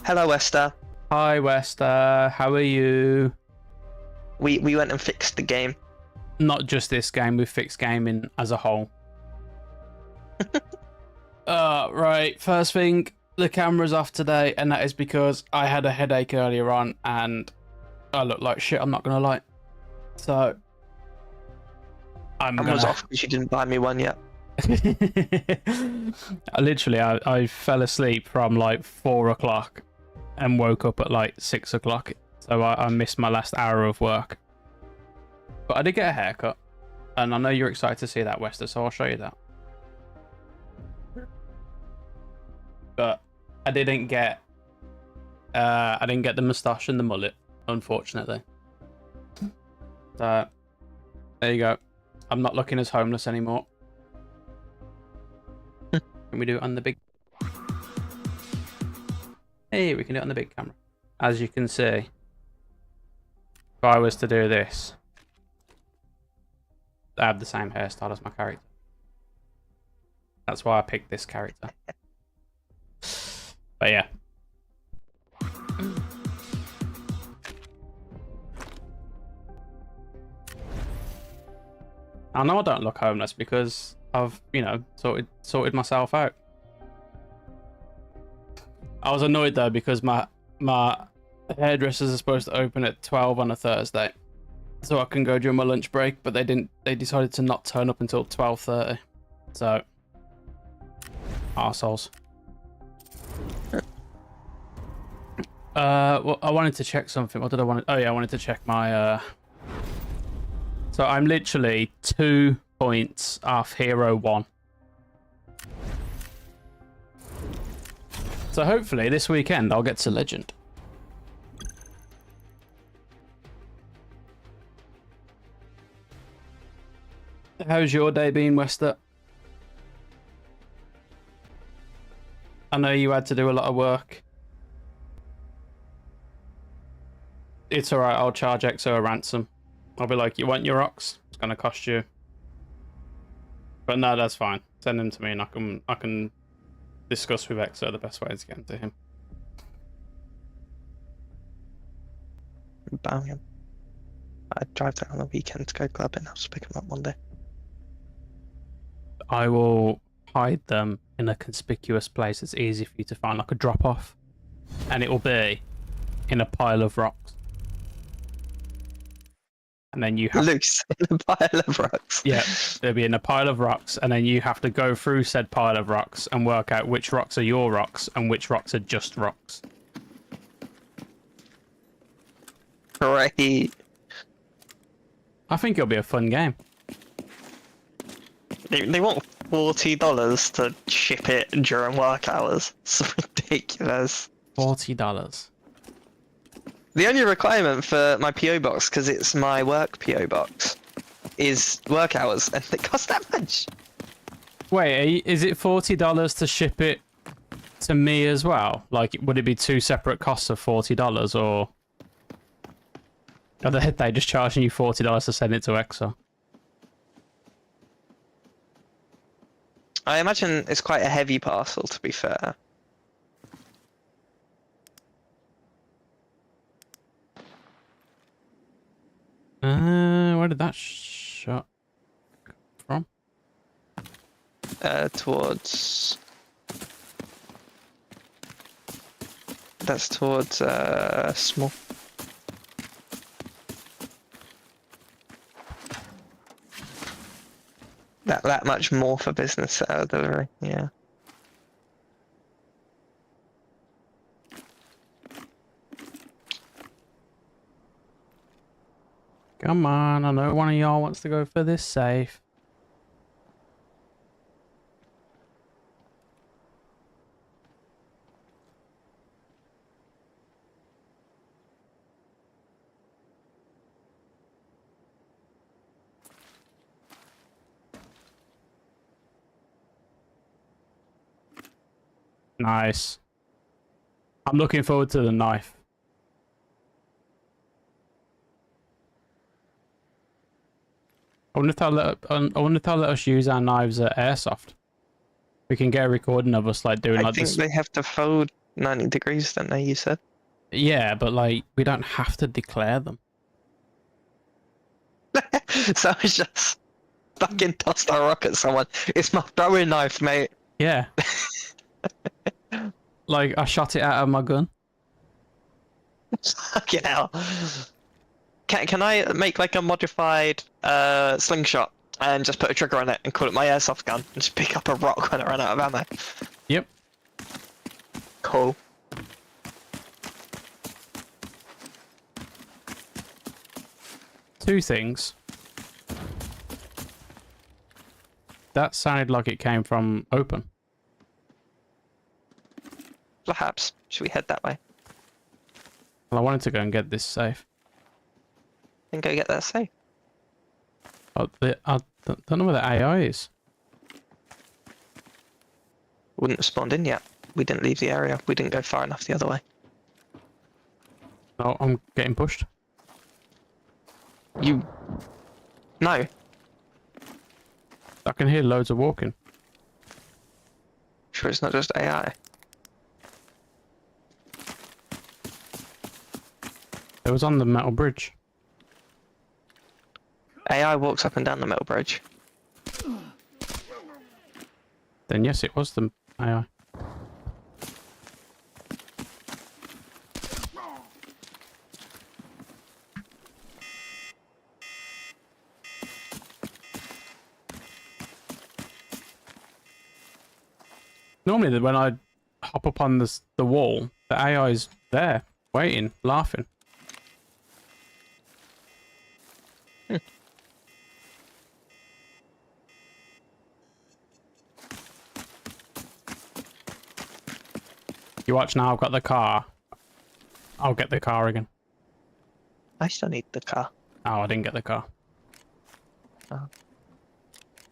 Hello, Esther. Hi, Wester. How are you? We went and fixed the game. Not just this game, we've fixed gaming as a whole. Right. First thing, the camera's off today, and that is because I had a headache earlier on, and I look like shit, I'm not going to lie. So, I'm And going was to... off because you didn't buy me one yet. I fell asleep from like 4 o'clock and woke up at like 6 o'clock. So I missed my last hour of work. But I did get a haircut. And I know you're excited to see that, Wester, so I'll show you that. But I didn't get the moustache and the mullet, unfortunately. So there you go. I'm not looking as homeless anymore. Can we do it on the big... Hey, we can do it on the big camera. As you can see, if I was to do this, I have the same hairstyle as my character. That's why I picked this character. But yeah. I know I don't look homeless because I've, you know, sorted myself out. I was annoyed though because my hairdressers are supposed to open at 12 on a Thursday, so I can go during my lunch break, but they didn't. They decided to not turn up until 12:30. So, arseholes. Well, I wanted to check something. What did I want? Oh yeah, I wanted to check my. So I'm literally 2 points off Hero 1. So hopefully this weekend I'll get to Legend. How's your day been, Wester? I know you had to do a lot of work. It's alright, I'll charge EXO a ransom. I'll be like, you want your rocks? It's gonna cost you. But no, that's fine. Send them to me and I can discuss with EXO the best way to get them to him. Bam. I'd drive down on the weekend to go clubbing. I'll just pick them up one day. I will hide them in a conspicuous place that's easy for you to find, like a drop off. And it will be in a pile of rocks. And then you have Loose in a pile of rocks. Yeah, they'll be in a pile of rocks, and then you have to go through said pile of rocks and work out which rocks are your rocks and which rocks are just rocks. Great. I think it'll be a fun game. They want $40 to ship it during work hours. It's ridiculous. $40. The only requirement for my PO box, because it's my work PO box, is work hours, and it costs that much. Wait, is it $40 to ship it to me as well? Like, would it be 2 separate costs of $40, or are they just charging you $40 to send it to EXO? I imagine it's quite a heavy parcel, to be fair. Where did that shot come from? Towards... That's towards, small. That much more for business delivery, yeah. Come on, I know one of y'all wants to go for this safe. Nice. I'm looking forward to the knife. I wonder if they'll let us use our knives at airsoft. We can get a recording of us like doing I like think this. they have to fold 90 degrees, don't they, you said? Yeah, but like we don't have to declare them. So I just fucking tossed a rock at someone. It's my throwing knife, mate. Yeah. Like I shot it out of my gun. Fucking hell. Can I make like a modified slingshot and just put a trigger on it and call it my airsoft gun and just pick up a rock when I run out of ammo? Yep. Cool. Two things. That sounded like it came from open. Perhaps. Should we head that way? Well, I wanted to go and get this safe. Then go get that safe. I don't know where the AI is. Wouldn't have spawned in yet. We didn't leave the area. We didn't go far enough the other way. Oh, I'm getting pushed. You... No. I can hear loads of walking. Sure it's not just AI. It was on the metal bridge. AI walks up and down the metal bridge. Then yes, it was the AI. Normally, when I hop up on the wall, the AI is there, waiting, laughing. You watch now, I've got the car. I'll get the car again. I still need the car. Oh, I didn't get the car. Oh.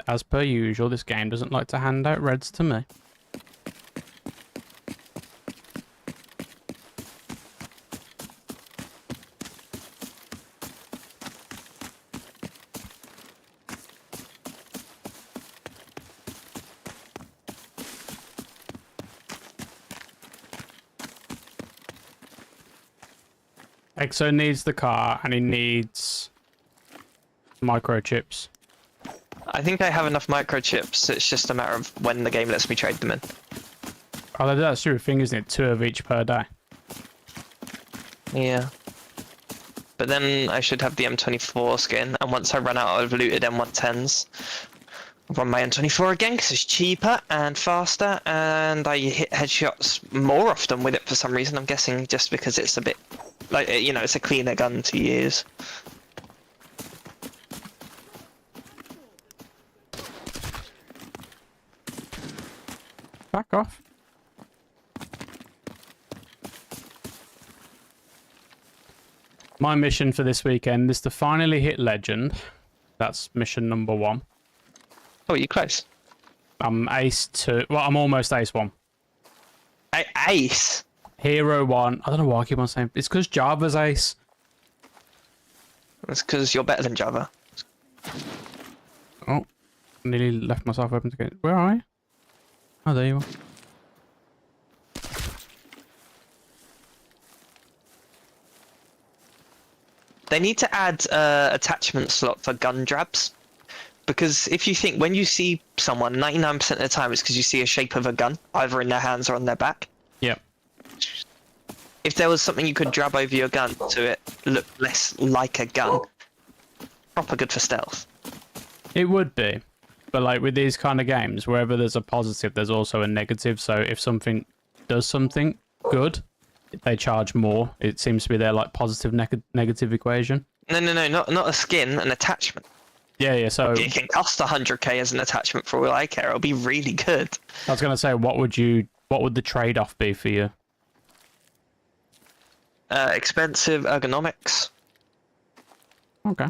As per usual, this game doesn't like to hand out reds to me. Exo needs the car and he needs microchips. I think I have enough microchips. It's just a matter of when the game lets me trade them in. Oh, that's true thing, isn't it? 2 of each per day. Yeah. But then I should have the M24 skin, and once I run out of looted M110s, I'll run my M24 again because it's cheaper and faster, and I hit headshots more often with it for some reason. I'm guessing just because it's a bit, like, you know, it's a cleaner gun to use. Back off. My mission for this weekend is to finally hit Legend. That's mission number 1. Oh, you close? I'm Ace 2. Well, I'm almost Ace 1. Ace? Hero 1. I don't know why I keep on saying. It's because Java's Ace. It's because you're better than Java. Oh, nearly left myself open to get. Where are you? Oh, there you are. They need to add attachment slot for gun drabs. Because if you think, when you see someone, 99% of the time it's because you see a shape of a gun, either in their hands or on their back. Yep. If there was something you could drab over your gun to it look less like a gun, proper good for stealth. It would be. But like with these kind of games, wherever there's a positive, there's also a negative. So if something does something good, they charge more. It seems to be their like positive negative equation. No, not a skin, an attachment. Yeah, so It can cost 100k as an attachment for all I care. It'll be really good. I was gonna say, what would the trade-off be for you? Expensive ergonomics. Okay.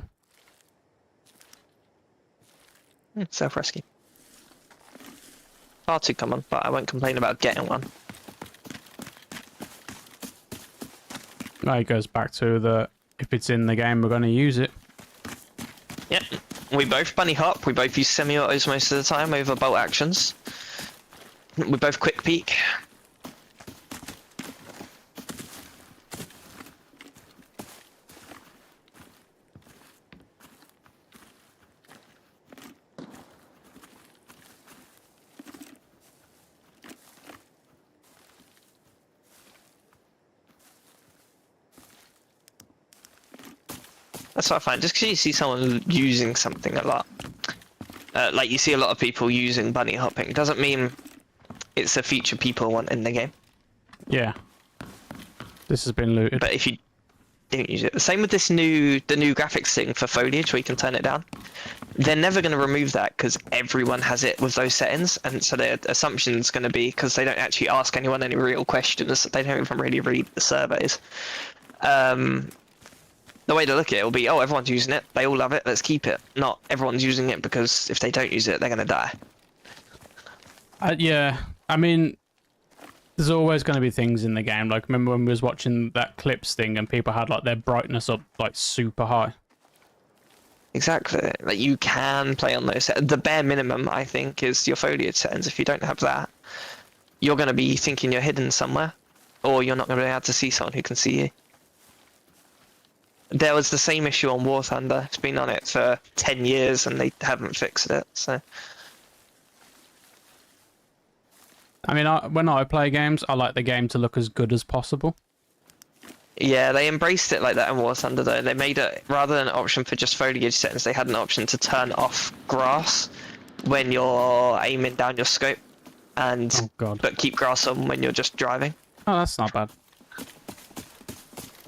Self-rescue. Far too common, but I won't complain about getting one. Well, it goes back to the, if it's in the game, we're going to use it. Yep. We both bunny hop. We both use semi-autos most of the time over bolt actions. We both quick peek. That's what I find. Just because you see someone using something a lot, like you see a lot of people using bunny hopping, doesn't mean it's a feature people want in the game. Yeah. This has been looted. But if you don't use it, the same with the new graphics thing for foliage, where you can turn it down. They're never going to remove that because everyone has it with those settings, and so their assumption is going to be, because they don't actually ask anyone any real questions, they don't even really read the surveys. The way to look at it will be, oh, everyone's using it, they all love it, let's keep it. Not everyone's using it because if they don't use it, they're going to die. Yeah, I mean, there's always going to be things in the game. Like, remember when we was watching that clips thing and people had like their brightness up like super high? Exactly. Like, you can play on those. The bare minimum, I think, is your foliage settings. If you don't have that, you're going to be thinking you're hidden somewhere, or you're not going to be able to see someone who can see you. There was the same issue on War Thunder. It's been on it for 10 years and they haven't fixed it. So, I mean, when I play games, I like the game to look as good as possible. yeah, they embraced it like that in War Thunder, though. They made it, rather than an option for just foliage settings, they had an option to turn off grass when you're aiming down your scope, and but keep grass on when you're just driving. Oh, that's not bad.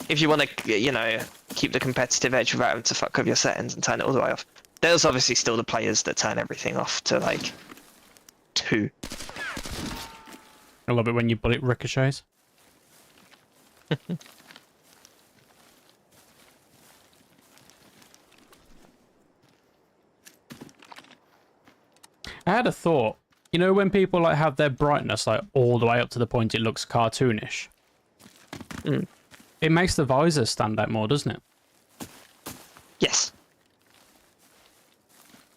If you want to, you know, keep the competitive edge without having to fuck with your settings and turn it all the way off. There's obviously still the players that turn everything off to like 2. I love it when your bullet ricochets. I had a thought. You know when people like have their brightness like all the way up to the point it looks cartoonish? Mm. It makes the visor stand out more, doesn't it? Yes.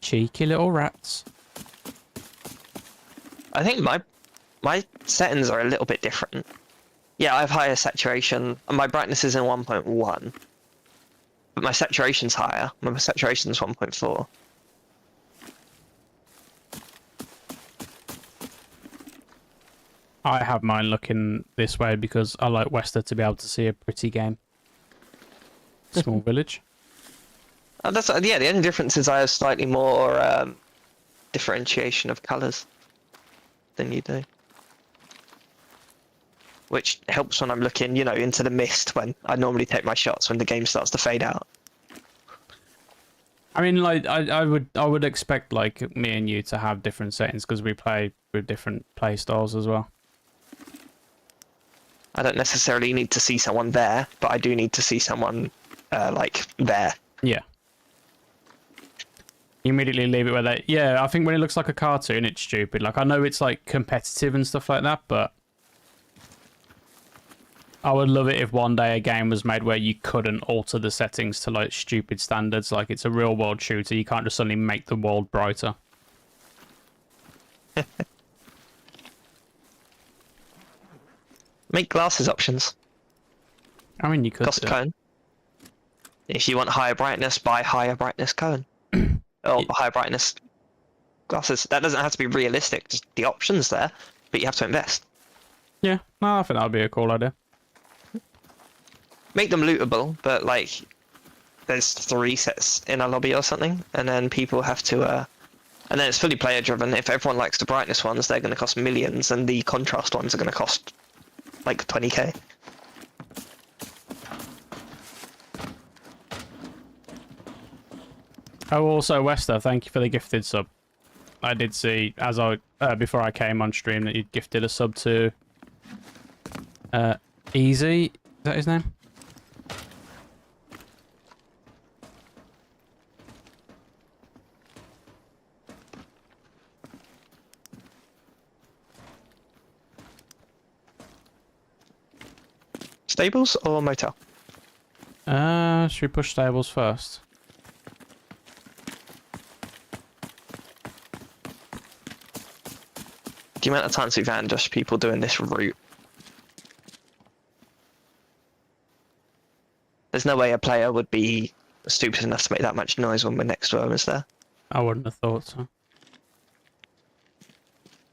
Cheeky little rats. I think my settings are a little bit different. Yeah, I have higher saturation, and my brightness is in 1.1. But my saturation's higher. My saturation's 1.4. I have mine looking this way because I like Wester to be able to see a pretty game. Small village. Oh, that's yeah. The only difference is I have slightly more differentiation of colours than you do, which helps when I'm looking, you know, into the mist when I normally take my shots when the game starts to fade out. I mean, like I would expect like me and you to have different settings because we play with different play styles as well. I don't necessarily need to see someone there, but I do need to see someone like there. Yeah. You immediately leave it where they... Yeah, I think when it looks like a cartoon, it's stupid. Like, I know it's, like, competitive and stuff like that, but... I would love it if one day a game was made where you couldn't alter the settings to, like, stupid standards. Like, it's a real-world shooter. You can't just suddenly make the world brighter. Make glasses options. I mean, you could Cost cone. If you want higher brightness, buy higher brightness cone. Or higher brightness glasses. That doesn't have to be realistic, just the options there, but you have to invest. Yeah, no, I think that would be a cool idea. Make them lootable, but like there's 3 sets in a lobby or something, and then people have to and then it's fully player driven. If everyone likes the brightness ones, they're going to cost millions, and the contrast ones are going to cost like 20k. Oh, also, Wester, thank you for the gifted sub. I did see, as I before I came on stream, that you gifted a sub to Easy. Is that his name? Stables or motel? Should we push stables first? The amount of times we've had just people doing this route. There's no way a player would be stupid enough to make that much noise when we're next to them, is there? I wouldn't have thought so.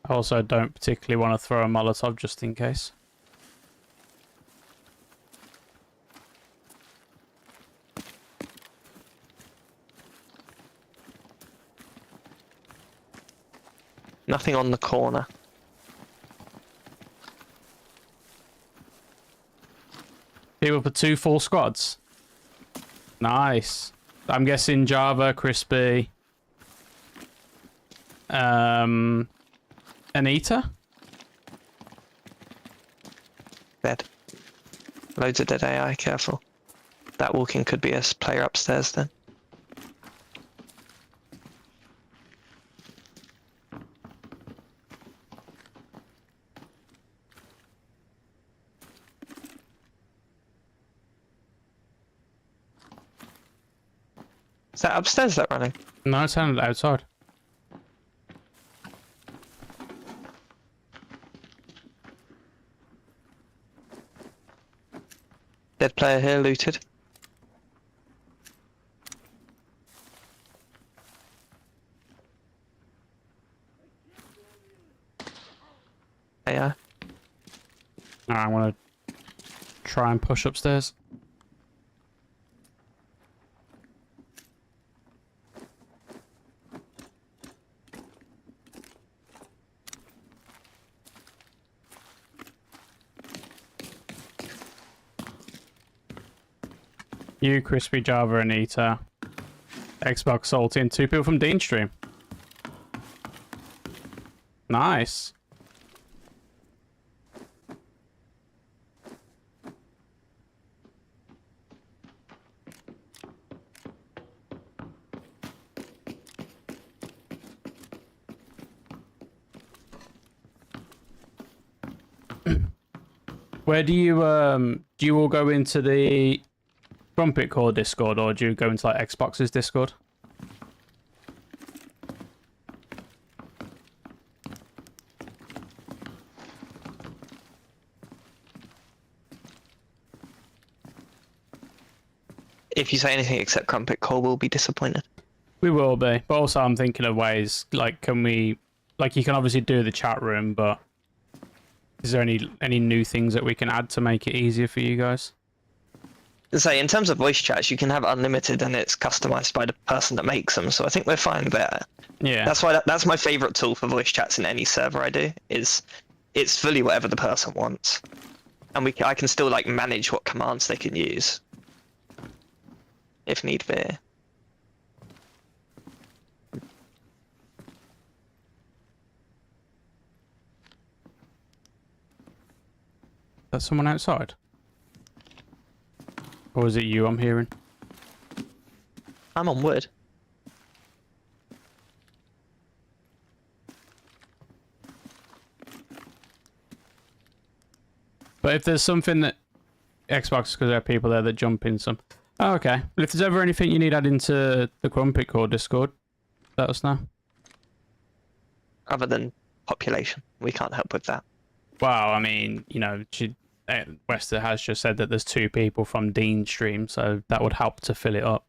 I also don't particularly want to throw a Molotov just in case. Nothing on the corner. People for 2 full squads. Nice. I'm guessing Java, Crispy, Anita. Dead. Loads of dead AI. Careful. That walking could be a player upstairs then. Is that upstairs that running? No, it sounded outside. Dead player here, looted. AI. I want to try and push upstairs. You, Crispy, Java, Anita, Xbox, Salty, and 2 people from Dean Stream. Nice. Where do you all go into the Crumpet Corps Discord, or do you go into like Xbox's Discord? If you say anything except Crumpet Corps, we'll be disappointed. We will be, but also I'm thinking of ways like, can we, like, you can obviously do the chat room, but is there any new things that we can add to make it easier for you guys? So in terms of voice chats, you can have unlimited, and it's customized by the person that makes them. So I think we're fine there. Yeah. That's why that's my favorite tool for voice chats in any server I do. Is it's fully whatever the person wants, and I can still like manage what commands they can use if need be. That's someone outside? Or is it you I'm hearing? I'm on wood. But if there's something that Xbox, because there are people there that jump in some. Oh, okay. Well, if there's ever anything you need adding to the Crumpet Corps Discord, let us know. Other than population, we can't help with that. Well, I mean, you know, Wester has just said that there's 2 people from Dean Stream, so that would help to fill it up.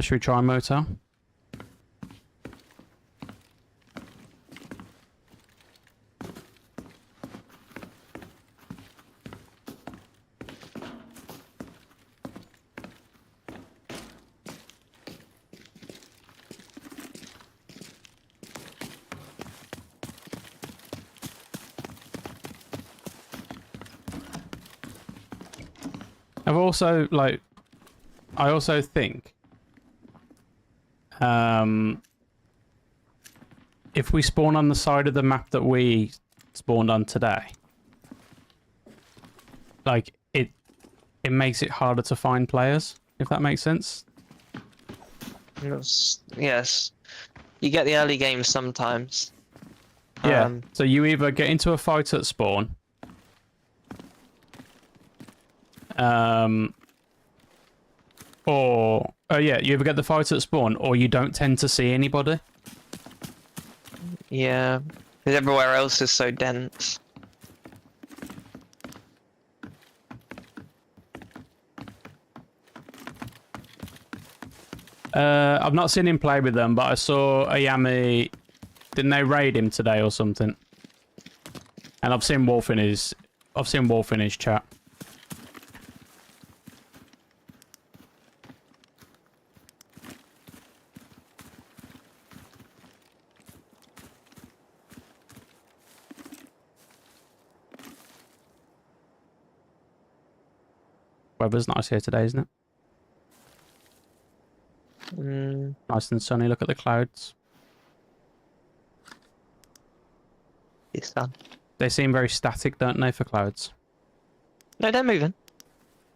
Should we try motel? I also think if we spawn on the side of the map that we spawned on today, like it makes it harder to find players, if that makes sense. Yes. You get the early games sometimes. Yeah. So you either get into a fight at spawn, or you either get the fight at spawn, or you don't tend to see anybody. Yeah, because everywhere else is so dense. I've not seen him play with them, but I saw Ayami. Didn't they raid him today or something? And I've seen Wolf in his I've seen Wolf in his chat. Weather's nice here today, isn't it? Nice and sunny. Look at the clouds. It's done. They seem very static, don't they, for clouds? No, they're moving.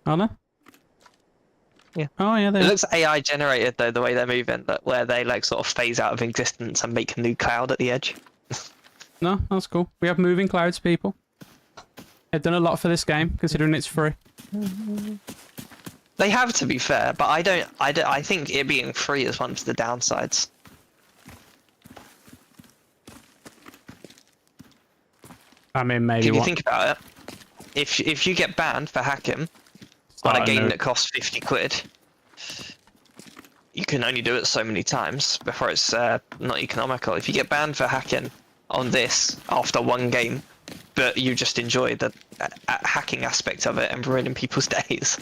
Are they? Yeah. Oh, yeah, they It are. looks AI generated though, the way they're moving, that where they like sort of phase out of existence and make a new cloud at the edge. No, that's cool. We have moving clouds, people. They've done a lot for this game, considering it's free. They have, to be fair, but I think it being free is one of the downsides. I mean, maybe If you think about it, if you get banned for hacking on a game that costs 50 quid, you can only do it so many times before it's not economical. If you get banned for hacking on this after one game, but you just enjoy the hacking aspect of it and ruining people's days,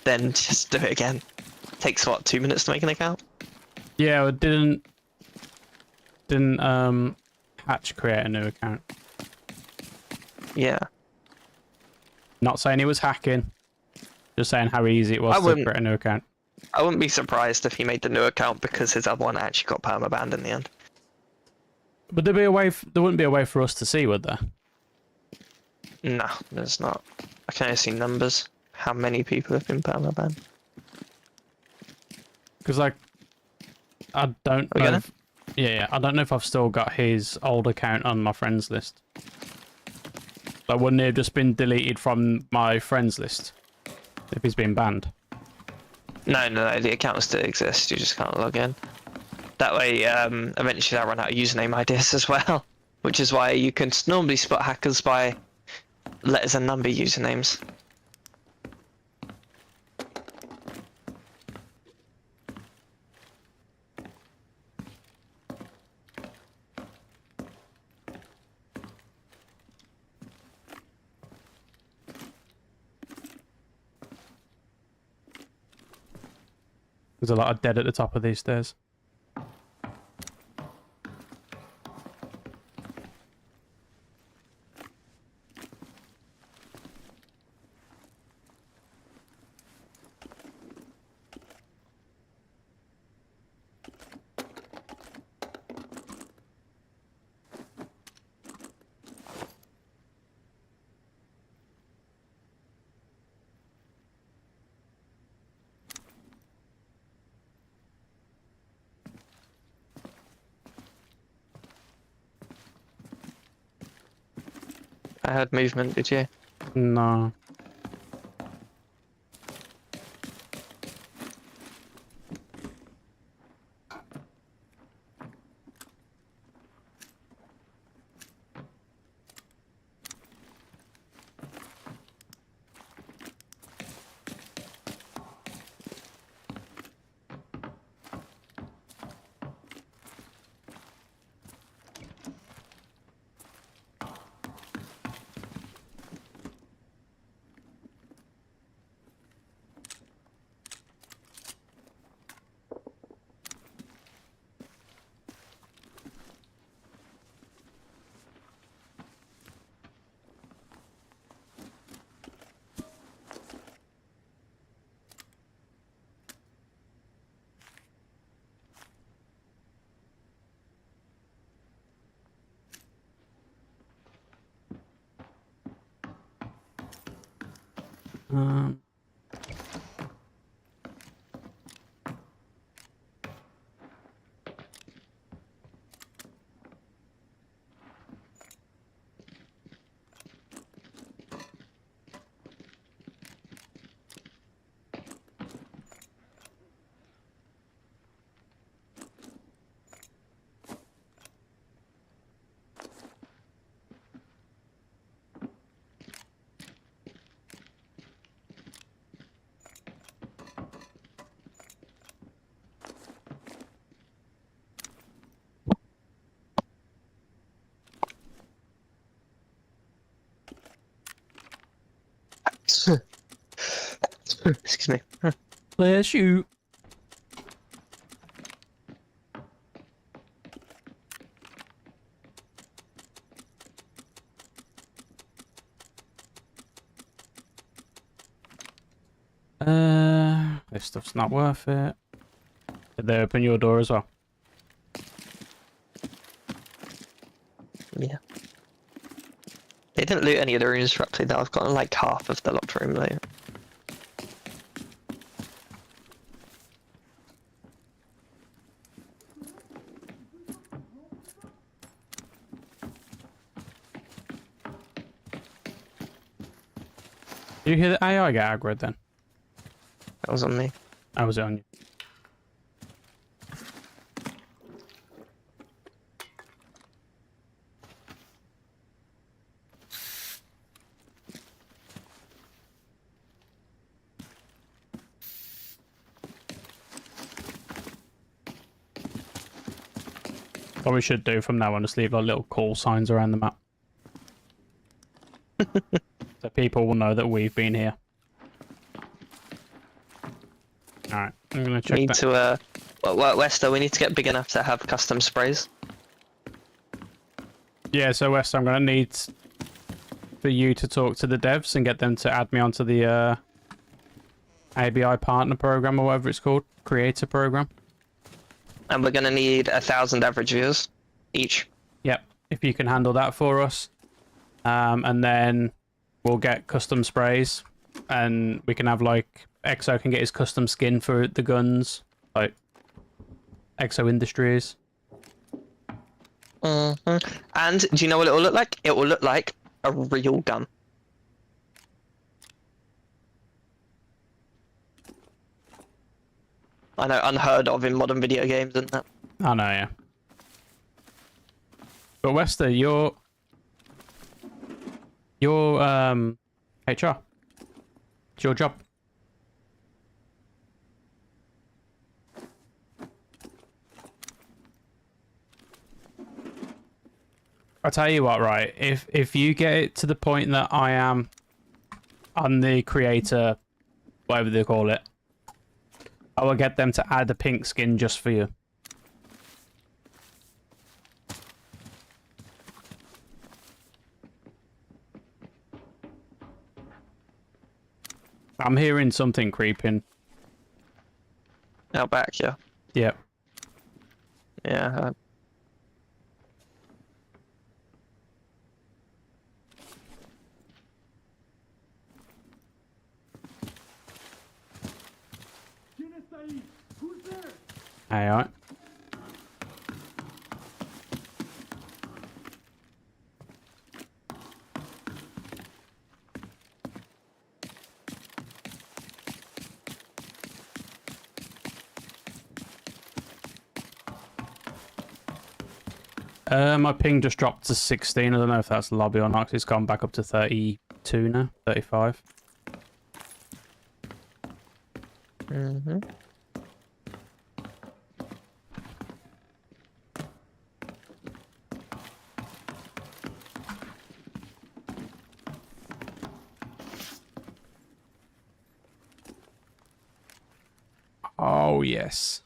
then just do it again. Takes what, 2 minutes to make an account? Yeah, it didn't Hatch create a new account. Yeah. Not saying he was hacking, just saying how easy it was to create a new account. I wouldn't be surprised if he made the new account because his other one actually got permabanned in the end. Would there be a way? There wouldn't be a way for us to see, would there? No, there's not. I can only see numbers. How many people have been permabanned? Because like, I don't know. Yeah, I don't know if I've still got his old account on my friends list. Like, wouldn't it have just been deleted from my friends list if he's been banned? No, the account still exists. You just can't log in. That way, eventually I'll run out of username ideas as well, which is why you can normally spot hackers by letters and number usernames. There's a lot of dead at the top of these stairs. I heard movement, did you? No. Um. Excuse me. Clear shoot. This stuff's not worth it. Did they open your door as well? Yeah. They didn't loot any of the rooms properly though. I've gotten like half of the locked room loot. Did you hear the AI get aggroed then? That was on me. How was it on you? What we should do from now on is leave like little call signs around the map. So people will know that we've been here. Alright, I'm gonna check We need that. to, Wester, we need to get big enough to have custom sprays. Yeah, so Wes, I'm gonna need for you to talk to the devs and get them to add me onto the ABI partner program or whatever it's called, creator program. And we're gonna need 1,000 average viewers each. Yep, if you can handle that for us. And then we'll get custom sprays and we can have like Exo can get his custom skin for the guns, like Exo Industries. And do you know what it will look like? It will look like a real gun. I know, unheard of in modern video games, isn't that? I know, yeah. But Wester, your HR. It's your job. I'll tell you what, right? If you get it to the point that I am on the creator, whatever they call it, I will get them to add a pink skin just for you. I'm hearing something creeping. Out back, yeah. Yep. Yeah. Hey, alright. My ping just dropped to 16. I don't know if that's lobby or not. 'Cause it's gone back up to 32 now. 35. Mm-hmm. Oh, yes.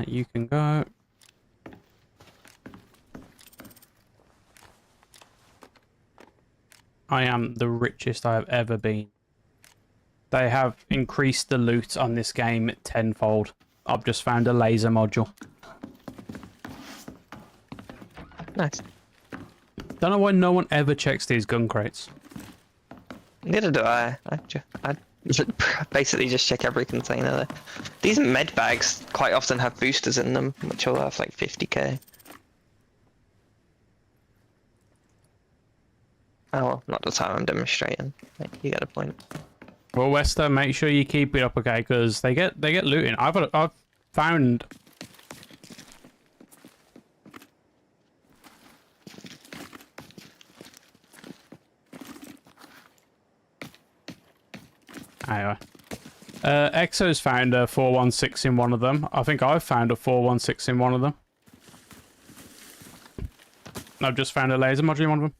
You can go. I am the richest I have ever been. They have increased the loot on this game tenfold. I've just found a laser module. Nice. Don't know why no one ever checks these gun crates. Neither do I. I basically just check every container there. These med bags quite often have boosters in them, which will have like 50k. Oh, well, not the time I'm demonstrating. You get a point. Well, Wester, make sure you keep it up, okay? Because they get looting. I've found. Anyway, Exo's found a 416 in one of them. I think I've found a 416 in one of them. I've just found a laser module in one of them.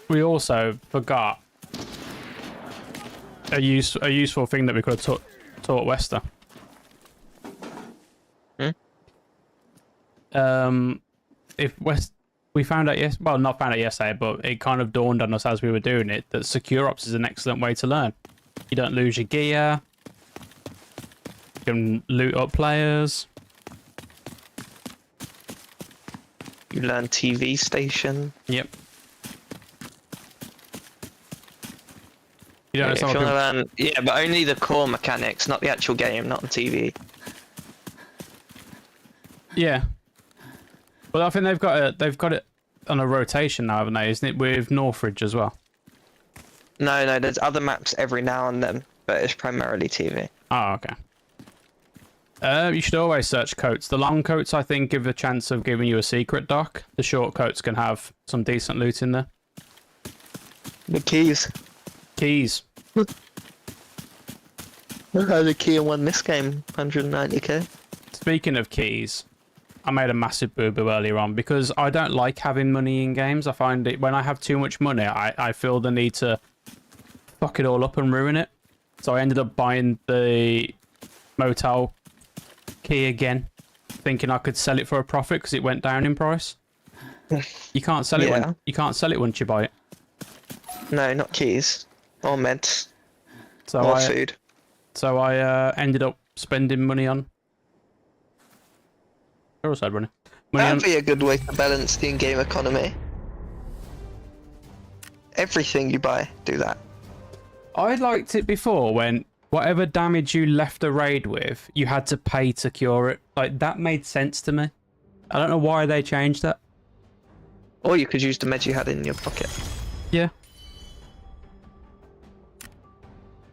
We also forgot a useful thing that we could have taught Wester. If we found out well, not found out yesterday, but it kind of dawned on us as we were doing it that secure ops is an excellent way to learn. You don't lose your gear. You can loot up players. You learn TV station. Yep. You know, If you want to learn, yeah, but only the core mechanics, not the actual game, not the TV. Yeah. Well, I think they've got it on a rotation now, haven't they? Isn't it with Northridge as well? No, there's other maps every now and then, but it's primarily TV. Oh, okay. You should always search coats. The long coats, I think, give a chance of giving you a secret dock. The short coats can have some decent loot in there. The keys. Keys. I had a key and won this game, 190k. Speaking of keys, I made a massive boo-boo earlier on because I don't like having money in games. I find it when I have too much money, I feel the need to fuck it all up and ruin it. So I ended up buying the motel key again, thinking I could sell it for a profit because it went down in price. You can't sell it once you buy it. No, not keys or meds So or food. So I ended up spending money on. Also running. That'd be a good way to balance the in-game economy. Everything you buy, do that. I liked it before when whatever damage you left a raid with, you had to pay to cure it. Like, that made sense to me. I don't know why they changed that. Or you could use the meds you had in your pocket. Yeah.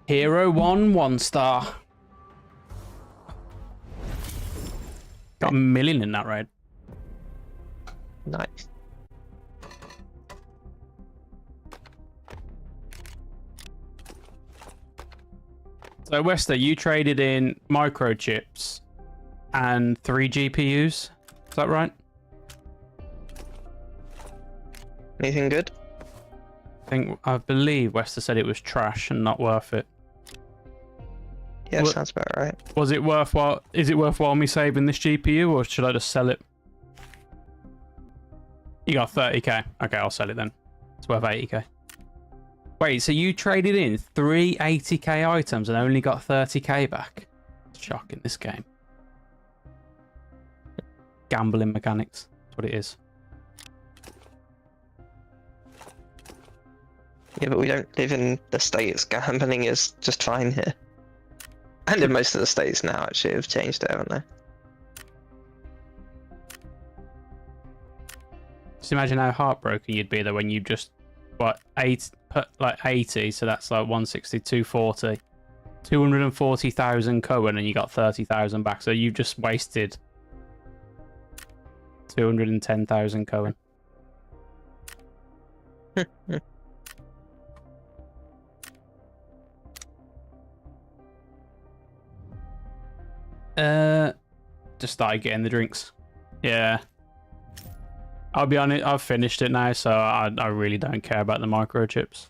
Hero 1 star. Got 1 million in that raid. Nice. So, Wester, you traded in microchips and 3 GPUs. Is that right? Anything good? I believe Wester said it was trash and not worth it. Yeah, sounds about right. Was it worthwhile? Is it worthwhile me saving this GPU, or should I just sell it? You got 30k. Okay, I'll sell it then. It's worth 80k. Wait, so you traded in 3 80k items and only got 30k back? Shocking, this game. Gambling mechanics. That's what it is. Yeah, but we don't live in the States. Gambling is just fine here. And in most of the states now, actually, have changed it, haven't they? Just imagine how heartbroken you'd be though when you just, what, 80, so that's like 160, 240. 240,000 Cohen and you got 30,000 back, so you've just wasted 210,000 Cohen. Just started getting the drinks. Yeah. I'll be honest, I've finished it now, so I really don't care about the microchips.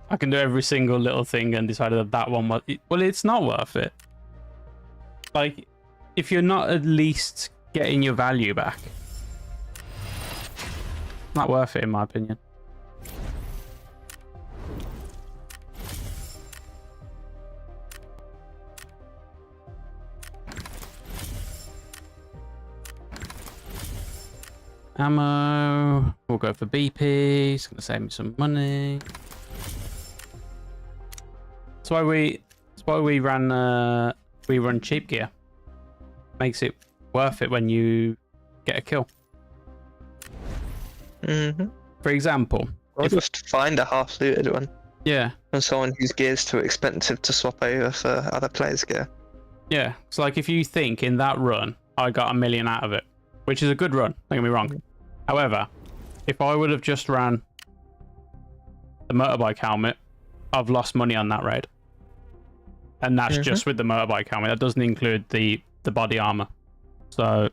I can do every single little thing and decided that one was... Well, it's not worth it. Like, if you're not at least getting your value back, not worth it in my opinion. Ammo. We'll go for BP. It's going to save me some money. That's why we run cheap gear. Makes it worth it when you get a kill. Mm-hmm. For example, I'll just find a half looted one. Yeah. from someone whose gear's too expensive to swap over for other players' gear. Yeah, it's like if you think in that run, I got 1 million out of it, which is a good run, don't get me wrong. However, if I would have just ran the motorbike helmet, I've lost money on that raid. And that's just with the motorbike helmet. That doesn't include the body armor. So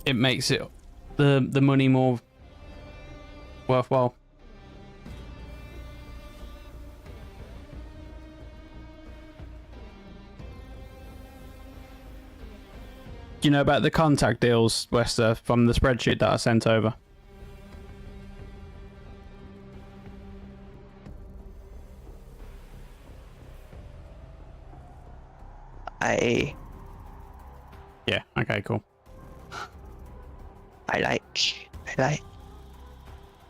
it makes it the money more worthwhile. Do you know about the contact deals, Wester, from the spreadsheet that I sent over? Yeah, okay, cool. I like.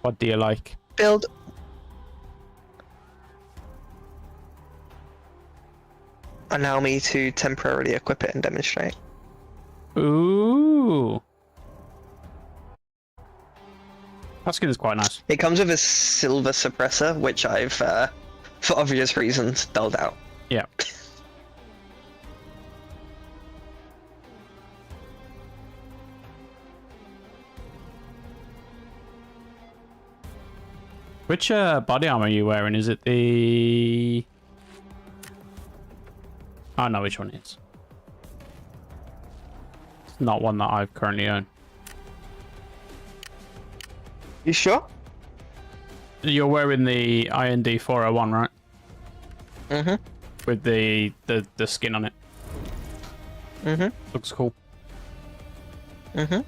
What do you like? Build. Allow me to temporarily equip it and demonstrate. Ooh. That skin is quite nice. It comes with a silver suppressor, which I've, for obvious reasons, dulled out. Yeah. Which body armor are you wearing? Is it the... I know which one it is. It's not one that I currently own. You sure? You're wearing the IND 401, right? Mm-hmm. With the skin on it. Mm-hmm. Looks cool. Mm-hmm.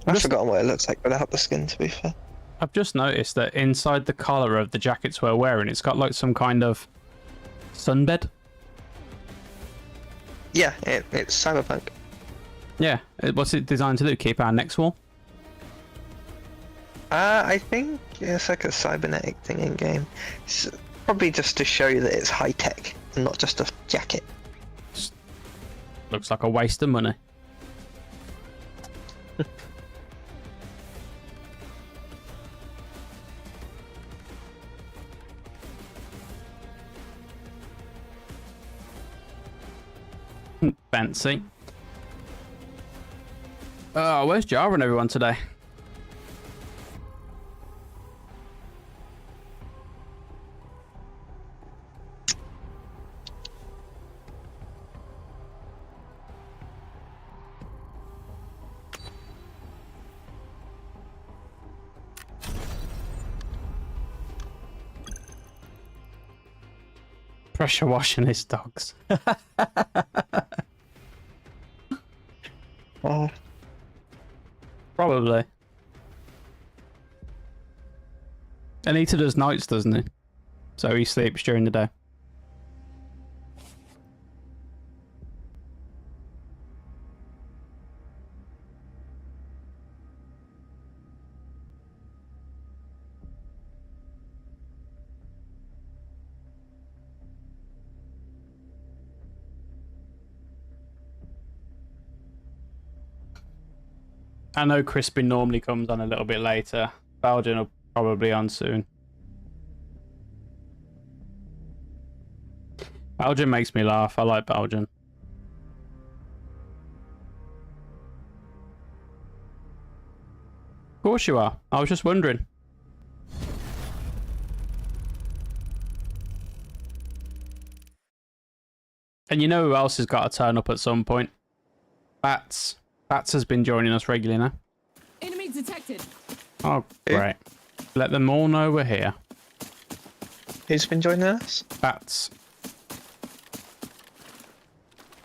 I've forgotten what it looks like without the skin, to be fair. I've just noticed that inside the collar of the jackets we're wearing, it's got like some kind of sunbed. Yeah, it's cyberpunk. Yeah, what's it designed to do? Keep our necks warm? I think it's like a cybernetic thing in game. It's probably just to show you that it's high tech and not just a jacket. Looks like a waste of money. Fancy. Oh, where's Java and everyone today? Pressure washing his dogs. Probably. Anita does nights, doesn't he? So he sleeps during the day. I know Crispin normally comes on a little bit later. Belgian will probably on soon. Belgian makes me laugh. I like Belgian. Of course you are. I was just wondering. And you know who else has got to turn up at some point? Bats. Bats has been joining us regularly now. Enemy detected. Oh, great. Let them all know we're here. Who's been joining us? Bats.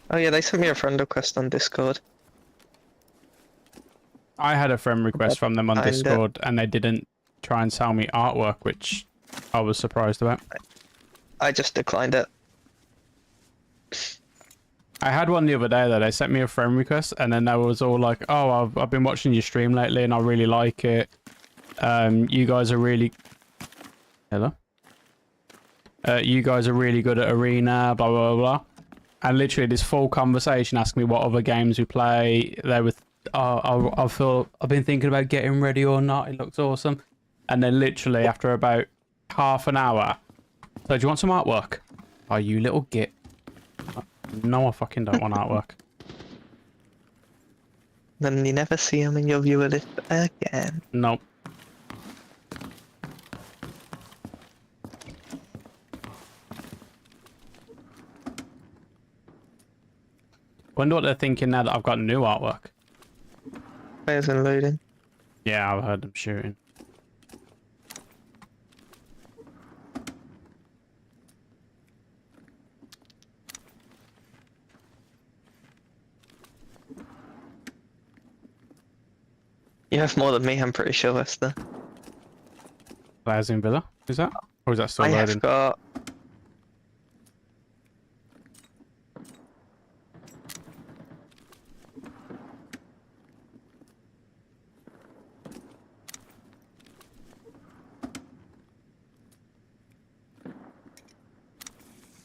Oh yeah, they sent me a friend request on Discord. I had a friend request from them on Discord and they didn't try and sell me artwork, which I was surprised about. I just declined it. I had one the other day though. They sent me a friend request and then they was all like, oh, I've been watching your stream lately and I really like it. You guys are really... Hello? You guys are really good at Arena, blah, blah, blah. And literally this full conversation asking me what other games we play. They were, oh, I've been thinking about getting ready or not. It looks awesome. And then literally after about half an hour, so do you want some artwork? Oh, you little git. No, I fucking don't want artwork. Then you never see them in your viewer list again. Nope. Wonder what they're thinking now that I've got new artwork. Players and loading. Yeah, I've heard them shooting. You have more than me, I'm pretty sure, Lester. Players in Villa? Is that? Or is that still I loading? have got...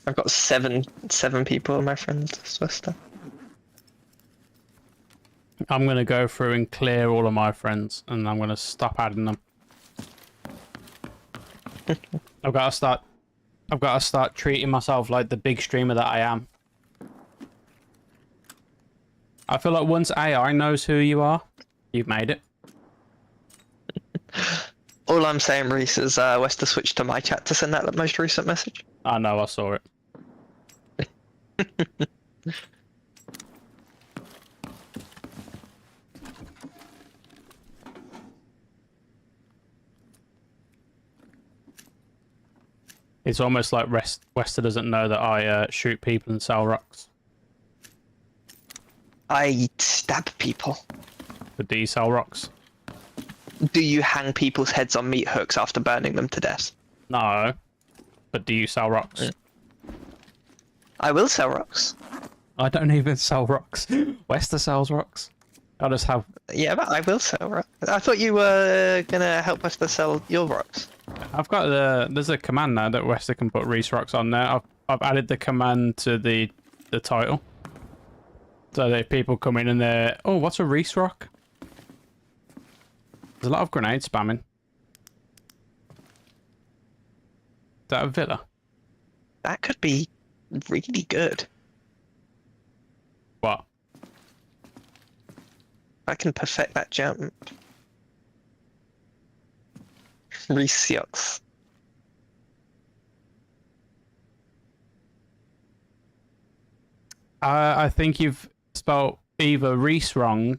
I've got seven people, my friend, Lester. I'm gonna go through and clear all of my friends, and I'm gonna stop adding them. I've got to start treating myself like the big streamer that I am. I feel like once AI knows who you are, you've made it. All I'm saying, Reese, is Wester switched to my chat to send that most recent message. I know, I saw it. It's almost like Wester doesn't know that I shoot people and sell rocks. I stab people. But do you sell rocks? Do you hang people's heads on meat hooks after burning them to death? No. But do you sell rocks? I will sell rocks. I don't even sell rocks. Wester sells rocks. I just have... Yeah, but I will sell rocks. I thought you were gonna help Wester sell your rocks. I've got there's a command now that Wester can put Reese rocks on there. I've added the command to the title. So that if people come in and they're, oh, what's a Reese rock? There's a lot of grenade spamming. Is that a villa? That could be really good. What? I can perfect that jump. Reese yucks. I think you've spelt either Reese wrong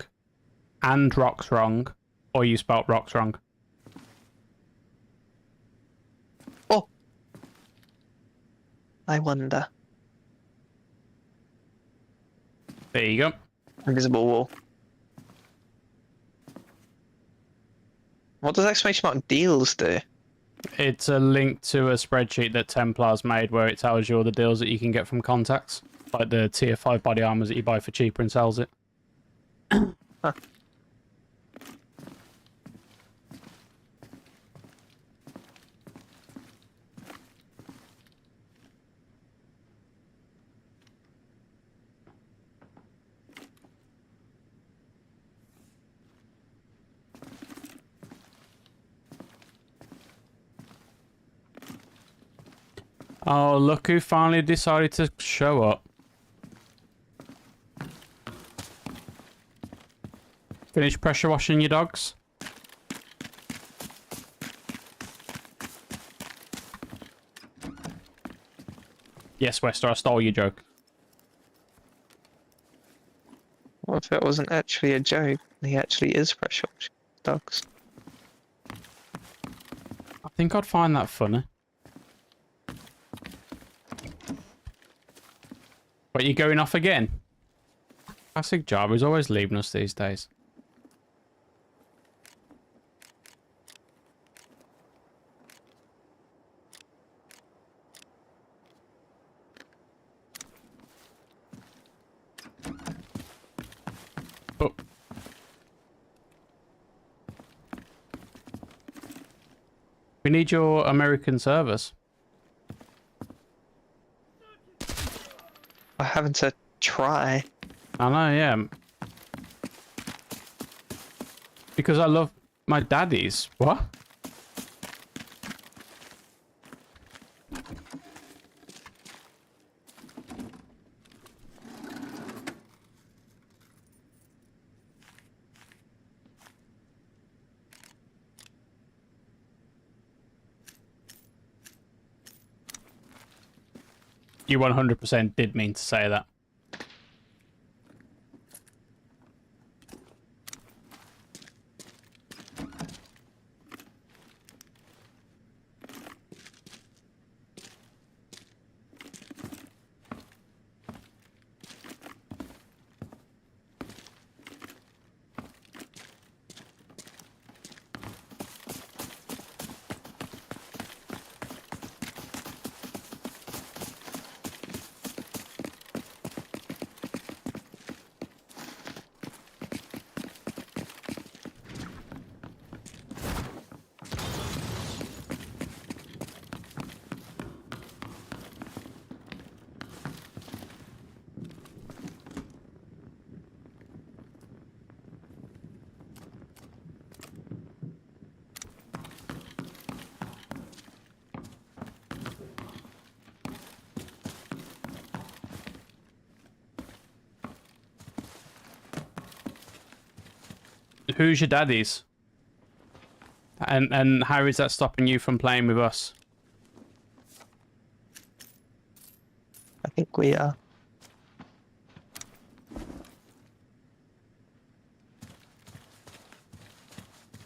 and rocks wrong, or you spelt rocks wrong. Oh. I wonder. There you go. Invisible wall. What does exclamation mark deals do? It's a link to a spreadsheet that Templar's made where it tells you all the deals that you can get from contacts. Like the tier 5 body armors that you buy for cheaper and sells it. Huh. Oh, look who finally decided to show up. Finish pressure washing your dogs? Yes, Wester, I stole your joke. What if it wasn't actually a joke? He actually is pressure washing dogs. I think I'd find that funny. But you going off again? Classic Java is always leaving us these days. Oh. We need your American servers. I having to try. I know, yeah. Because I love my daddies. What? You 100% did mean to say that. Who's your daddies? And how is that stopping you from playing with us? I think we are.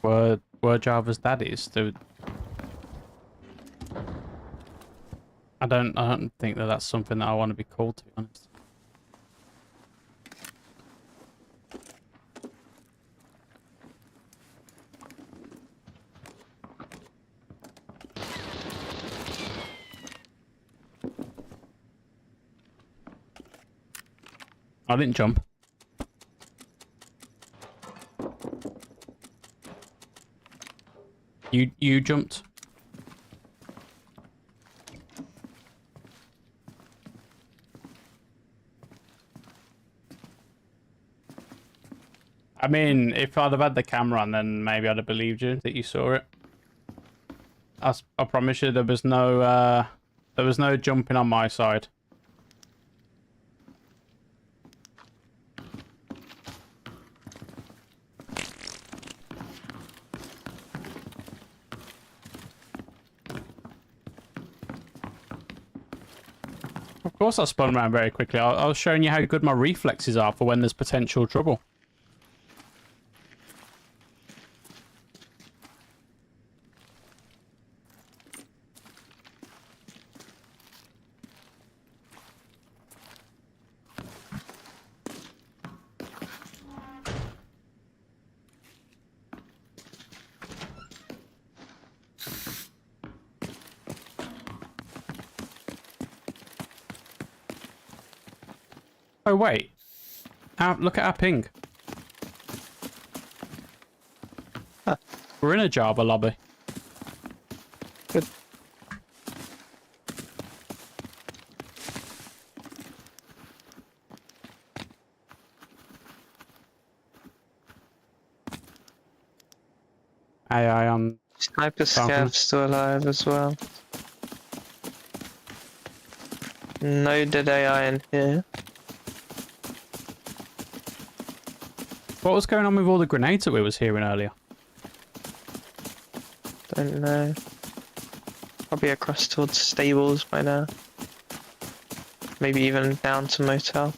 Were Java's daddies? I don't think that that's something that I want to be called, to be honest. I didn't jump. You jumped. I mean, if I'd have had the camera on, then maybe I'd have believed you that you saw it. I promise you, there was no jumping on my side. Of course I spun around very quickly. I was showing you how good my reflexes are for when there's potential trouble. Oh, wait. Look at our ping. Huh. We're in a Java lobby. Good. AI on... Sniper Scav's still alive as well. No dead AI in here. What was going on with all the grenades that we was hearing earlier? Don't know. Probably across towards stables by now. Maybe even down to motel.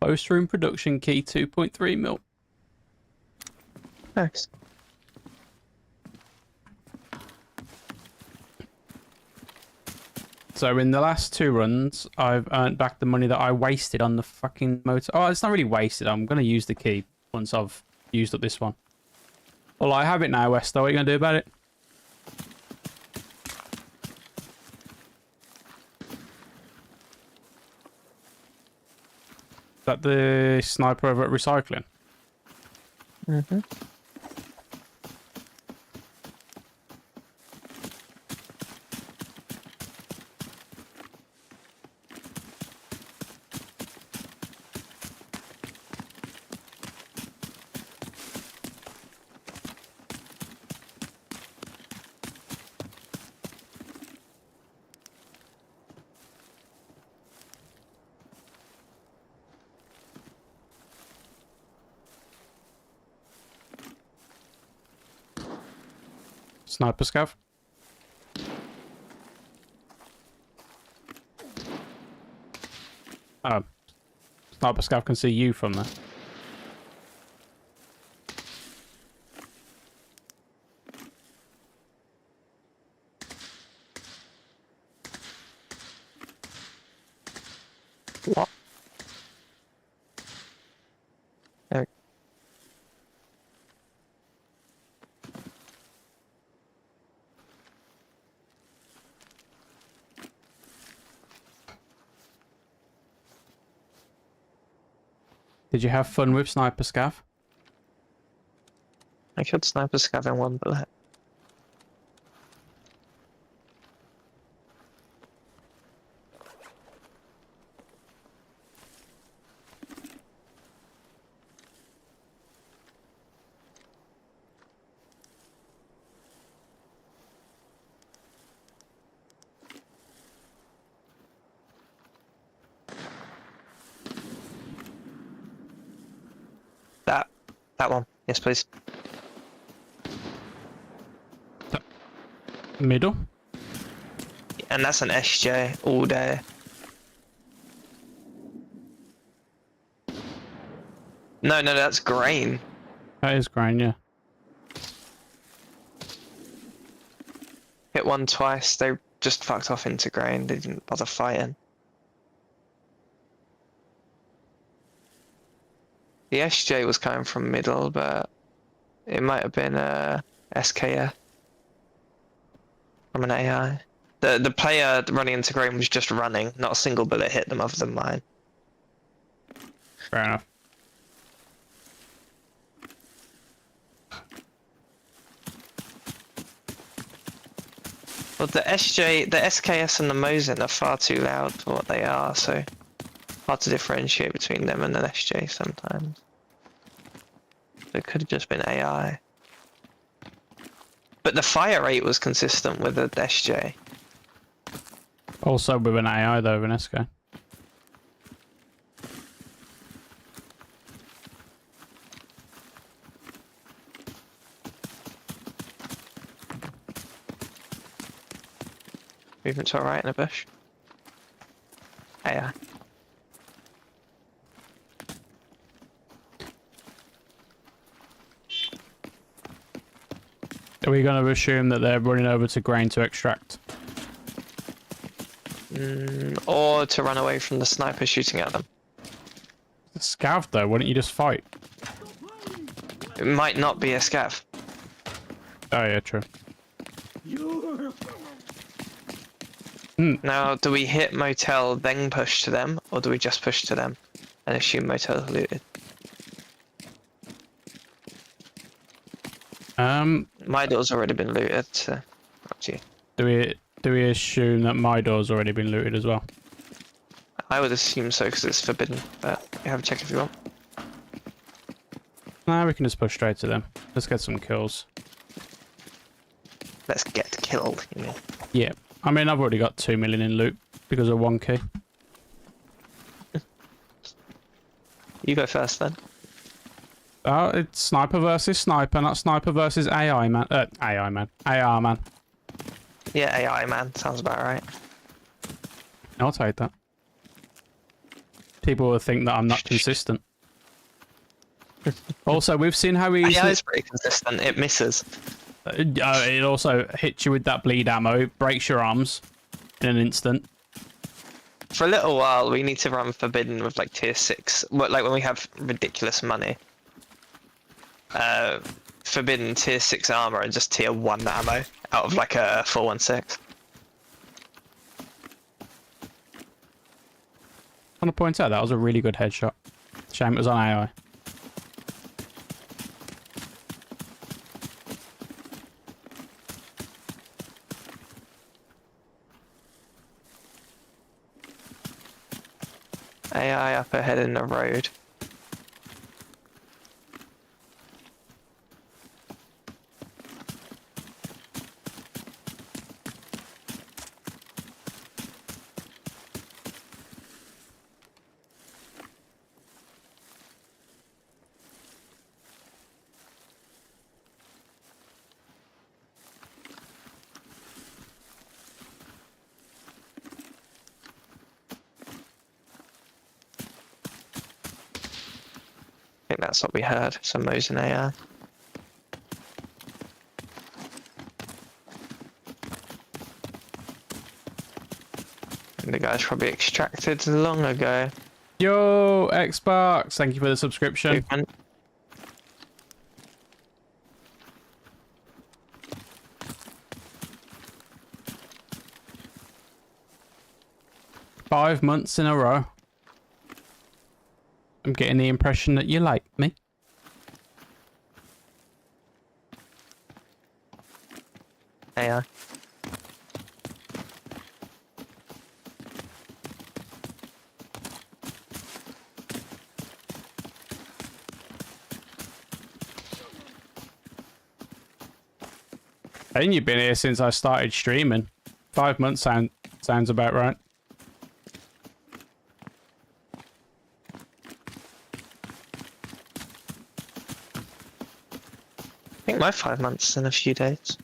Close room production key 2.3 mil. Nice. So in the last 2 runs, I've earned back the money that I wasted on the fucking motor. Oh, it's not really wasted. I'm going to use the key once I've used up this one. Well, I have it now, Westo. What are you going to do about it? Is that the sniper over at recycling? Mm-hmm. Sniper scav? Oh. Sniper scav can see you from there. What? There. Did you have fun with sniper scav? I killed sniper scav in 1 bullet. That one. Yes, please. Middle? And that's an SJ all day. No, that's grain. That is grain, yeah. Hit one twice, they just fucked off into grain, they didn't bother fighting. The SJ was coming from middle, but it might have been a SKF from an AI. The player running into grain was just running, not a single bullet hit them other than mine. Fair enough. Well, the SJ, the SKS and the Mosin are far too loud for what they are, so hard to differentiate between them and an SJ sometimes. It could have just been AI. But the fire rate was consistent with the SJ. Also with an AI though, an SK. Movement to our right in a bush. AI. Are we going to assume that they're running over to grain to extract? Or to run away from the sniper shooting at them. The scav though, why don't you just fight? It might not be a scav. Oh yeah, true. Now, do we hit motel then push to them, or do we just push to them and assume motel's looted? My door's already been looted, so up to you. Do we assume that my door's already been looted as well? I would assume so because it's forbidden, but you have a check if you want. Nah, we can just push straight to them. Let's get some kills. Let's get killed, you know. Yeah. I mean, I've already got 2 million in loot because of 1 key. You go first then. Oh, it's sniper versus sniper, not sniper versus AI man. AI man. AR man. Yeah, AI man, sounds about right. I'll take that. people will think that I'm not consistent. Also, we've seen how easy... Yeah, it's pretty consistent. It misses. It also hits you with that bleed ammo, breaks your arms in an instant. For a little while, we need to run Forbidden with like tier 6. Like when we have ridiculous money. Forbidden tier 6 armor and just tier 1 ammo out of like a 416. I want to point out that was a really good headshot. Shame it was on AI. AI up ahead in the road. I think that's what we heard. Some Mo's in AI. And the guy's probably extracted long ago. Yo, Xbox, thank you for the subscription. Movement. Five months in a row. I'm getting the impression that you like me. AI. I think you've been here since I started streaming. 5 months sounds about right. I think my 5 months in a few days.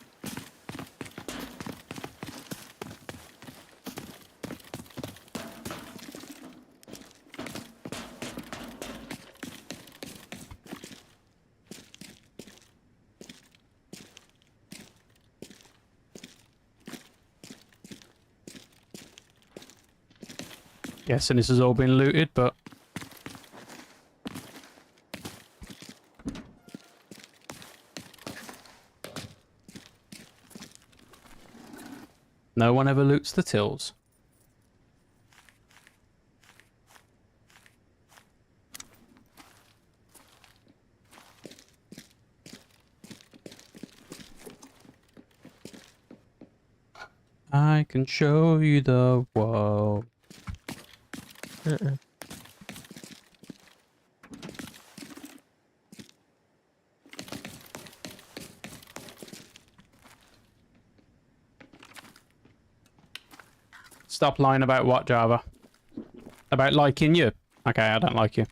Guessing this has all been looted, but no one ever loots the tills. I can show you the world. Stop lying about what, Java? About liking you? Okay, I don't like you.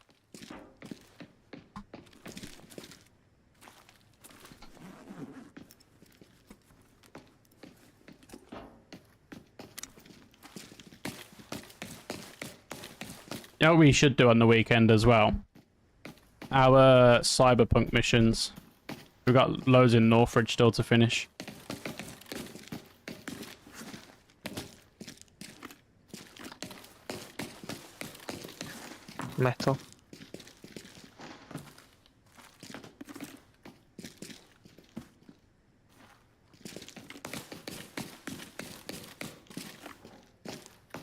You know what we should do on the weekend as well? Our cyberpunk missions. We've got loads in Northridge still to finish. Metal.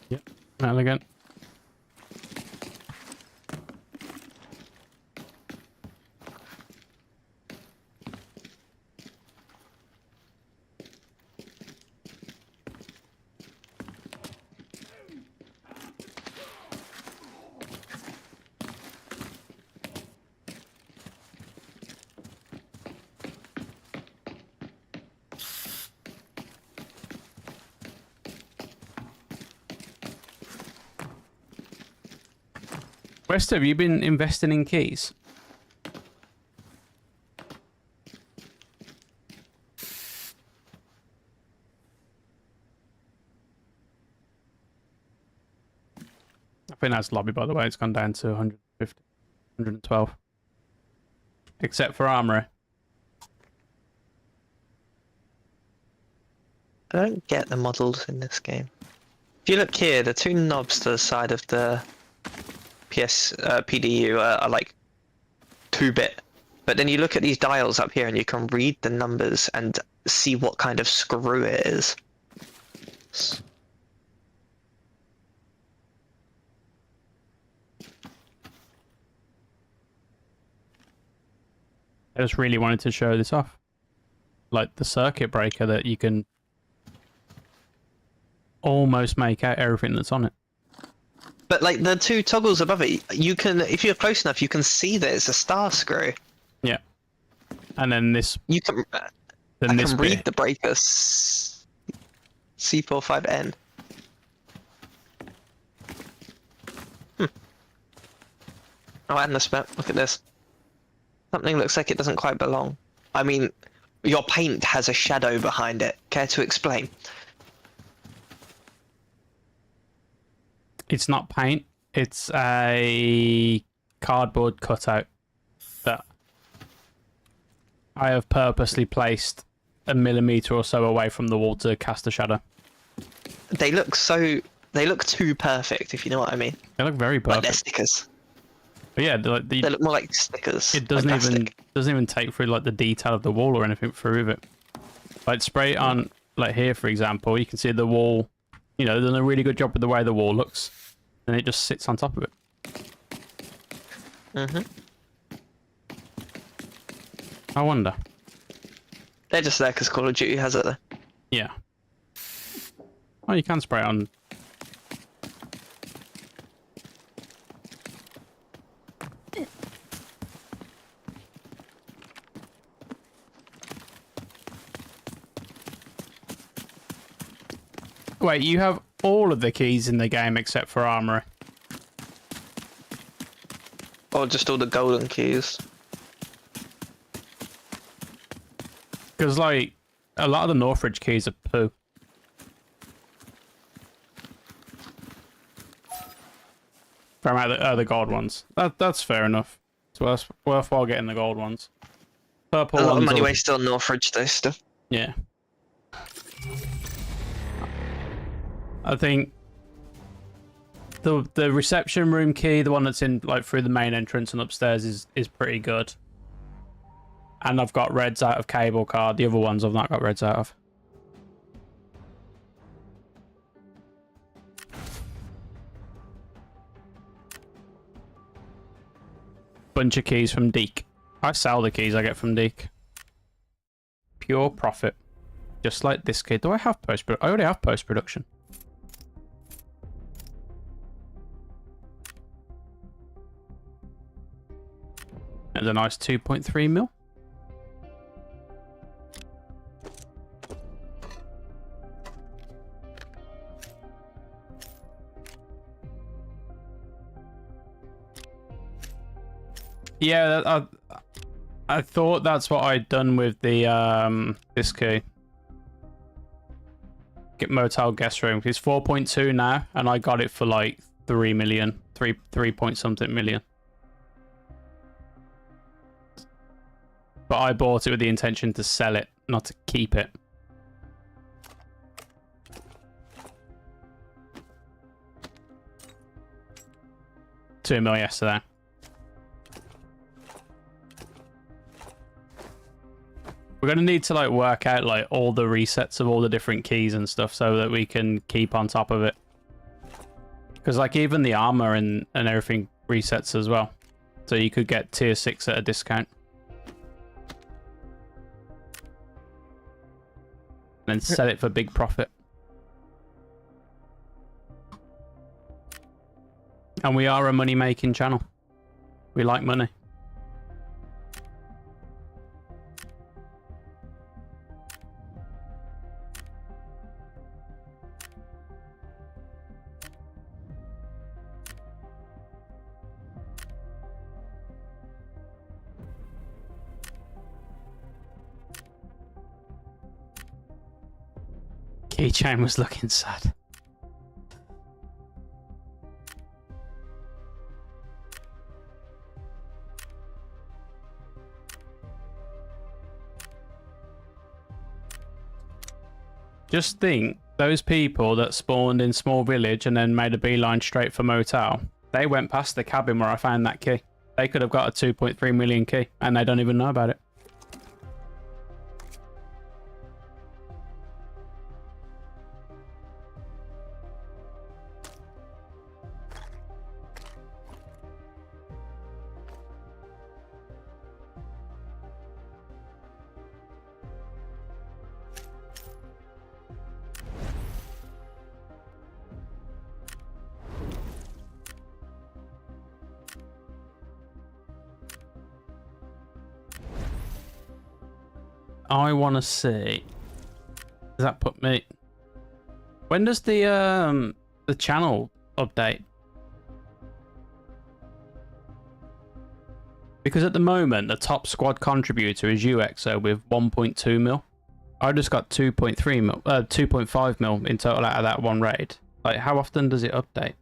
Yep, metal again. West, have you been investing in keys? think that's lobby, by the way. It's gone down to 150, 112. Except for armory. I don't get the models in this game. If you look here, the two knobs to the side of the PDU are like 2-bit. But then you look at these dials up here and you can read the numbers and see what kind of screw it is. I just really wanted to show this off. Like the circuit breaker that you can almost make out everything that's on it. But like the two toggles above it, you can, if you're close enough, you can see that it's a star screw. Yeah. And then this... You can, then I this can read bit. the breaker C45N. Oh, and the spec. Look at this. Something looks like it doesn't quite belong. I mean, your paint has a shadow behind it. Care to explain? It's not paint. It's a cardboard cutout that I have purposely placed a millimeter or so away from the wall to cast a shadow. They look so... They look too perfect, if you know what I mean. They look very perfect. Like they're stickers. But yeah, They look more like stickers. it doesn't like even plastic. take through like the detail of the wall or anything through with it. Like spray it on, like here for example, you can see the wall. You know, they've done a really good job with the way the wall looks, and it just sits on top of it. Mhm. I wonder. They're just there because Call of Duty has it there. Yeah. Oh, you can spray it on. Wait, you have all of the keys in the game except for armory. Or just all the golden keys. Because, like, a lot of the Northridge keys are poo. From the gold ones. That's fair enough. It's worthwhile getting the gold ones. Purple A lot of ones money are- wasted on Northridge though still. Yeah. I think the reception room key, the one that's in like through the main entrance and upstairs, is pretty good. And I've got reds out of cable card. The other ones I've not got reds out of. Bunch of keys from Deke. I sell the keys I get from Deke. Pure profit. Just like this key. Do I have post-production? I already have post-production. There's a nice 2.3 mil. Yeah, I thought that's what I'd done with the this key. Get Motel Guest Room. It's 4.2 now, and I got it for like 3 million, 3 point something million. But I bought it with the intention to sell it, not to keep it. $2 million yesterday. We're gonna need to like work out like all the resets of all the different keys and stuff so that we can keep on top of it. Because like even the armor and everything resets as well. So you could get tier 6 at a discount. And then sell it for big profit. And we are a money making channel. We like money. Keychain was looking sad. Just think, those people that spawned in small village and then made a beeline straight for motel, they went past the cabin where I found that key. They could have got a 2.3 million key, and they don't even know about it. I want to see. Does that put me? When does the channel update? Because at the moment the top squad contributor is UXO with 1.2 mil. I just got 2.3 mil, 2.5 mil in total out of that one raid. Like, how often does it update?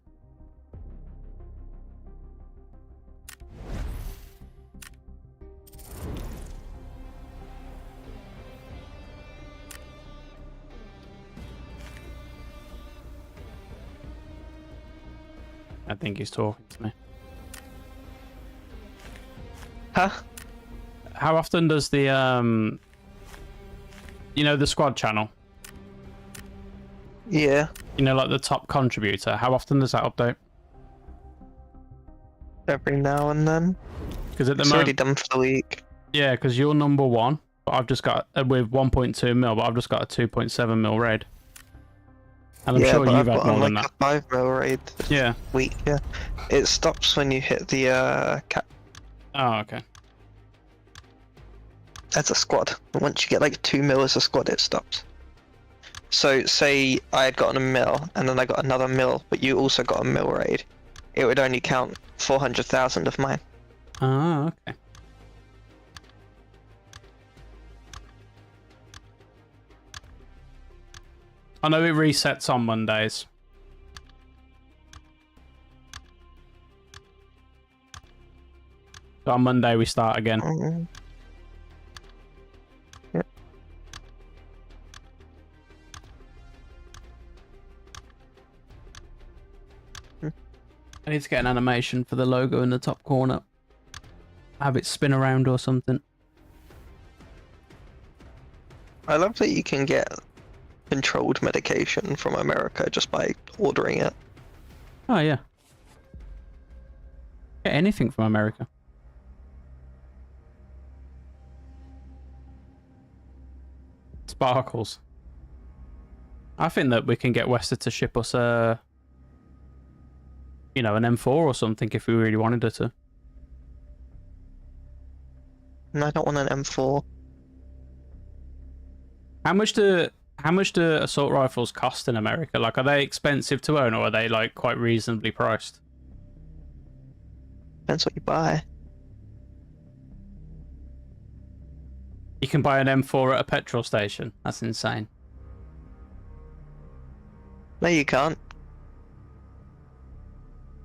I think he's talking to me. Huh? How often does the you know, the squad channel? Yeah. You know, like the top contributor. How often does that update? Every now and then. Because at the It's already moment, done for the week. yeah, because you're number one, but I've just got with 1.2 mil, but I've just got a 2.7 mil raid. And I'm Yeah, sure but you've I've had got more than like that. a 5 mil raid this Yeah. week. Yeah. It stops when you hit the cap. Oh, okay. As a squad. Once you get like 2 mil as a squad, it stops. So say I had gotten a mil and then I got another mil, but you also got a mil raid. It would only count 400,000 of mine. Oh, okay. I know it resets on Mondays. So on Monday we start again. Yep. I need to get an animation for the logo in the top corner. Have it spin around or something. I love that you can get controlled medication from America just by ordering it. Oh, yeah. Get anything from America. Sparkles. I think that we can get Wester to ship us a, you know, an M4 or something if we really wanted her to. And I don't want an M4. How much do assault rifles cost in America? Like, are they expensive to own, or are they like quite reasonably priced? Depends what you buy. You can buy an M4 at a petrol station. That's insane. No, you can't.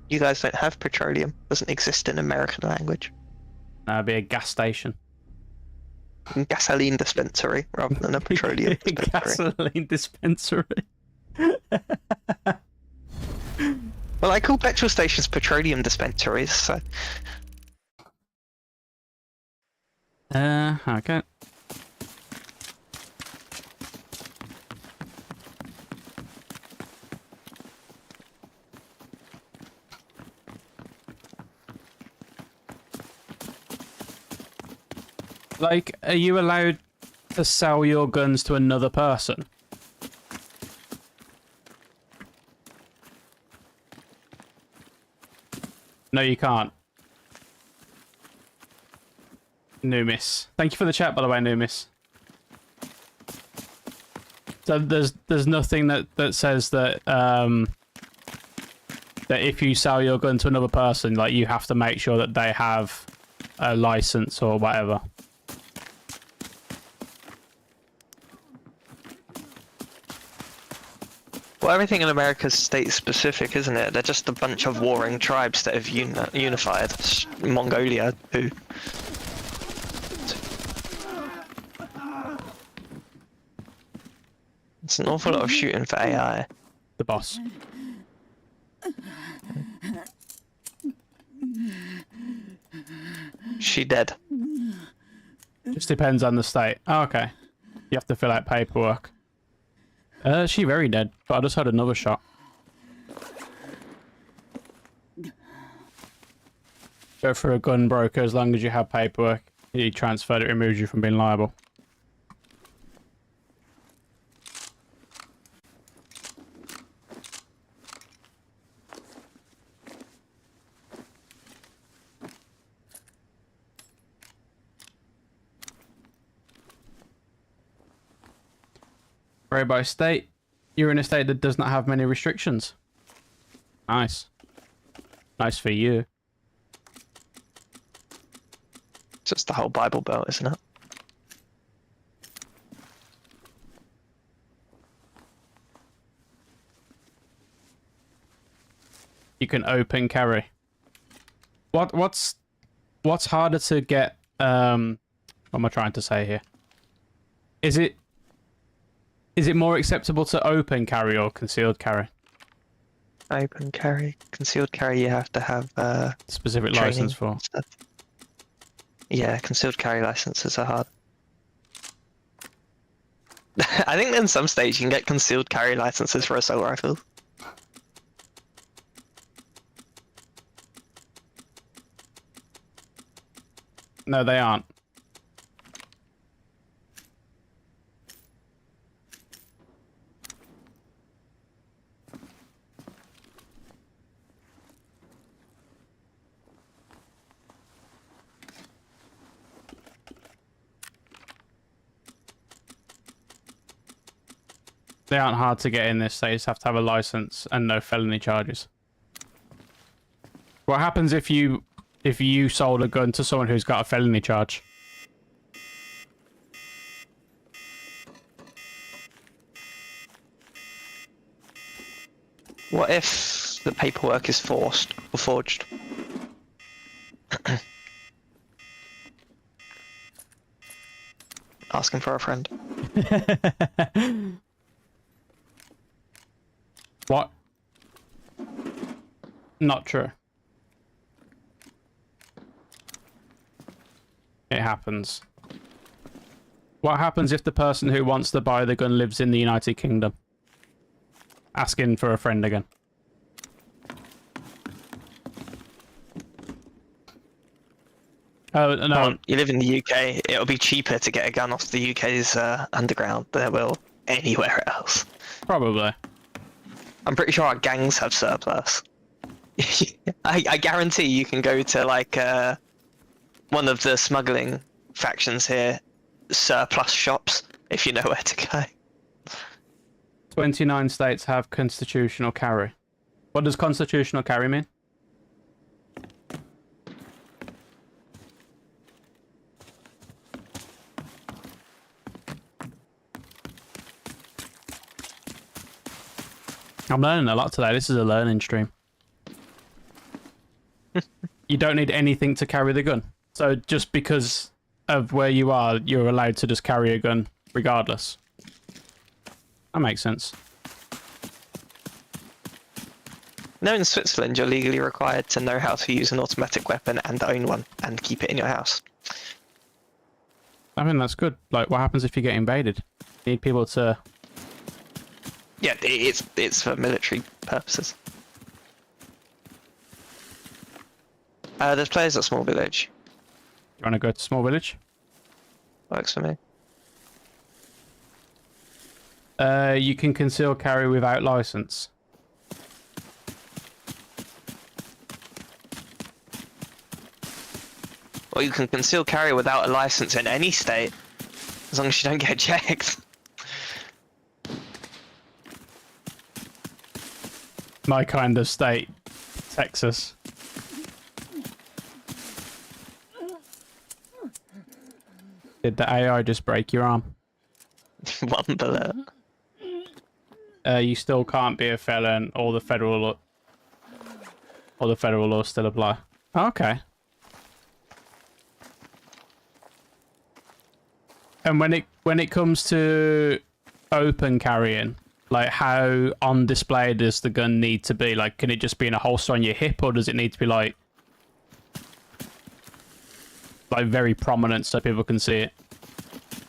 You guys don't have petroleum. Doesn't exist in American language. That'd be a gas station. Gasoline dispensary rather than a petroleum dispensary. Gasoline dispensary. Well, I call petrol stations petroleum dispensaries, so... Okay. Like, are you allowed to sell your guns to another person? No, you can't. Numis. Thank you for the chat, by the way, Numis. So there's nothing that says that that if you sell your gun to another person, like, you have to make sure that they have a license or whatever. Well, everything in America is state-specific, isn't it? They're just a bunch of warring tribes that have unified. Mongolia, too. It's an awful lot of shooting for AI. The boss. She dead. Just depends on the state. Oh, okay. You have to fill out paperwork. She very dead, but I just had another shot. Go for a gun broker as long as you have paperwork. You transferred, it removes you from being liable. Right by state. You're in a state that does not have many restrictions. Nice. Nice for you. Just the whole Bible Belt, isn't it? You can open carry. What's harder to get? What am I trying to say here? Is it more acceptable to open carry or concealed carry? Open carry, concealed carry. You have to have Specific training license for. and stuff. Yeah, concealed carry licenses are hard. I think in some states you can get concealed carry licenses for assault rifles. No, they aren't. They aren't hard to get in this. They just have to have a license and no felony charges. What happens if you sold a gun to someone who's got a felony charge? What if the paperwork is forced or forged? Asking for a friend. What? Not true. It happens. What happens if the person who wants to buy the gun lives in the United Kingdom? Asking for a friend again. Oh, no. Come on, you live in the UK, it'll be cheaper to get a gun off the UK's underground than it will anywhere else. Probably. I'm pretty sure our gangs have surplus. I guarantee you can go to like one of the smuggling factions here, surplus shops, if you know where to go. 29 states have constitutional carry. What does constitutional carry mean? I'm learning a lot today. This is a learning stream. You don't need anything to carry the gun. So just because of where you are, you're allowed to just carry a gun regardless. That makes sense. No, in Switzerland, you're legally required to know how to use an automatic weapon and own one and keep it in your house. I mean, that's good. Like, what happens if you get invaded? You need people to... Yeah, it's for military purposes. There's players at Small Village. You want to go to small village? Works for me. You can conceal carry without license. Or you can conceal carry without a license in any state, as long as you don't get checked. My kind of state, Texas. Did the AI just break your arm? One bullet. You still can't be a felon, or the federal laws still apply. Okay. And when it comes to open carrying, like how on display does the gun need to be? Like, can it just be in a holster on your hip, or does it need to be like very prominent so people can see it?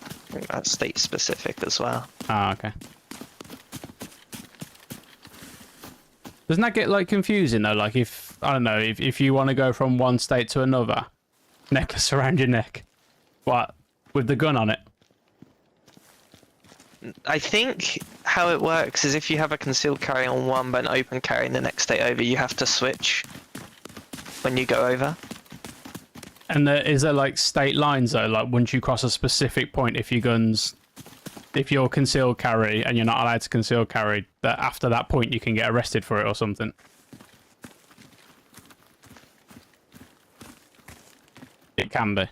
I think that's state specific as well. Ah, okay. Doesn't that get like confusing though? Like if, I don't know, if you want to go from one state to another, necklace around your neck, what, with the gun on it? I think how it works is if you have a concealed carry on one but an open carry in the next state over, you have to switch when you go over. And is there like state lines though? Like once you cross a specific point, if you're concealed carry and you're not allowed to conceal carry, that after that point you can get arrested for it or something? It can be.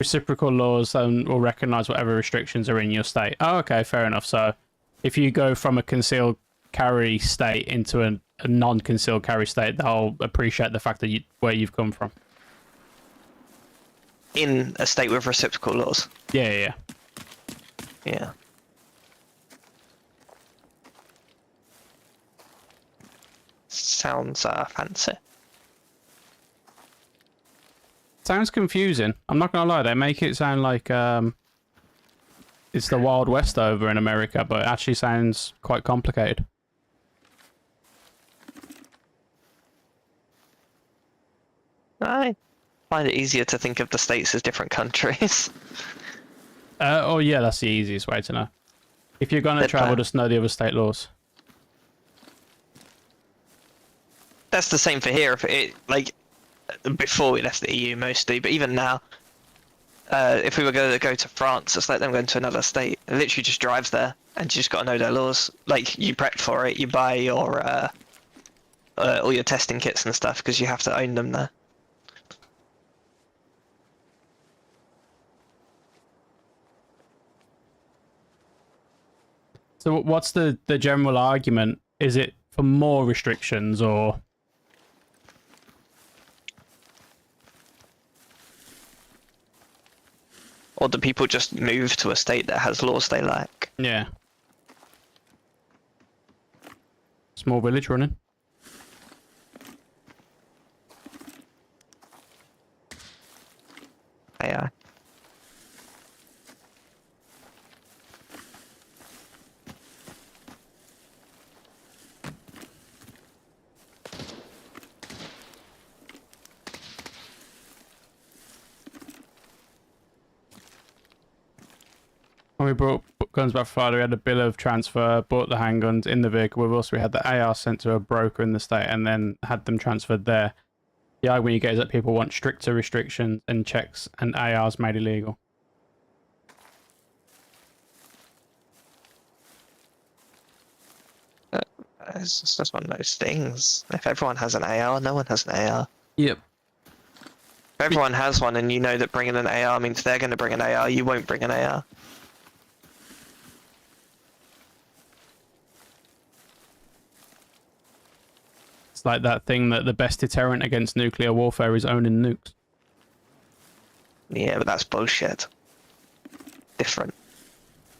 Reciprocal laws will recognise whatever restrictions are in your state. Oh, okay, fair enough. So if you go from a concealed carry state into a non-concealed carry state, they'll appreciate the fact that where you've come from. In a state with reciprocal laws. Yeah. Yeah. Sounds fancy. Sounds confusing. I'm not gonna lie, they make it sound like it's the Wild West over in America, but it actually sounds quite complicated. I find it easier to think of the states as different countries. Oh yeah, that's the easiest way to know. If you're gonna travel, just know the other state laws. That's the same for here. If it like before we left the EU mostly, but even now, if we were going to go to France, it's like them going to another state. It literally just drives there, and you just got to know their laws. Like you prep for it, you buy your all your testing kits and stuff because you have to own them there. So what's the general argument? Is it for more restrictions or? Or do people just move to a state that has laws they like? Yeah. Small village running. AI. When we brought guns back Friday, we had a bill of transfer, bought the handguns in the vehicle with us. We had the AR sent to a broker in the state and then had them transferred there. The argument you get is that people want stricter restrictions and checks and ARs made illegal. It's just one of those things. If everyone has an AR, no one has an AR. Yep. If everyone has one and you know that bringing an AR means they're going to bring an AR, you won't bring an AR. It's like that thing that the best deterrent against nuclear warfare is owning nukes. Yeah, but that's bullshit. Different.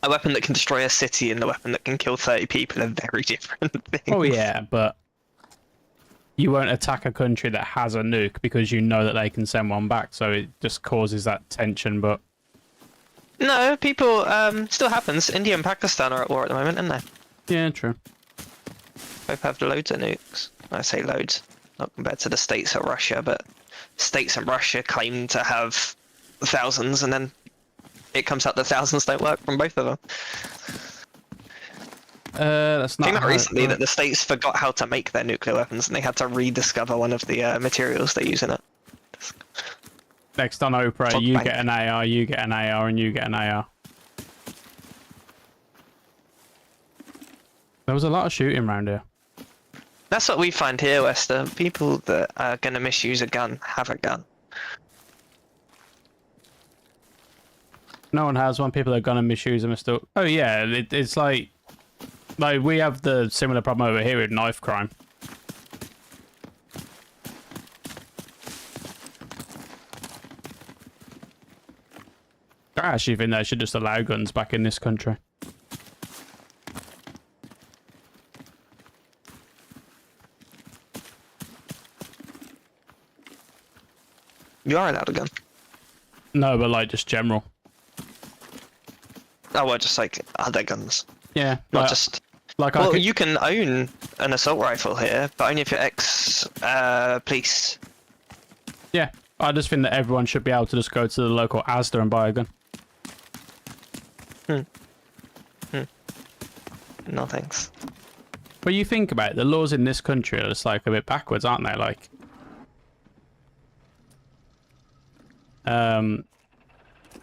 A weapon that can destroy a city and a weapon that can kill 30 people are very different things. Oh yeah, but you won't attack a country that has a nuke because you know that they can send one back, so it just causes that tension, but... No, people, still happens. India and Pakistan are at war at the moment, aren't they? Yeah, true. Both have loads of nukes. I say loads, not compared to the States or Russia, but States and Russia claim to have thousands, and then it comes out that thousands don't work from both of them. That's not. Came out recently that the States forgot how to make their nuclear weapons, and they had to rediscover one of the materials they use in it. Next on Oprah, Fog you bank. get an AR, you get an AR, and you get an AR. There was a lot of shooting around here. That's what we find here, Wester. People that are going to misuse a gun have a gun. No one has one. People are gonna misuse them and still. Oh yeah, it's like we have the similar problem over here with knife crime. I actually think they should just allow guns back in this country. You are allowed a gun. No, but like just general. Oh, well, just like other guns. Yeah, Not like, just... like Well, I could, you can own an assault rifle here, but only if you're ex-police. yeah. I just think that everyone should be able to just go to the local Asda and buy a gun. No thanks. But you think about it, the laws in this country are just like a bit backwards, aren't they?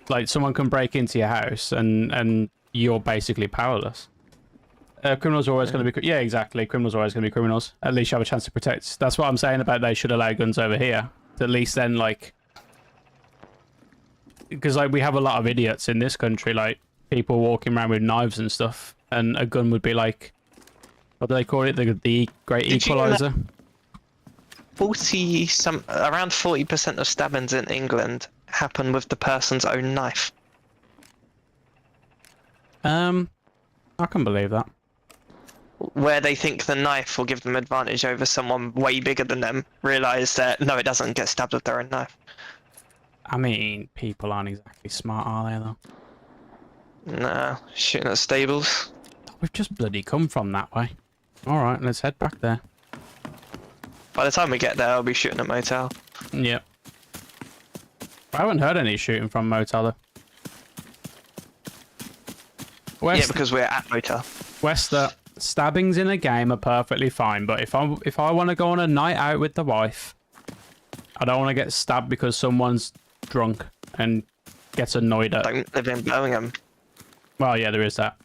Like someone can break into your house and you're basically powerless. Criminals are always going to be... Yeah, exactly. Criminals are always going to be criminals. At least you have a chance to protect. That's what I'm saying about they should allow guns over here. At least then, like... Because, like, we have a lot of idiots in this country, like, people walking around with knives and stuff, and a gun would be like... What do they call it? The great equalizer? 40-some... Around 40% of stabbings in England happen with the person's own knife. I can believe that. Where they think the knife will give them advantage over someone way bigger than them, realise that, no, it doesn't, get stabbed with their own knife. I mean, people aren't exactly smart, are they, though? Nah, shooting at stables. We've just bloody come from that way. Alright, let's head back there. By the time we get there, I'll be shooting at motel. Yep. I haven't heard any shooting from motel, though. Yeah, because we're at motel. Wester, stabbings in a game are perfectly fine, but if I want to go on a night out with the wife, I don't want to get stabbed because someone's drunk and gets annoyed at... Don't live in Birmingham. Well, yeah, there is that.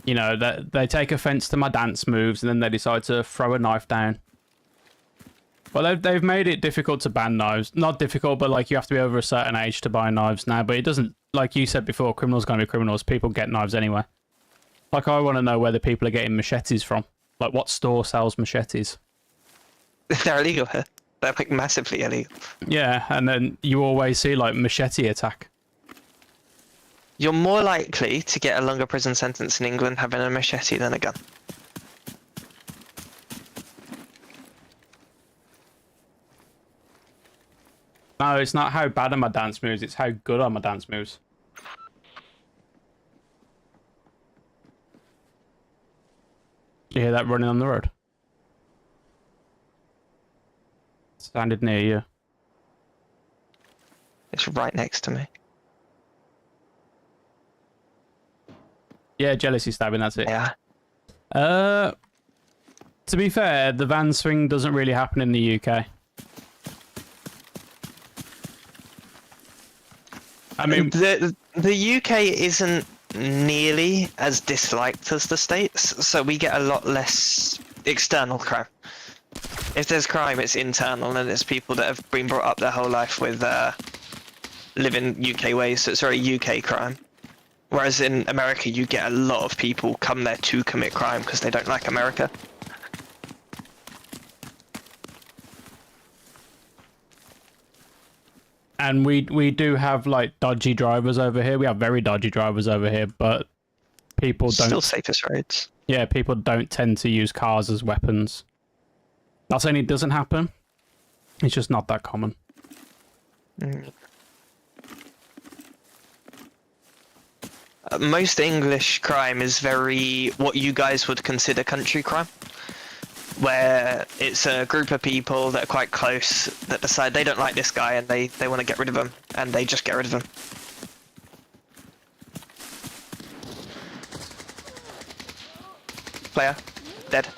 You know, that they take offence to my dance moves and then they decide to throw a knife down. Well, they've made it difficult to ban knives. Not difficult, but like you have to be over a certain age to buy knives now. But it doesn't, like you said before, criminals going to be criminals. People get knives anyway. Like, I want to know where the people are getting machetes from. Like, what store sells machetes? They're illegal here. They're like massively illegal. Yeah, and then you always see, like, machete attack. You're more likely to get a longer prison sentence in England having a machete than a gun. No, it's not how bad are my dance moves, it's how good are my dance moves. You hear that running on the road? Sounded near you. It's right next to me. Yeah, jealousy stabbing, that's it. Yeah. To be fair, the van swing doesn't really happen in the UK. I mean, the UK isn't nearly as disliked as the States, so we get a lot less external crime. If there's crime, it's internal, and it's people that have been brought up their whole life with living UK ways, so it's very UK crime. Whereas in America, you get a lot of people come there to commit crime because they don't like America. and we do have like dodgy drivers over here. We have very dodgy drivers over here, but people don't. Still safest roads. Yeah, people don't tend to use cars as weapons. Not saying it doesn't happen. It's just not that common. Most English crime is very what you guys would consider country crime, where it's a group of people that are quite close that decide they don't like this guy and they want to get rid of him, and they just get rid of him. Player, dead.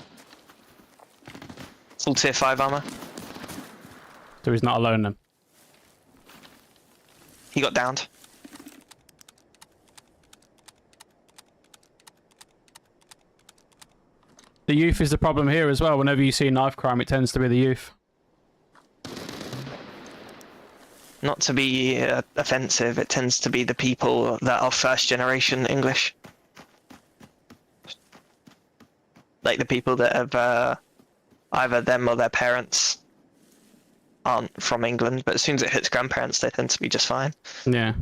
Full tier 5 armor. So he's not alone then. He got downed. The youth is the problem here as well. Whenever you see knife crime, it tends to be the youth. Not to be offensive, it tends to be the people that are first generation English. Like the people that have either them or their parents aren't from England, but as soon as it hits grandparents, they tend to be just fine. Yeah.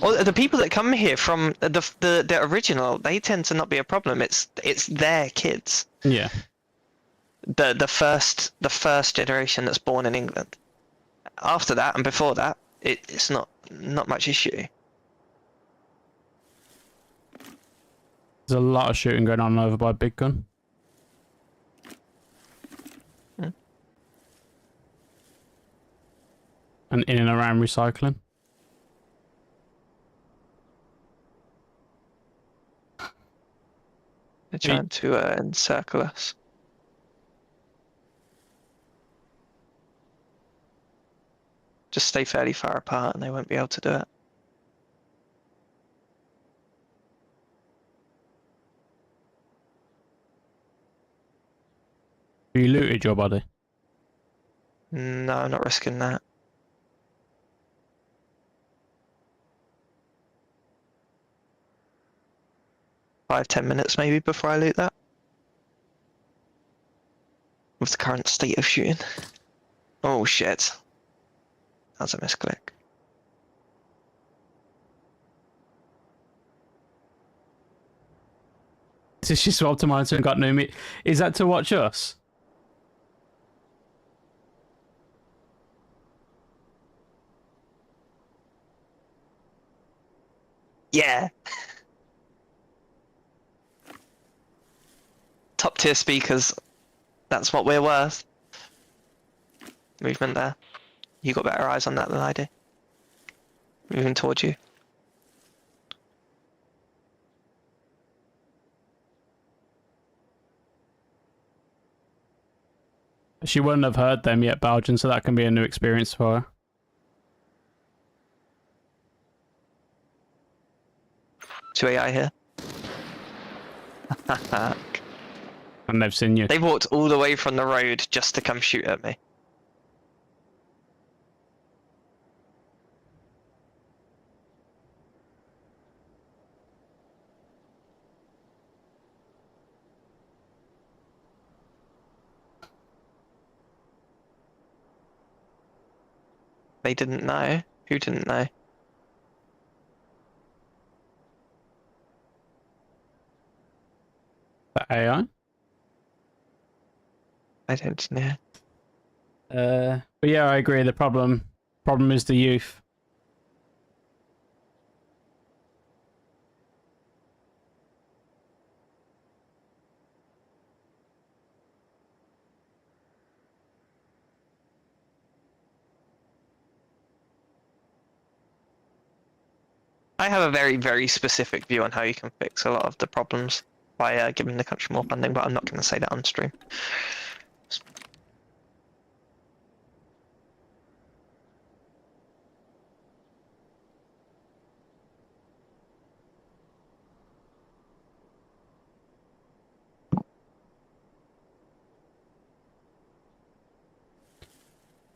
Well, the people that come here from the original, they tend to not be a problem. It's their kids. Yeah. The first generation that's born in England. After that and before that, it's not much issue. There's a lot of shooting going on over by Big Gun. And in and around recycling. They're trying to encircle us. Just stay fairly far apart and they won't be able to do it. You looted your body. No, I'm not risking that. 5-10 minutes maybe before I loot that. With the current state of shooting. Oh shit. That's a misclick. She swapped to monitor and got no meat. Is that to watch us? Yeah. Top tier speakers. That's what we're worth. Movement there. You got better eyes on that than I do. Moving towards you. She wouldn't have heard them yet, Belgian, so that can be a new experience for her. Two AI here. And they've seen you. They walked all the way from the road just to come shoot at me. They didn't know. Who didn't know? The AI? I don't know. But yeah, I agree. The problem is the youth. I have a very, very specific view on how you can fix a lot of the problems by giving the country more funding, but I'm not going to say that on stream.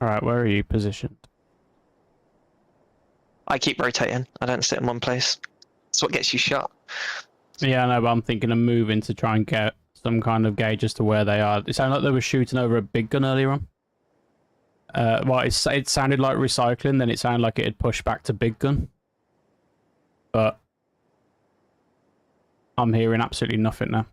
Alright, where are you positioned? I keep rotating. I don't sit in one place. That's what gets you shot. Yeah, I know, but I'm thinking of moving to try and get some kind of gauge as to where they are. It sounded like they were shooting over a Big Gun earlier on. Well, it sounded like recycling, then it sounded like it had pushed back to Big Gun. But I'm hearing absolutely nothing now.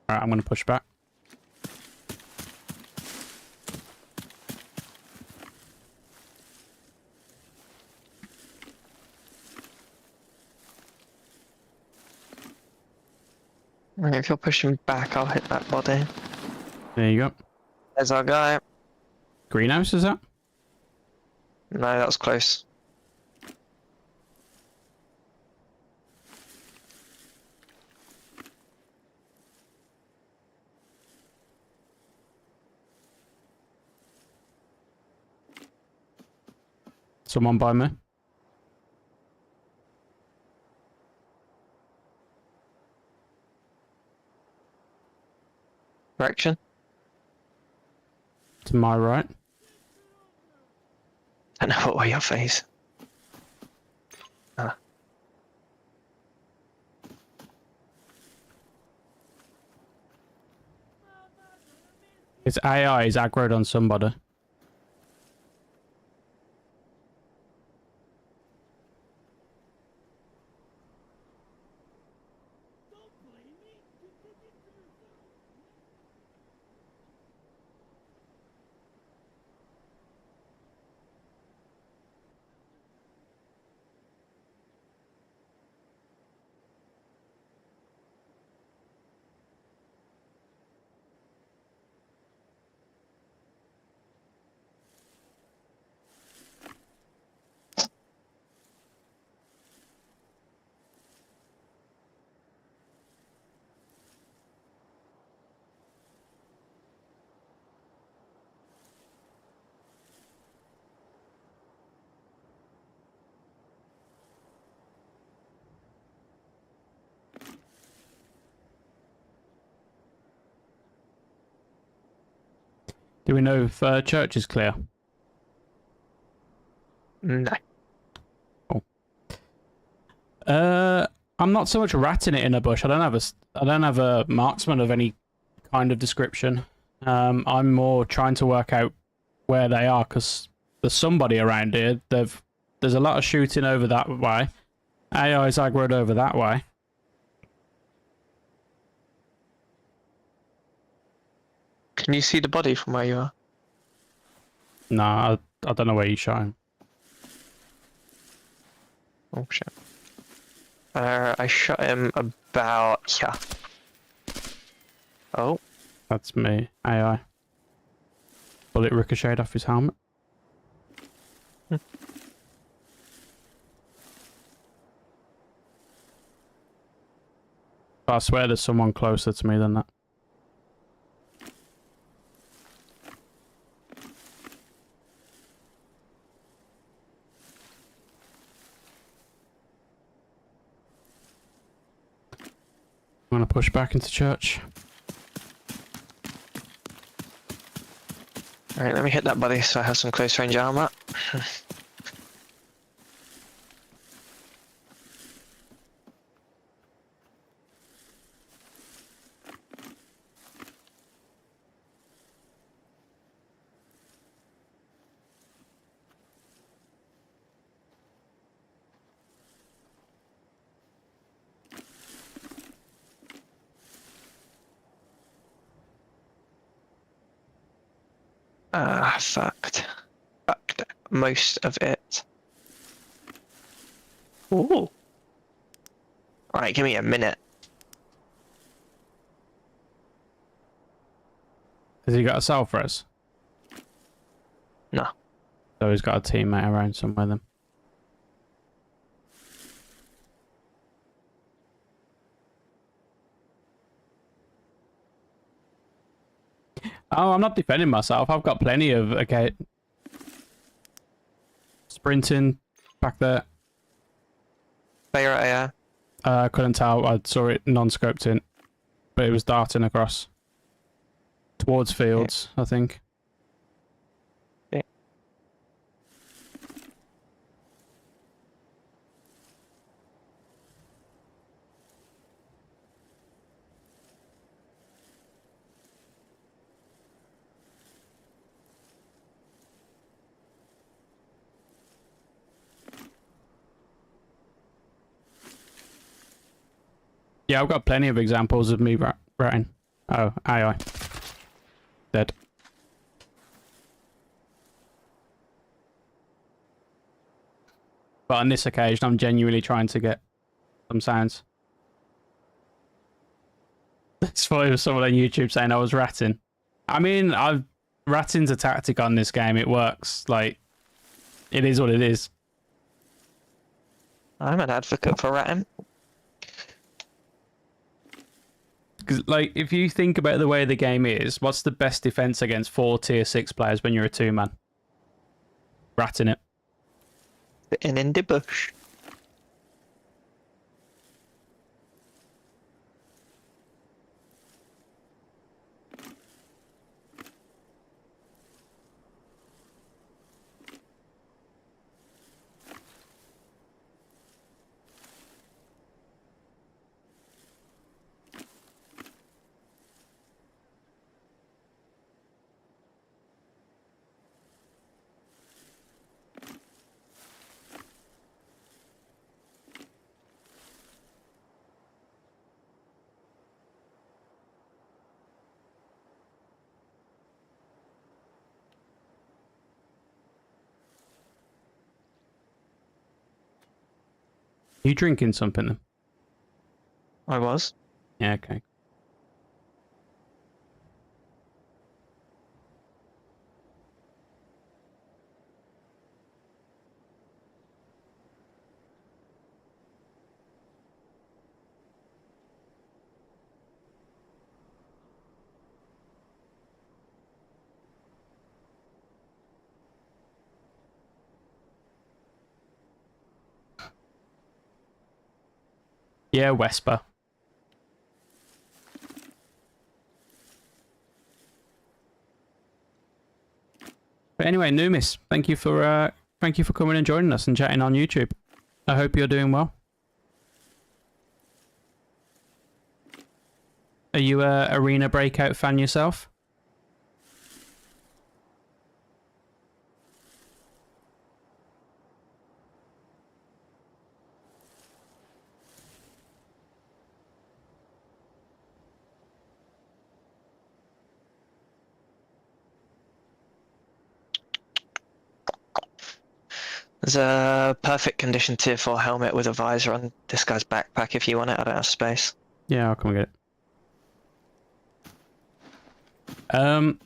Alright, I'm going to push back. Right, if you're pushing back, I'll hit that body. There you go. There's our guy. Greenhouse, is that? No, that was close. Someone by me? Direction. To my right. I know what way your face. Ah. His AI is aggroed on somebody. Do we know if church is clear? No. I'm not so much ratting it in a bush. I don't have a marksman of any kind of description. I'm more trying to work out where they are because there's somebody around here. There's a lot of shooting over that way. AI's aggroed over that way. Can you see the body from where you are? Nah, I don't know where you shot him. Oh shit. I shot him about here. Oh. That's me. AI. Bullet ricocheted off his helmet. But I swear there's someone closer to me than that. I'm gonna push back into church. Alright, let me hit that body so I have some close range armor. Fucked. Fucked most of it. Ooh. Alright, give me a minute. Has he got a self-res? No. So he's got a teammate around somewhere then. Oh, I'm not defending myself. I've got plenty of... Okay. Sprinting back there. Player AI. I couldn't tell. I saw it non-scoped in. But it was darting across. Towards fields, I think. Yeah. Yeah, I've got plenty of examples of me ratting. Oh, AI. Dead. But on this occasion, I'm genuinely trying to get some sounds. It's funny with someone on YouTube saying I was ratting. I mean, ratting's a tactic on this game. It works. Like, it is what it is. I'm an advocate for ratting. Because, like, if you think about the way the game is, what's the best defense against 4 tier 6 players when you're a 2-man? Ratting it. Sitting in the bush. you drinking something then? I was. Yeah, okay. Yeah, Wesper. But anyway, Numis, thank you for coming and joining us and chatting on YouTube. I hope you're doing well. Are you a Arena Breakout fan yourself? There's a perfect condition tier 4 helmet with a visor on this guy's backpack if you want it. I don't have space. Yeah, I'll come and get it.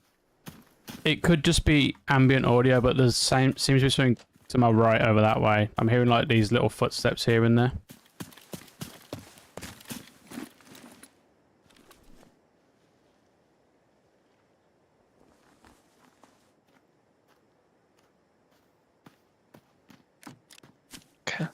It could just be ambient audio, but there's seems to be something to my right over that way. I'm hearing like these little footsteps here and there. Okay.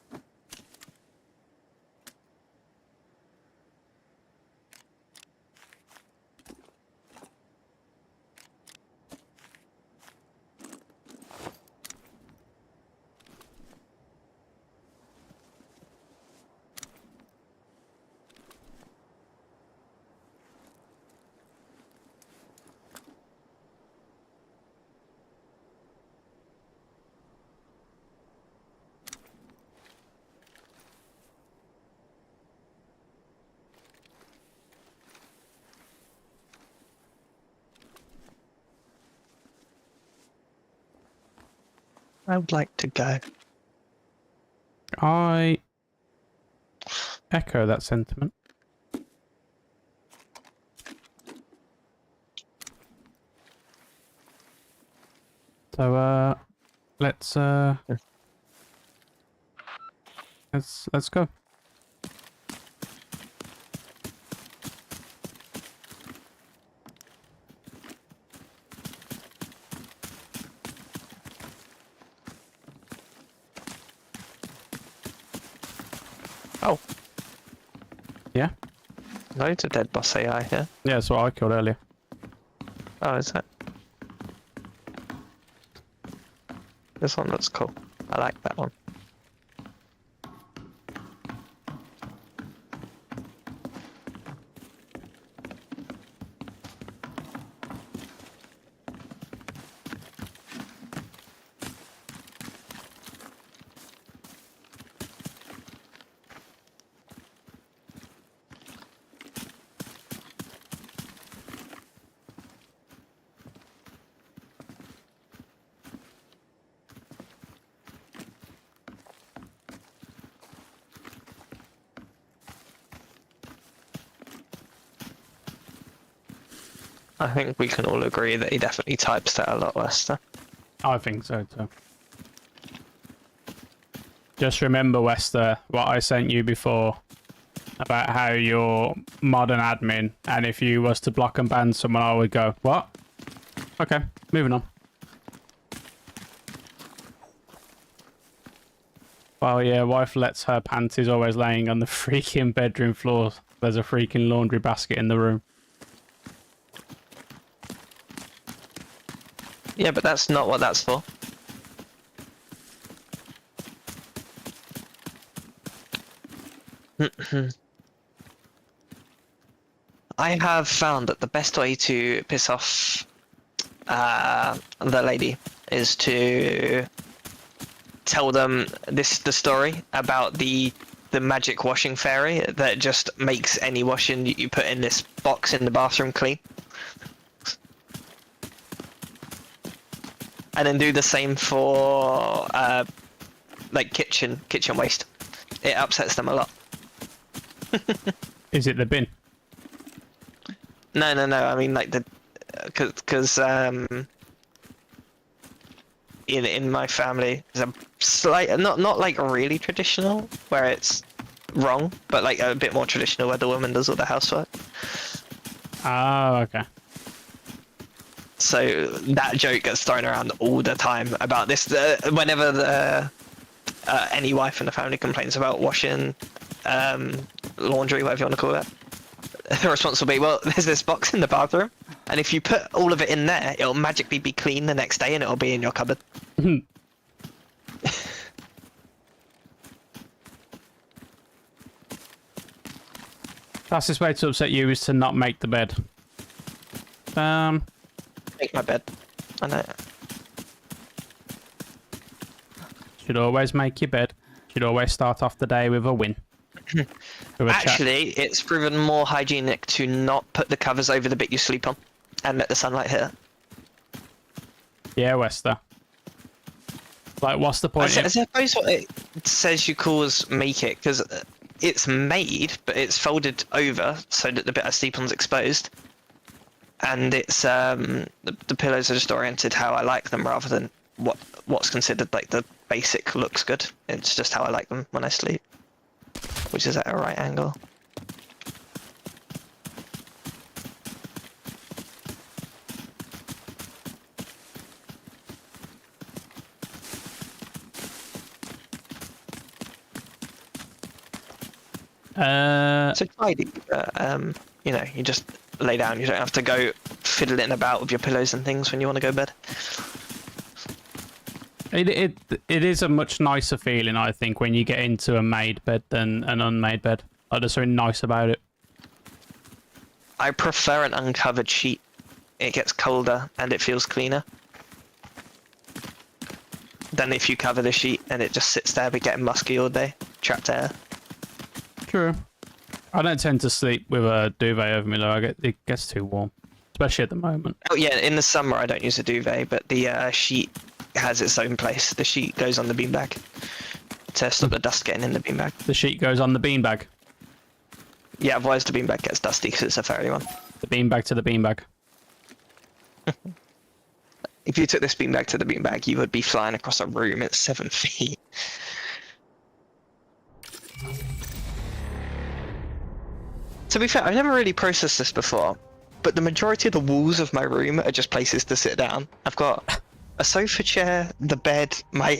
I would like to go. I echo that sentiment. So let's go. Oh. Yeah? Loads of dead boss AI here. Yeah, that's what I killed earlier. Oh, is that? This one looks cool. I like that one. I think we can all agree that he definitely types that a lot worse. Though. I think so too. Just remember, Wester, what I sent you before about how you're modern admin, and if you was to block and ban someone, I would go, what? Okay, moving on. Well, yeah, wife lets her panties always laying on the freaking bedroom floor. There's a freaking laundry basket in the room. Yeah, but that's not what that's for. I have found that the best way to piss off the lady is to tell them the story about the magic washing fairy that just makes any washing you put in this box in the bathroom clean. And then do the same for like kitchen waste. It upsets them a lot. Is it the bin? No. I mean, like because in my family, there's a slight not like really traditional where it's wrong, but like a bit more traditional where the woman does all the housework. Oh, okay. So that joke gets thrown around all the time about this. Whenever any wife in the family complains about washing laundry, whatever you want to call it, the response will be, well, there's this box in the bathroom, and if you put all of it in there, it'll magically be clean the next day and it'll be in your cupboard. Fastest way to upset you is to not make the bed. Make my bed. I know. Should always make your bed. Should always start off the day with a win. Actually, it's proven more hygienic to not put the covers over the bit you sleep on and let the sunlight hit it. Yeah, Wester. Like, what's the point? I suppose what it says you cause make it, because it's made, but it's folded over so that the bit I sleep on's exposed. And it's the pillows are just oriented how I like them rather than what's considered like the basic looks good. It's just how I like them when I sleep, which is at a right angle. So tidy, you know, you just lay down. You don't have to go fiddling about with your pillows and things when you want to go to bed. It is a much nicer feeling, I think, when you get into a made bed than an unmade bed. Like, there's something nice about it. I prefer an uncovered sheet. It gets colder and it feels cleaner than if you cover the sheet and it just sits there but getting musky all day, trapped air. True. I don't tend to sleep with a duvet over me though. It gets too warm, especially at the moment. Oh yeah, in the summer I don't use a duvet, but the sheet has its own place. The sheet goes on the beanbag to stop the dust getting in the beanbag. The sheet goes on the beanbag. Yeah, otherwise the beanbag gets dusty because it's a fairy one. The beanbag to the beanbag. If you took this beanbag to the beanbag, you would be flying across a room at 7 feet. To be fair, I've never really processed this before, but the majority of the walls of my room are just places to sit down. I've got a sofa chair, the bed, my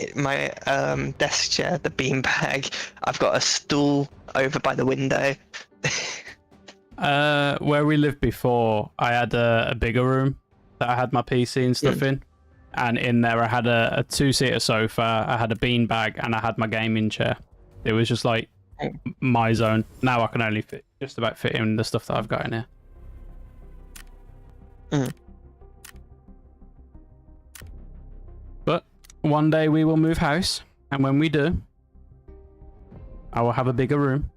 desk chair, the beanbag. I've got a stool over by the window. Where we lived before, I had a bigger room that I had my PC and stuff in. And in there I had a two-seater sofa, I had a beanbag, and I had my gaming chair. It was just like my zone. Now I can only just about fit in the stuff that I've got in here. But one day we will move house, and when we do, I will have a bigger room.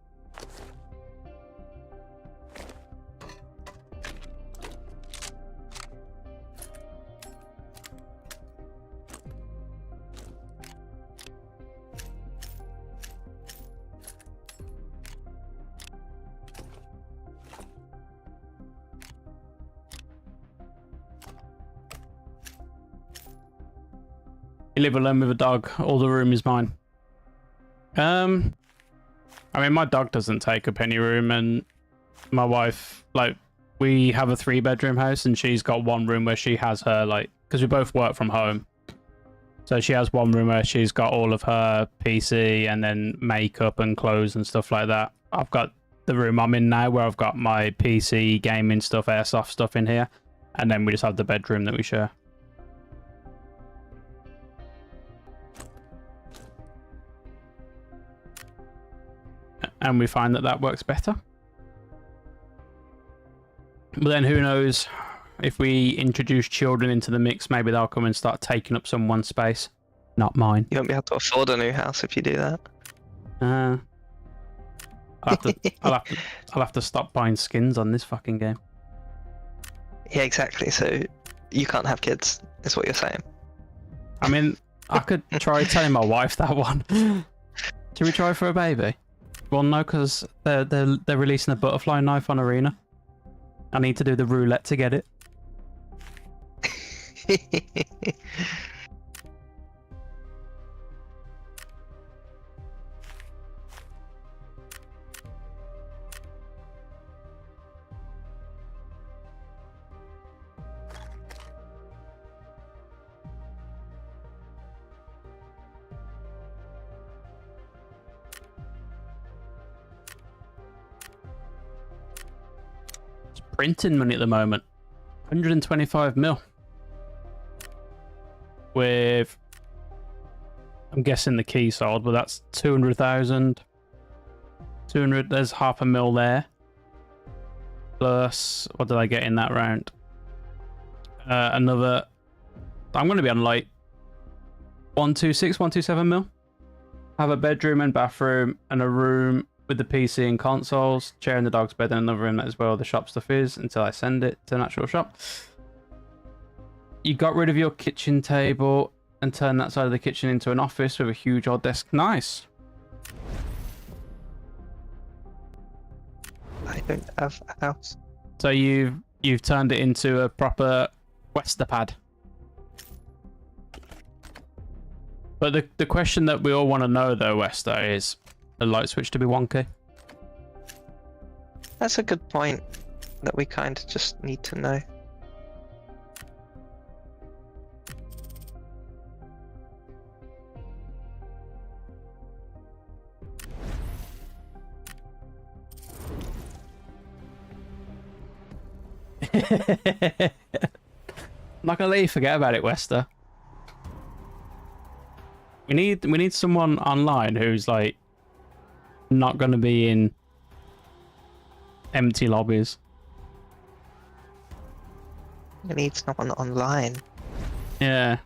You live alone with a dog, all the room is mine. I mean, my dog doesn't take up any room, and my wife, like, we have a 3-bedroom house, and she's got one room where she has her, like, because we both work from home. So she has one room where she's got all of her PC and then makeup and clothes and stuff like that. I've got the room I'm in now where I've got my PC, gaming stuff, airsoft stuff in here, and then we just have the bedroom that we share. And we find that works better. But then who knows, if we introduce children into the mix, maybe they'll come and start taking up someone's space. Not mine. You won't be able to afford a new house if you do that. I'll have to stop buying skins on this fucking game. Yeah, exactly. So you can't have kids, is what you're saying. I mean, I could try telling my wife that one. Should we try for a baby? Well, no, because they're releasing a butterfly knife on Arena. I need to do the roulette to get it. Printing money at the moment. 125 mil. With, I'm guessing the key sold, but that's 200,000. 200, there's half a mil there. Plus, what did I get in that round? Another, I'm going to be on like 126, 127 mil. Have a bedroom and bathroom and a room with the PC and consoles, chair in the dog's bed, and another room that is where the shop stuff is until I send it to an actual shop. You got rid of your kitchen table and turned that side of the kitchen into an office with a huge old desk. Nice. I don't have a house. So you've turned it into a proper Wester pad. But the question that we all want to know though, Wester, is the light switch to be wonky? That's a good point that we kind of just need to know. I'm not gonna let you forget about it, Wester. We need someone online who's like not gonna be in empty lobbies. We need someone online. Yeah.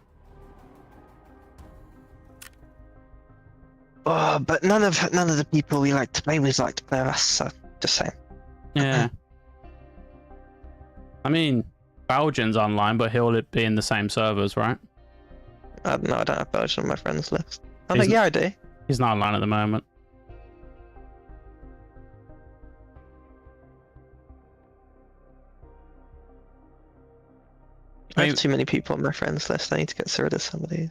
Oh, but none of the people we like to play with like to play with us. So just saying. Yeah. I mean, Belgian's online, but he'll be in the same servers, right? No, I don't have Belgium on my friends list. Oh, no, He's- yeah, I do. He's not online at the moment. I have too many people on my friends list. I need to get rid of some of these.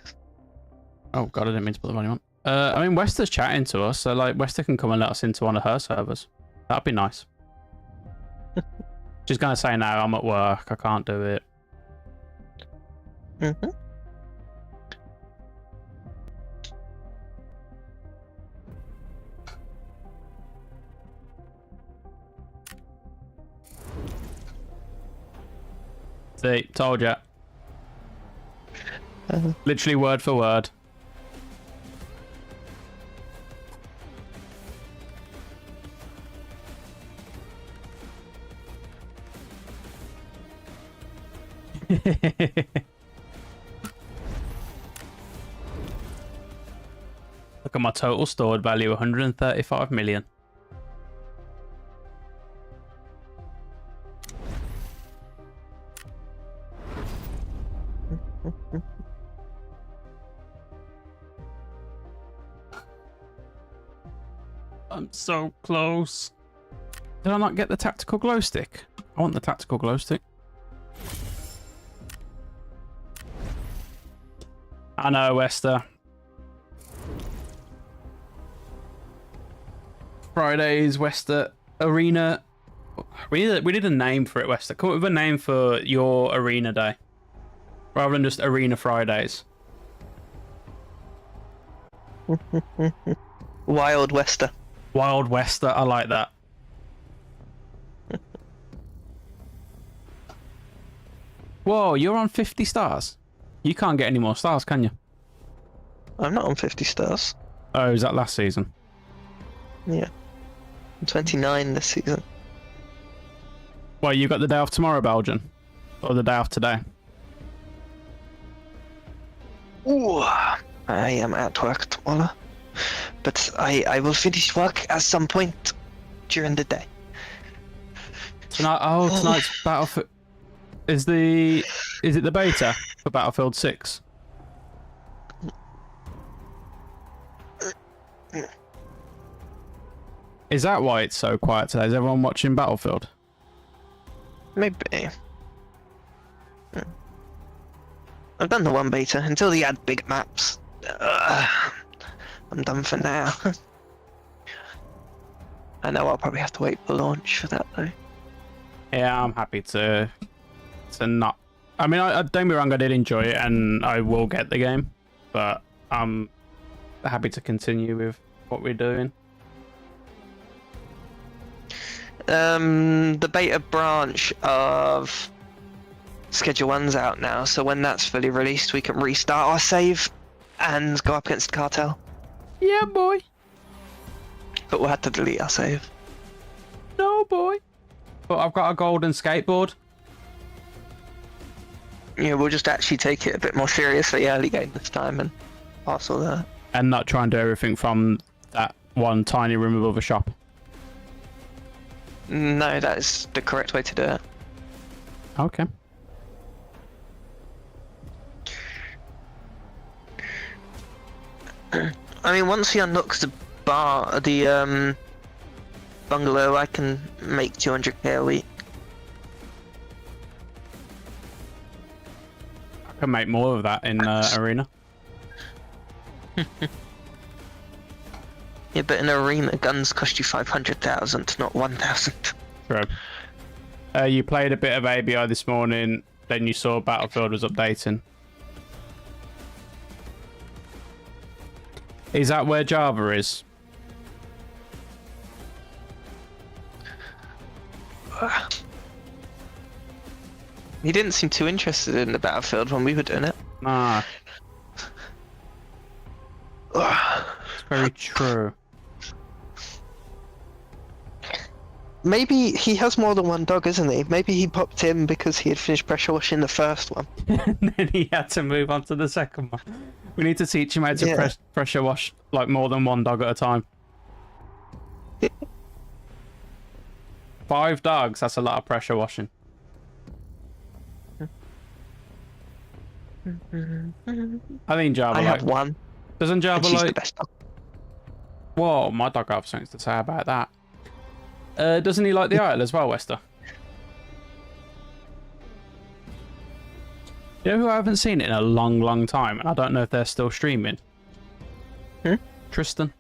Oh god, I didn't mean to put the volume on. I mean, Wester's chatting to us, so like Wester can come and let us into one of her servers. That'd be nice. She's gonna say no, I'm at work, I can't do it. Mm-hmm. See, told ya. Literally word for word. Look at my total stored value, 135 million. I'm so close. Did I not get the tactical glow stick? I want the tactical glow stick. I know, Wester. Fridays, Wester Arena. We need a name for it, Wester. Come up with a name for your Arena Day, rather than just Arena Fridays. Wild Wester. Wild Wester. I like that. Whoa, you're on 50 stars. You can't get any more stars, can you? I'm not on 50 stars. Oh, is that last season? Yeah. I'm 29 this season. Well, you got the day off tomorrow, Belgian? Or the day off today? Ooh, I am at work tomorrow. But I will finish work at some point during the day. Tonight, tonight's Battlefield. Is it the beta for Battlefield 6? Is that why it's so quiet today? Is everyone watching Battlefield? Maybe. I've done the one beta until they add big maps. I'm done for now. I know I'll probably have to wait for launch for that though. Yeah, I'm happy to not. I mean, I don't get me wrong, I did enjoy it, and I will get the game, but I'm happy to continue with what we're doing. The beta branch of Schedule 1's out now, so when that's fully released, we can restart our save and go up against the cartel. Yeah, boy. But we'll have to delete our save. No, boy. But I've got a golden skateboard. Yeah, we'll just actually take it a bit more seriously early game this time and pass all that. And not try and do everything from that one tiny room above a shop. No, that is the correct way to do it. Okay. I mean, once he unlocks the bungalow, I can make 200k a week. I can make more of that in Arena. Yeah, but in Arena, guns cost you 500,000, not 1,000. True. You played a bit of ABI this morning, then you saw Battlefield was updating. Is that where Java is? He didn't seem too interested in the Battlefield when we were doing it. Nah. It's very true. Maybe he has more than one dog, isn't he? Maybe he popped in because he had finished pressure washing the first one. And then he had to move on to the second one. We need to teach him how to pressure wash like more than one dog at a time. 5 dogs, that's a lot of pressure washing. I think Java I have one. Doesn't Java And she's the like... best dog. Whoa, my dog have something to say about that. Doesn't he like the idle as well, Wester? You know who I haven't seen in a long, long time, and I don't know if they're still streaming? Tristan.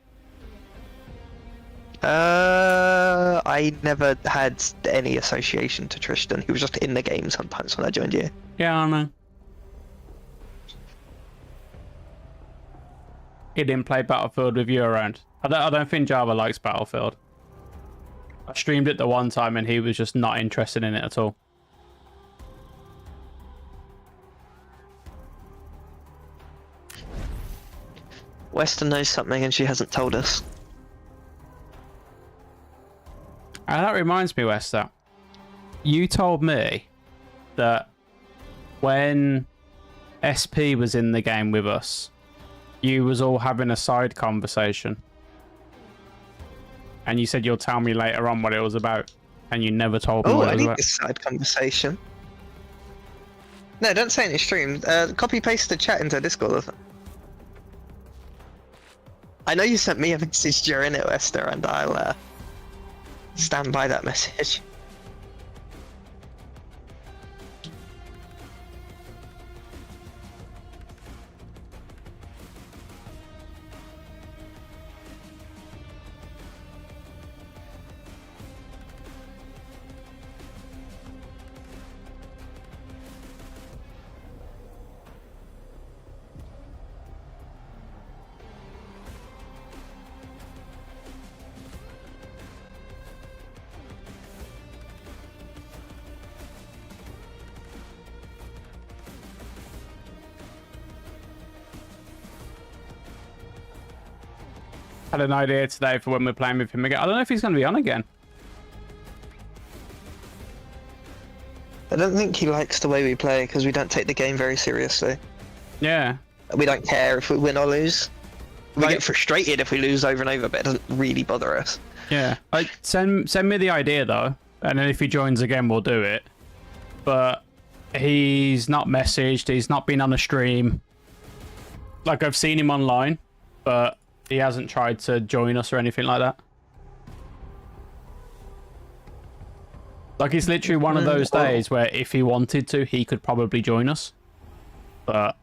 I never had any association to Tristan. He was just in the game sometimes when I joined you. Yeah, I know. He didn't play Battlefield with you around. I don't think Java likes Battlefield. I streamed it the one time and he was just not interested in it at all. Western knows something and she hasn't told us. And that reminds me, Wester. You told me that when SP was in the game with us, you was all having a side conversation. And you said you'll tell me later on what it was about. And you never told me what it was about. This side conversation. No, don't say it in your stream. Copy paste the chat into Discord. I know you sent me a message during it, Wester, and I'll stand by that message. Had an idea today for when we're playing with him again. I don't know if he's going to be on again. I don't think he likes the way we play because we don't take the game very seriously. Yeah. We don't care if we win or lose. We get frustrated if we lose over and over, but it doesn't really bother us. Yeah. Send me the idea though, and then if he joins again, we'll do it. But he's not messaged. He's not been on a stream. Like, I've seen him online, but he hasn't tried to join us or anything like that. Like, it's literally one of those days where if he wanted to, he could probably join us. But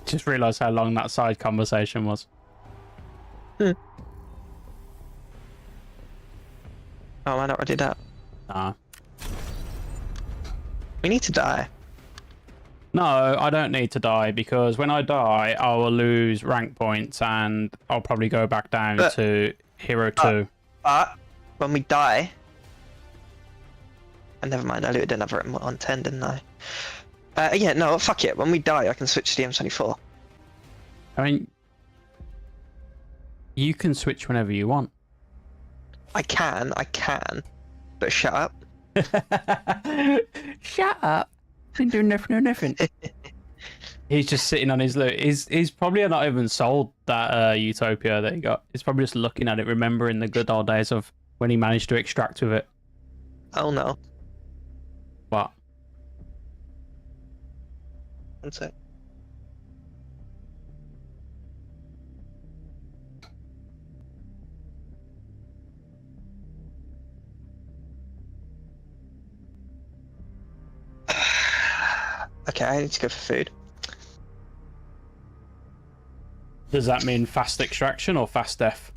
just realised how long that side conversation was. Oh, am I not already dead? Nah. We need to die. No, I don't need to die, because when I die, I will lose rank points and I'll probably go back down to Hero 2. But when we die... And never mind, I looted another M110, didn't I? Yeah, no, fuck it. When we die, I can switch to the M24. I mean, you can switch whenever you want. I can. But shut up. Shut up. Been doing nothing or nothing. He's just sitting on his loot. He's probably not even sold that Utopia that he got. He's probably just looking at it, remembering the good old days of when he managed to extract with it. Oh no. What? One sec. Okay, I need to go for food. Does that mean fast extraction or fast death?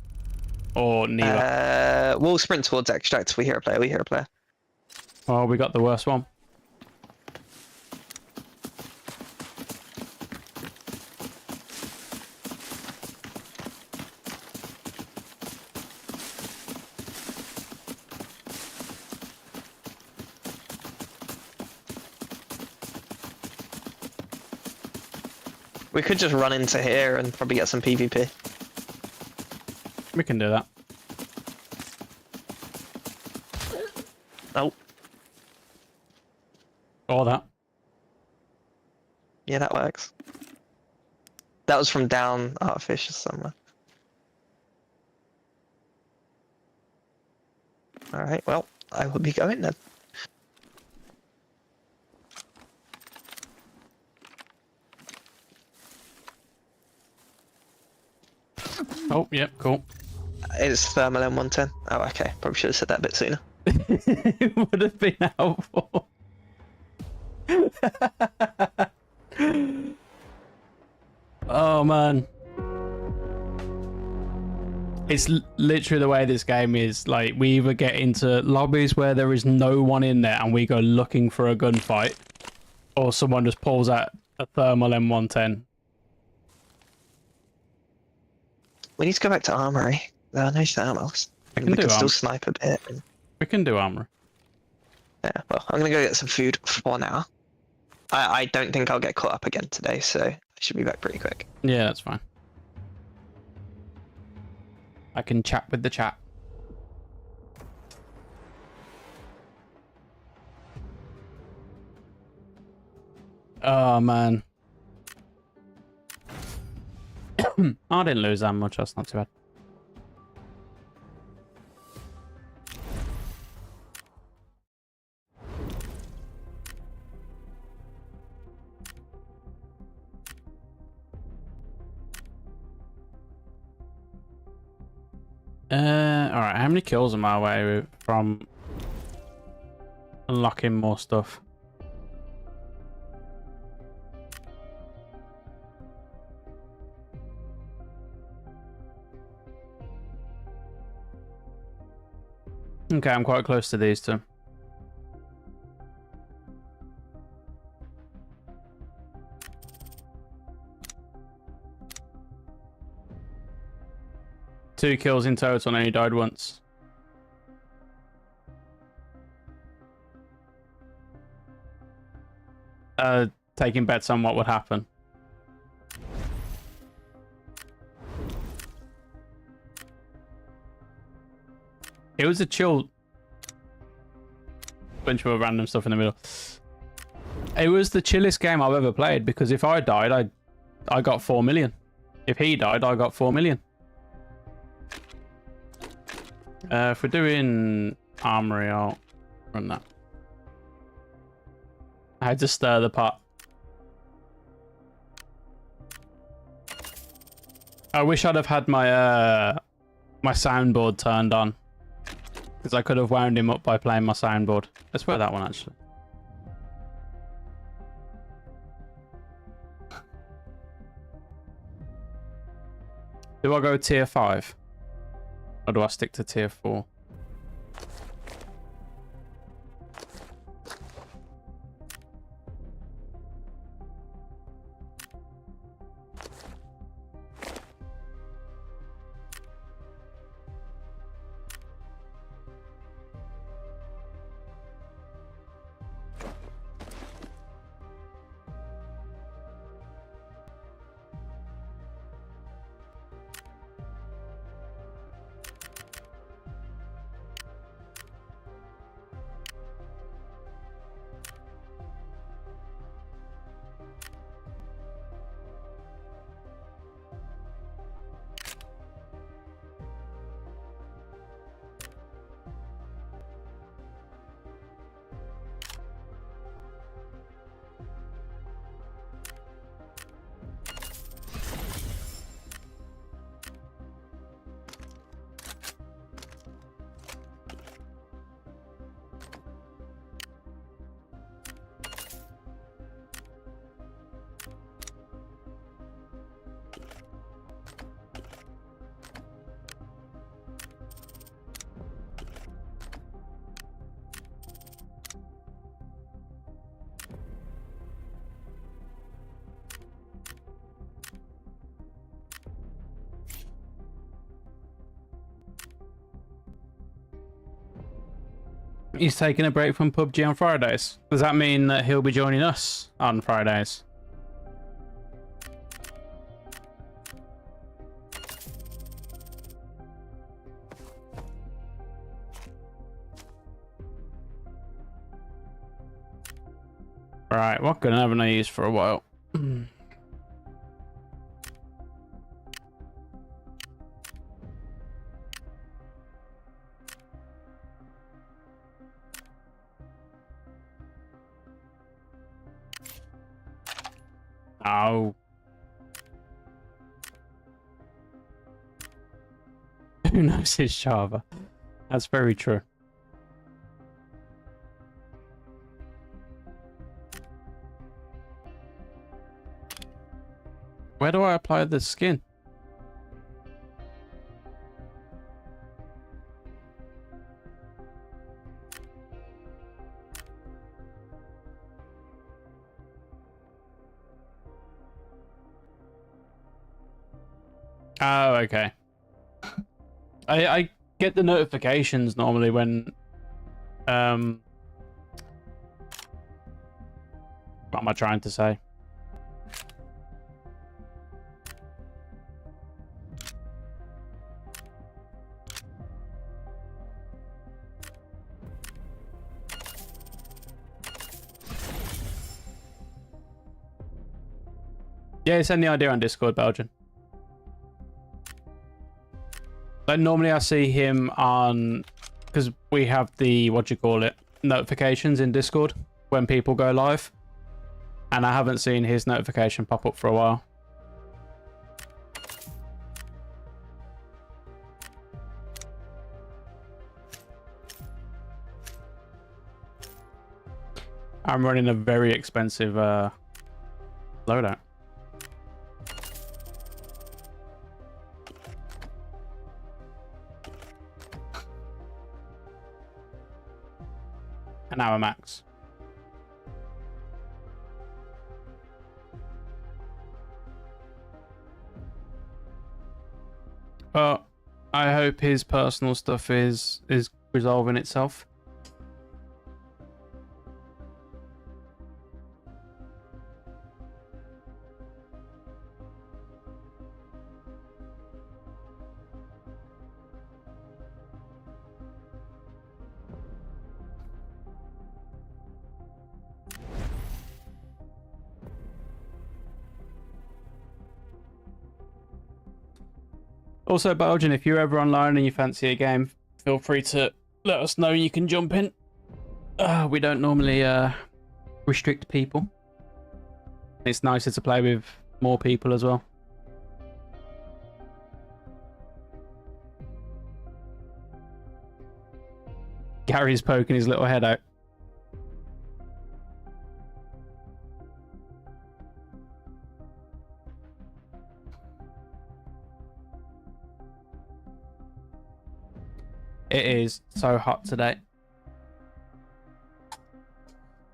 Or neither? We'll sprint towards extract. We hear a player, Well, we got the worst one. We could just run into here and probably get some PvP. We can do that. Oh. Or that. Yeah, that works. That was from down Artificial somewhere. Alright, well, I will be going then. Oh, yep, cool. It's thermal M110. Oh, okay. Probably should have said that a bit sooner. It would have been helpful. Oh, man. It's literally the way this game is. Like, we either get into lobbies where there is no one in there and we go looking for a gunfight, or someone just pulls out a thermal M110. We need to go back to Armory. There are no thermals. I We can still snipe a bit. We can do armor. Yeah, well, I'm gonna go get some food for now. I don't think I'll get caught up again today, so I should be back pretty quick. Yeah, that's fine. I can chat with the chat. Oh, man. I didn't lose that much. That's not too bad. Alright, how many kills am I away from unlocking more stuff? Okay, I'm quite close to these two. Two kills in total and only died once. Taking bets on what would happen. It was a chill bunch of random stuff in the middle. It was the chillest game I've ever played, because if I died, I got 4 million. If he died, I got 4 million. If we're doing armory, I'll run that. I had to stir the pot. I wish I'd have had my my soundboard turned on. Because I could have wound him up by playing my soundboard. Let's put that one, actually. Do I go tier 5? Or do I stick to tier 4? He's taking a break from PUBG on Fridays. Does that mean that he'll be joining us on Fridays? Right, what gun haven't I used for a while? Oh. Who knows his Java? That's very true. Where do I apply the skin? Oh, okay. I get the notifications normally when what am I trying to say? Yeah, send the idea on Discord, Belgian. Like normally I see him on, because we have the, what do you call it, notifications in Discord when people go live. And I haven't seen his notification pop up for a while. I'm running a very expensive loadout. An hour max. Well, I hope his personal stuff is resolving itself. Also, Belgian, if you're ever online and you fancy a game, feel free to let us know. You can jump in. We don't normally restrict people. It's nicer to play with more people as well. Gary's poking his little head out. It is so hot today.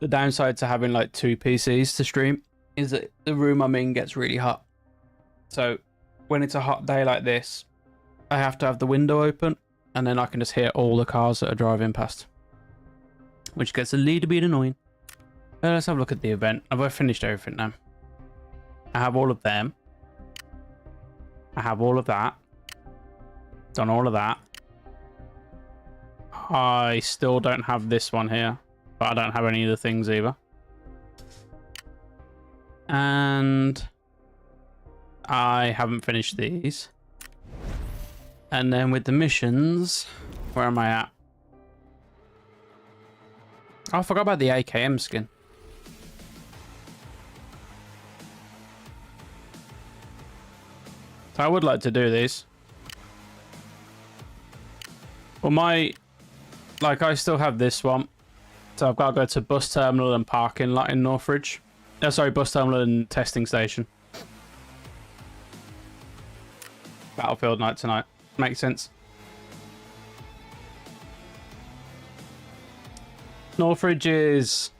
The downside to having like 2 PCs to stream is that the room I'm in gets really hot. So when it's a hot day like this, I have to have the window open and then I can just hear all the cars that are driving past, which gets a little bit annoying. Let's have a look at the event. I've finished everything now. I have all of them. I have all of that. Done all of that. I still don't have this one here, but I don't have any of the things either. And I haven't finished these. And then with the missions, where am I at? Oh, I forgot about the AKM skin. So I would like to do these. Well, I still have this one. So I've got to go to bus terminal and parking lot in Northridge. Oh, sorry, bus terminal and testing station. Battlefield night tonight. Makes sense. Northridge is...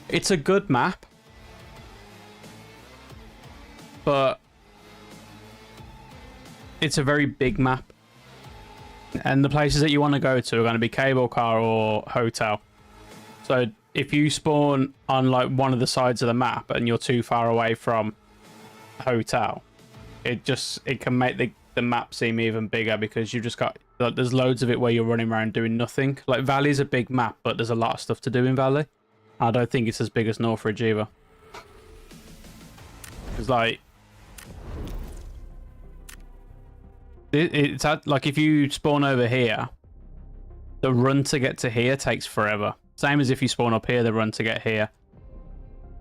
It's a good map. But it's a very big map. And the places that you want to go to are going to be cable car or hotel. So if you spawn on like one of the sides of the map and you're too far away from a hotel, it can make the map seem even bigger because you've just got, like, there's loads of it where you're running around doing nothing. Like Valley's a big map, but there's a lot of stuff to do in Valley. I don't think it's as big as Northridge either. It's like, it's like if you spawn over here, the run to get to here takes forever. Same as if you spawn up here, the run to get here.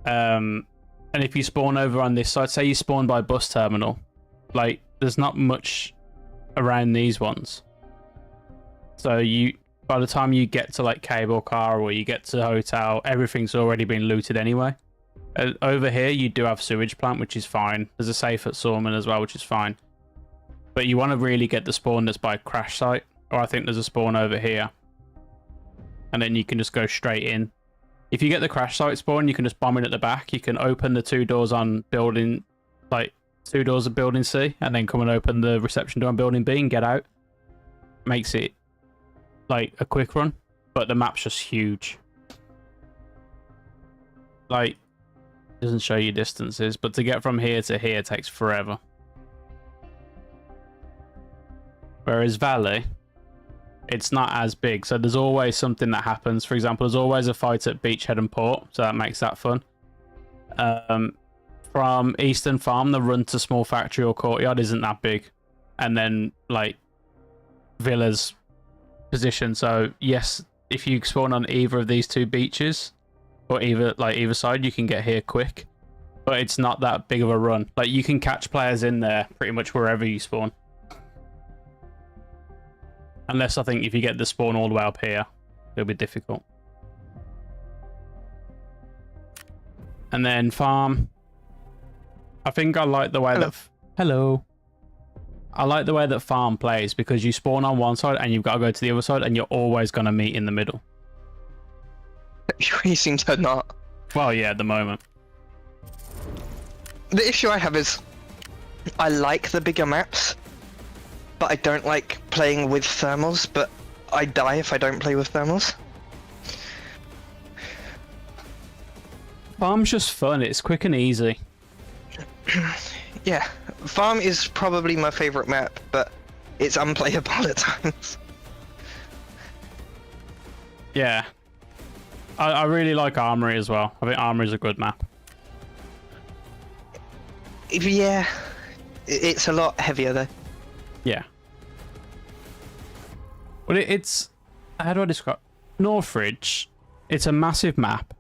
And if you spawn over on this side, say you spawn by bus terminal, like there's not much around these ones. So by the time you get to like cable car or you get to hotel, everything's already been looted anyway. Over here, you do have sewage plant, which is fine. There's a safe at Sawman as well, which is fine. But you want to really get the spawn that's by crash site, or I think there's a spawn over here. And then you can just go straight in. If you get the crash site spawn, you can just bomb in at the back. You can open the 2 doors on building, like 2 doors of building C, and then come and open the reception door on building B and get out. Makes it like a quick run, but the map's just huge. Like, it doesn't show you distances, but to get from here to here takes forever. Whereas Valley, it's not as big, so there's always something that happens. For example, there's always a fight at Beachhead and Port, so that makes that fun. From Eastern Farm, the run to Small Factory or Courtyard isn't that big. And then, like, Villa's position. So, yes, if you spawn on either of these 2 beaches, or either side, you can get here quick. But it's not that big of a run. Like, you can catch players in there pretty much wherever you spawn. Unless, I think, if you get the spawn all the way up here, it'll be difficult. And then farm. I think I like the way that... Hello. I like the way that farm plays because you spawn on one side and you've got to go to the other side and you're always going to meet in the middle. You seem to not. Well, yeah, at the moment. The issue I have is I like the bigger maps, but I don't like playing with thermals, but I die if I don't play with thermals. Farm's just fun. It's quick and easy. Yeah, Farm is probably my favourite map, but it's unplayable at times. Yeah. I really like Armory as well. I think Armory is a good map. Yeah, it's a lot heavier though. Yeah. Well, it's... How do I describe... Northridge, it's a massive map,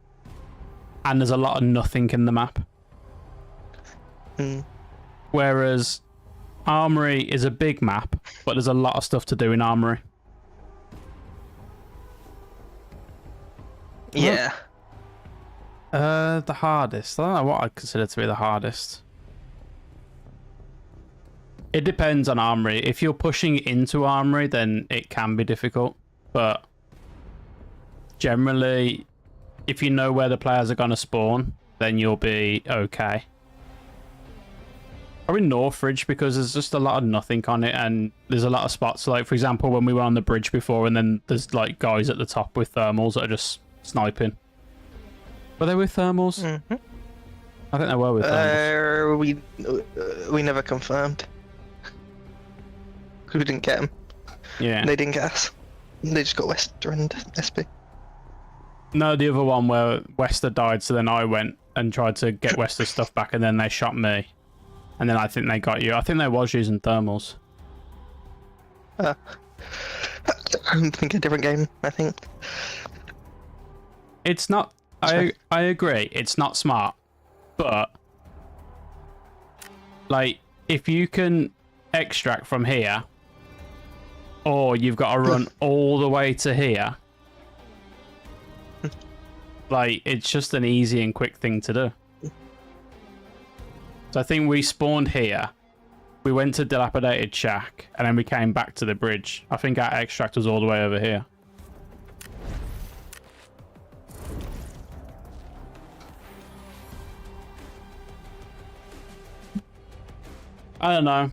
and there's a lot of nothing in the map. Mm. Whereas Armory is a big map, but there's a lot of stuff to do in Armory. Yeah. The hardest. I don't know what I'd consider to be the hardest. It depends on armory. If you're pushing into armory, then it can be difficult. But generally, if you know where the players are going to spawn, then you'll be okay. Probably Northridge, because there's just a lot of nothing on it, and there's a lot of spots. Like, for example, when we were on the bridge before, and then there's like guys at the top with thermals that are just sniping. Were they with thermals? Mm-hmm. I think they were with thermals. We never confirmed. We didn't get them. Yeah. They didn't get us. They just got Wester and SP. No, the other one where Wester died, so then I went and tried to get Wester's stuff back, and then they shot me. And then I think they got you. I think they was using thermals. I think a different game, I think. It's not... I agree, it's not smart. But, like, if you can extract from here, or you've got to run all the way to here, like, it's just an easy and quick thing to do. So I think we spawned here, we went to Dilapidated Shack, and then we came back to the bridge. I think our extract was all the way over here. I don't know.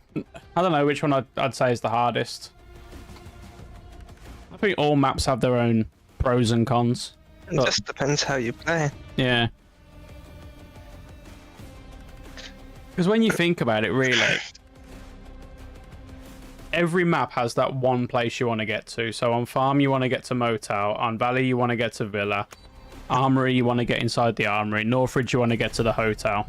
I don't know which one I'd say is the hardest. I think all maps have their own pros and cons. It just depends how you play. Yeah. Because when you think about it, really, every map has that one place you want to get to. So on Farm, you want to get to Motel. On Valley, you want to get to Villa. Armory, you want to get inside the Armory. Northridge, you want to get to the hotel.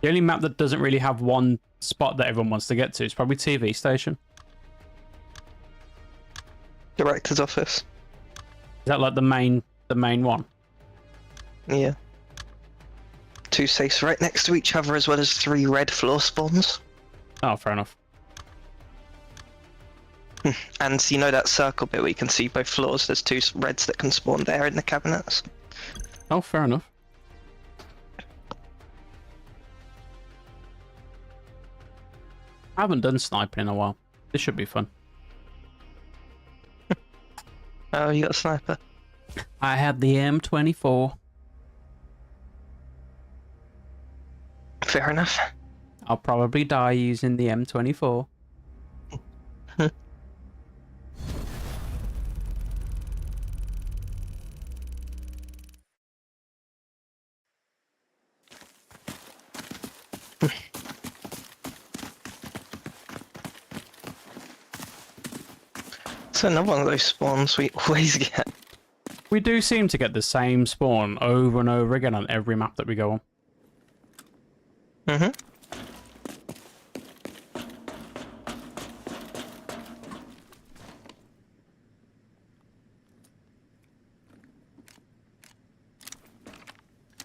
The only map that doesn't really have one spot that everyone wants to get to is probably TV Station. Director's office. Is that like the main one? Yeah. 2 safes right next to each other, as well as 3 red floor spawns. Oh, fair enough. And you know that circle bit where you can see both floors? There's 2 reds that can spawn there in the cabinets. Oh, fair enough. I haven't done sniping in a while. This should be fun. Oh, you got a sniper. I have the M24. Fair enough. I'll probably die using the M24. It's another one of those spawns we always get. We do seem to get the same spawn over and over again on every map that we go on. Mm-hmm.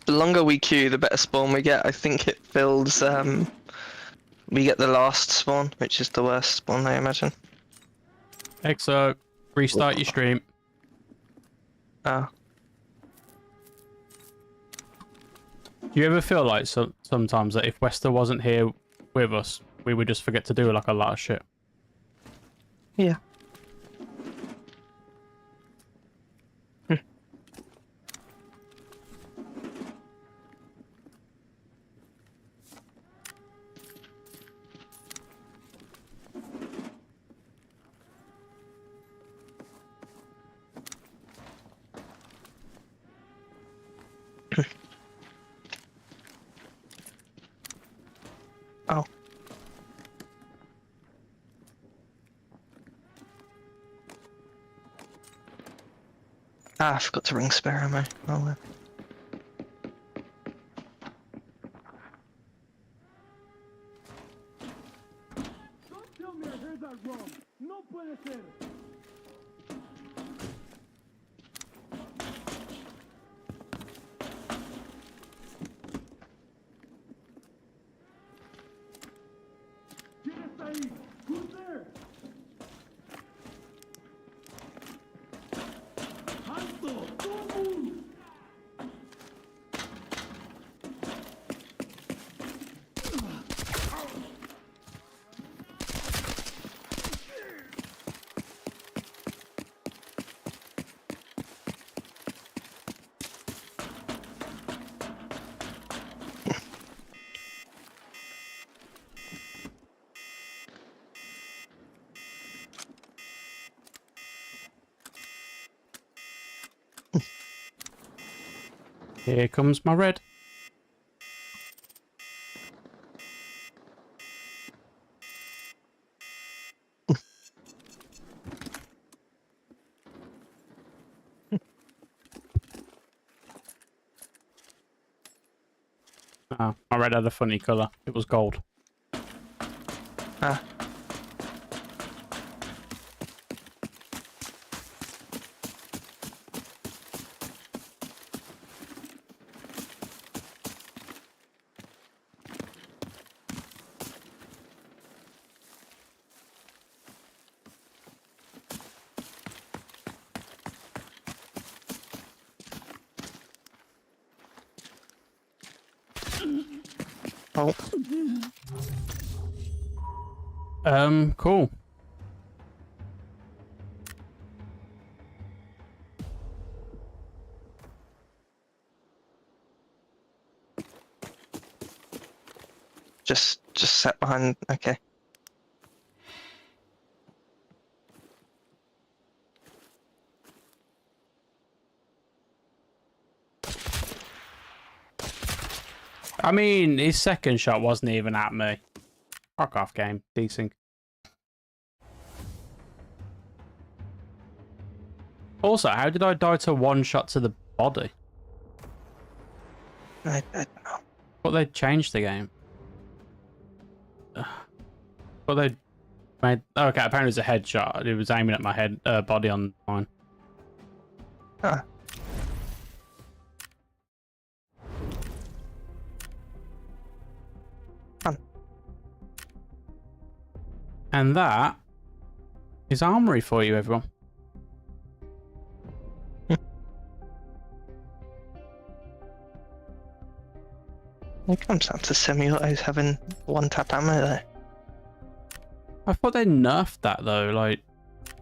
The longer we queue, the better spawn we get. I think it builds, we get the last spawn, which is the worst spawn, I imagine. Exo, restart your stream. Oh. Do you ever feel like sometimes that if Wester wasn't here with us, we would just forget to do like a lot of shit? Yeah. Oh. Ah, I forgot to ring spare ammo. Oh well. Don't tell me I heard that wrong. No puede ser. ¿Quién está ahí? Who's there? Here comes my red. Oh, my red had a funny colour. It was gold. Ah. Oh, Cool. just set behind. Okay. I mean, his second shot wasn't even at me. Fuck off, game. Decent. Also, how did I die to one shot to the body? I don't know. But they changed the game. But they made... Okay, apparently it was a headshot. It was aiming at my head, body on mine. Ah. Fun. And that is armory for you, everyone. It comes down to semi-autos having one-tap ammo there. I thought they nerfed that, though. Like,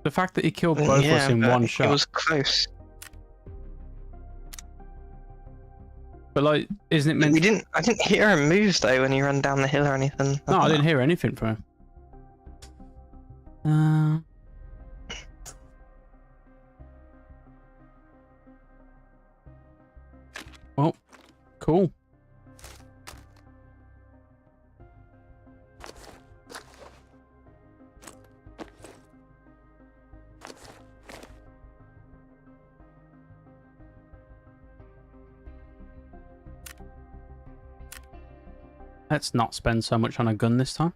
the fact that he killed both of us in but one shot. It was close. But, like, isn't it meant... I didn't hear him move, though, when he ran down the hill or anything. No, I didn't hear anything from him. Well, cool. Let's not spend so much on a gun this time.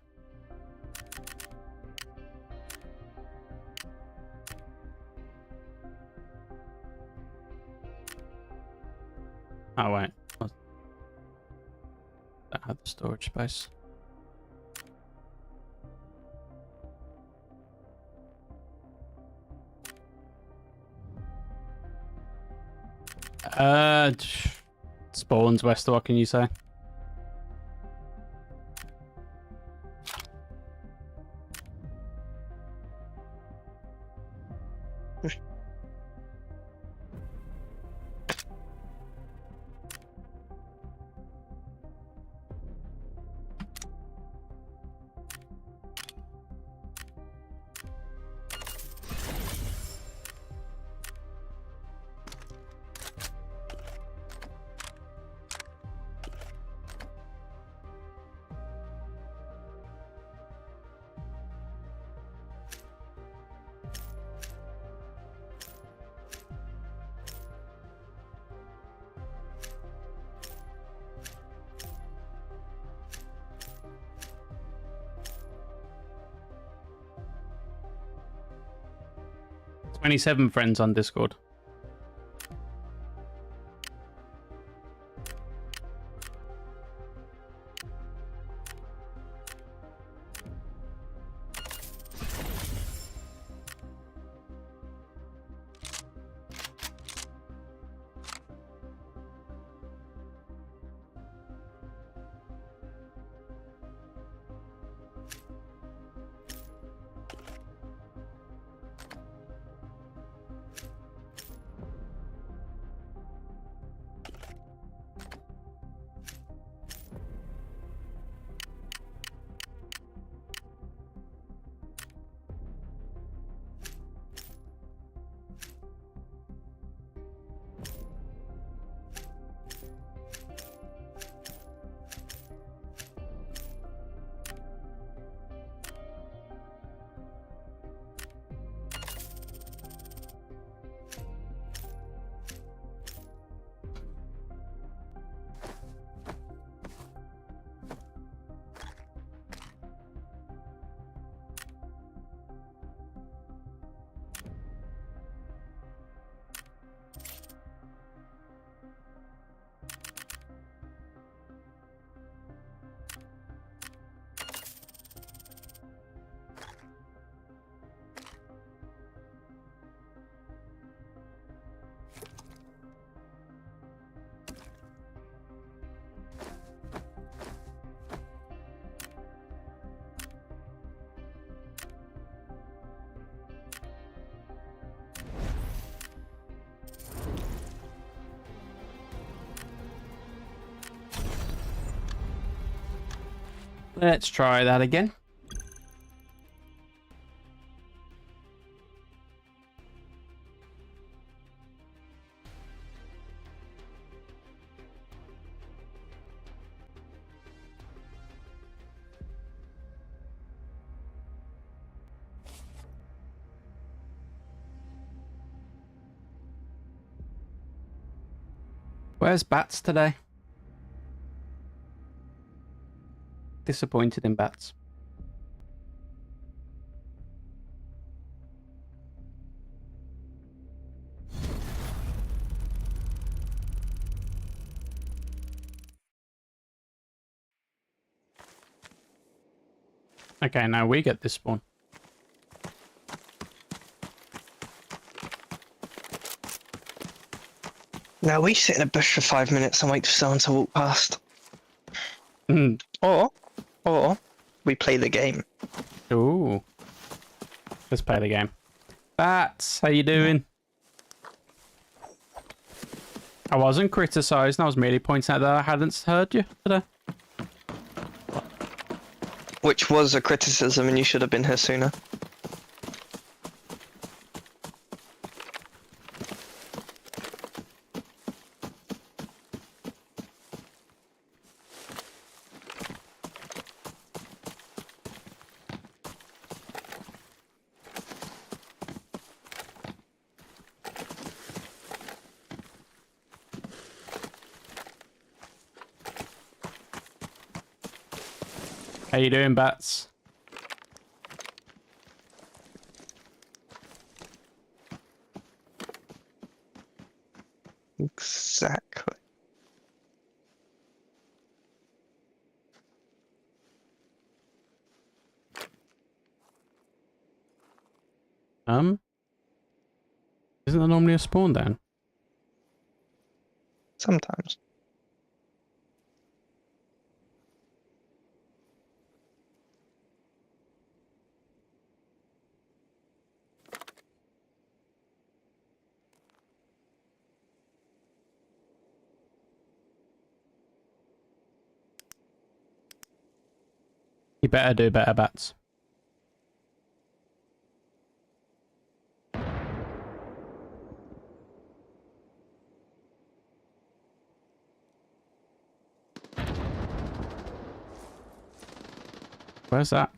Oh, wait. Don't have the storage space. Spawns west, what can you say? $27 friends on Discord. Let's try that again. Where's Bats today? Disappointed in Bats. Okay, now we get this spawn. Now we sit in a bush for 5 minutes and wait for someone to walk past. Mm. Or we play the game. Ooh. Let's play the game. Bats, how you doing? I wasn't criticising, I was merely pointing out that I hadn't heard you today. Which was a criticism and you should have been here sooner. How you doing, Bats? Exactly. Isn't there normally a spawn down? Sometimes. You better do better, Bats. Where's that?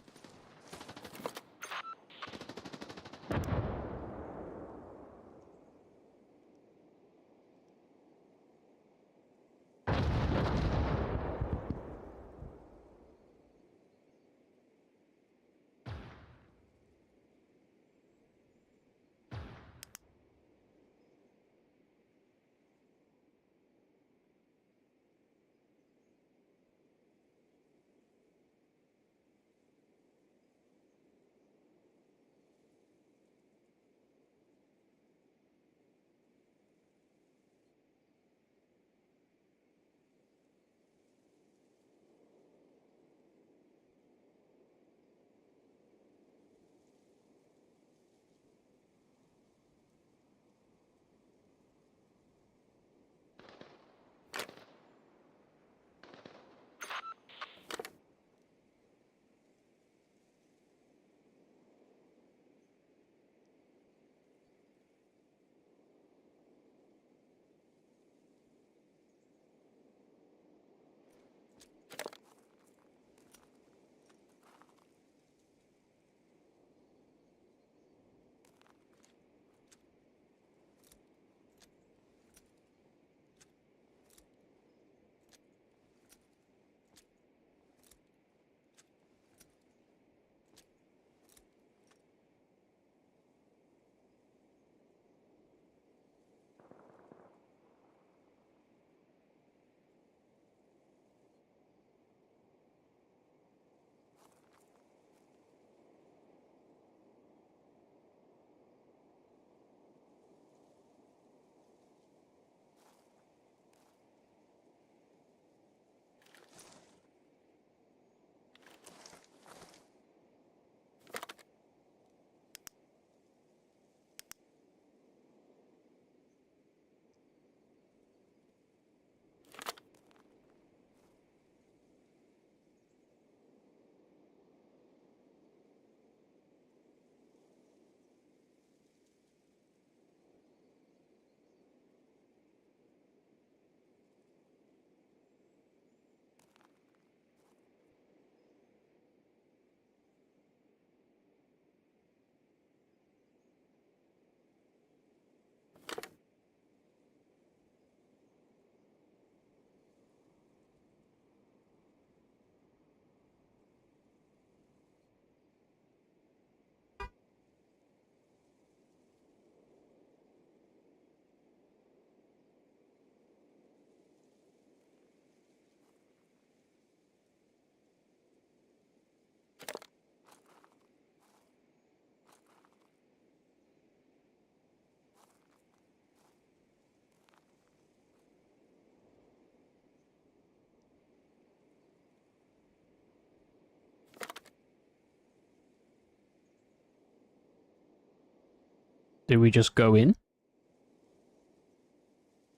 Do we just go in?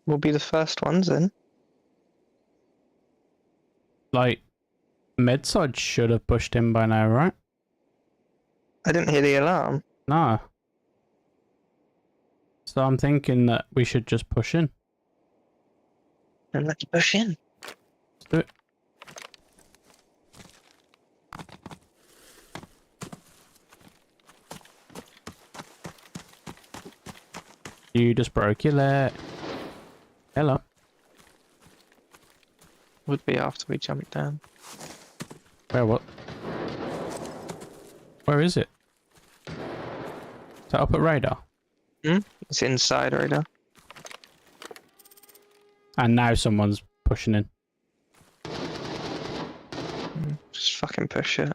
We'll be the first ones in. Like, Medside should have pushed in by now, right? I didn't hear the alarm. No. So I'm thinking that we should just push in. Then let's push in. Let's do it. You just broke your leg. Hello. Would be after we jump down. Where what? Where is it? Is that up at radar? It's inside radar. And now someone's pushing in. Just fucking push it.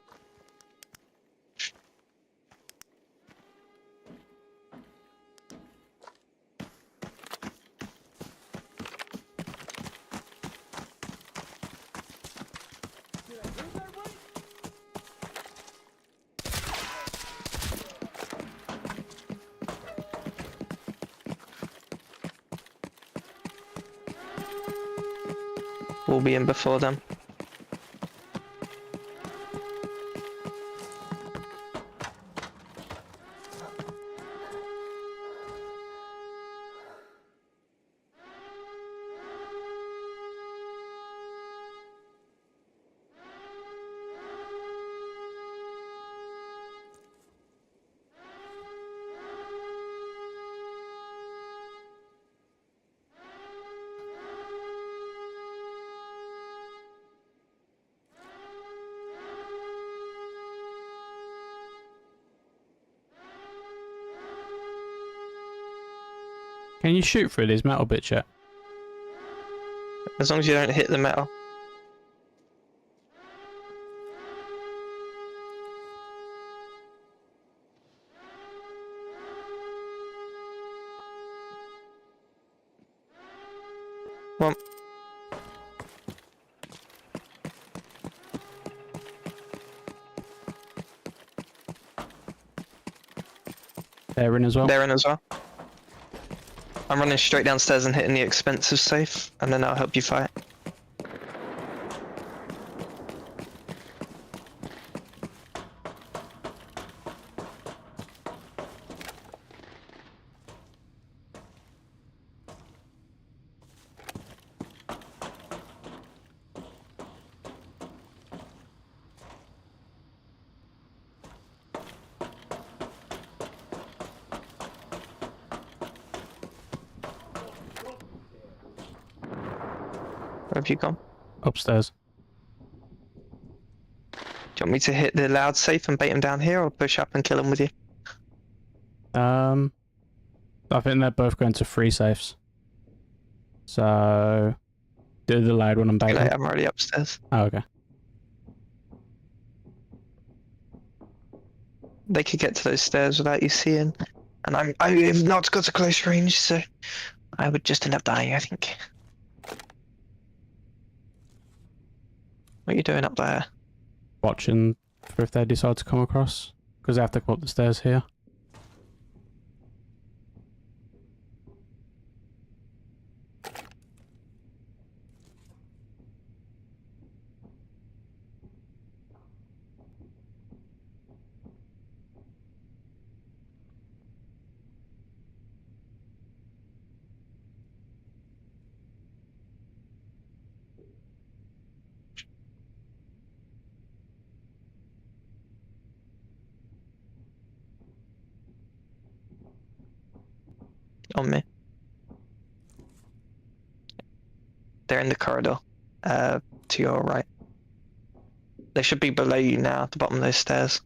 We'll be in before them. Can you shoot through these metal bits yet? As long as you don't hit the metal. Well, They're in as well. they're in as well. I'm running straight downstairs and hitting the expensive safe, and then I'll help you fight. Where have you gone? Upstairs. Do you want me to hit the loud safe and bait him down here, or push up and kill him with you? I think they're both going to free safes. So do the loud one and bait No, them. I'm already upstairs. Oh, okay. They could get to those stairs without you seeing, and I've not got a close range, so I would just end up dying, I think. What are you doing up there? Watching for if they decide to come across. Because they have to come up the stairs here. On me. They're in the corridor, to your right. They should be below you now, at the bottom of those stairs.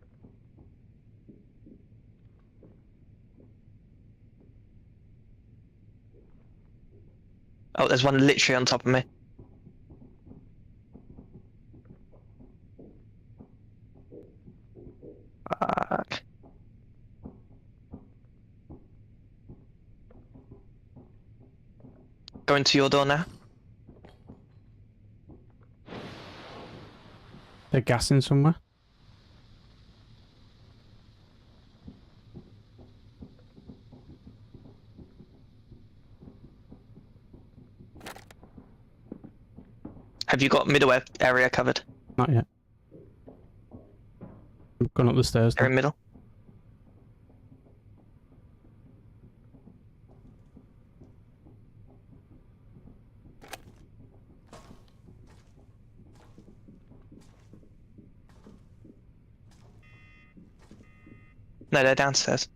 Oh, there's one literally on top of me. Fuck. Going to your door now. They're gassing somewhere. Have you got middle area covered? Not yet. I've gone up the stairs. They're Now. in middle. No, they're downstairs.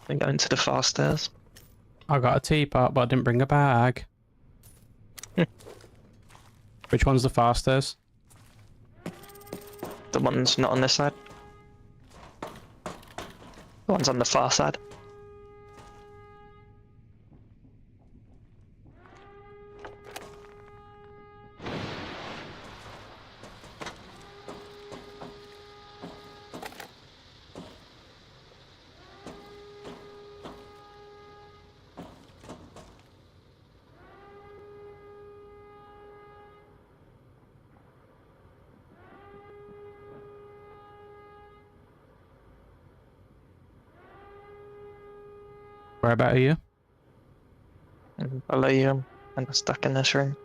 They're going to the far stairs. I got a teapot, but I didn't bring a bag. Which one's the fastest? The one's not on this side. The one's on the far side. Where about are you? And below you, and stuck in this room.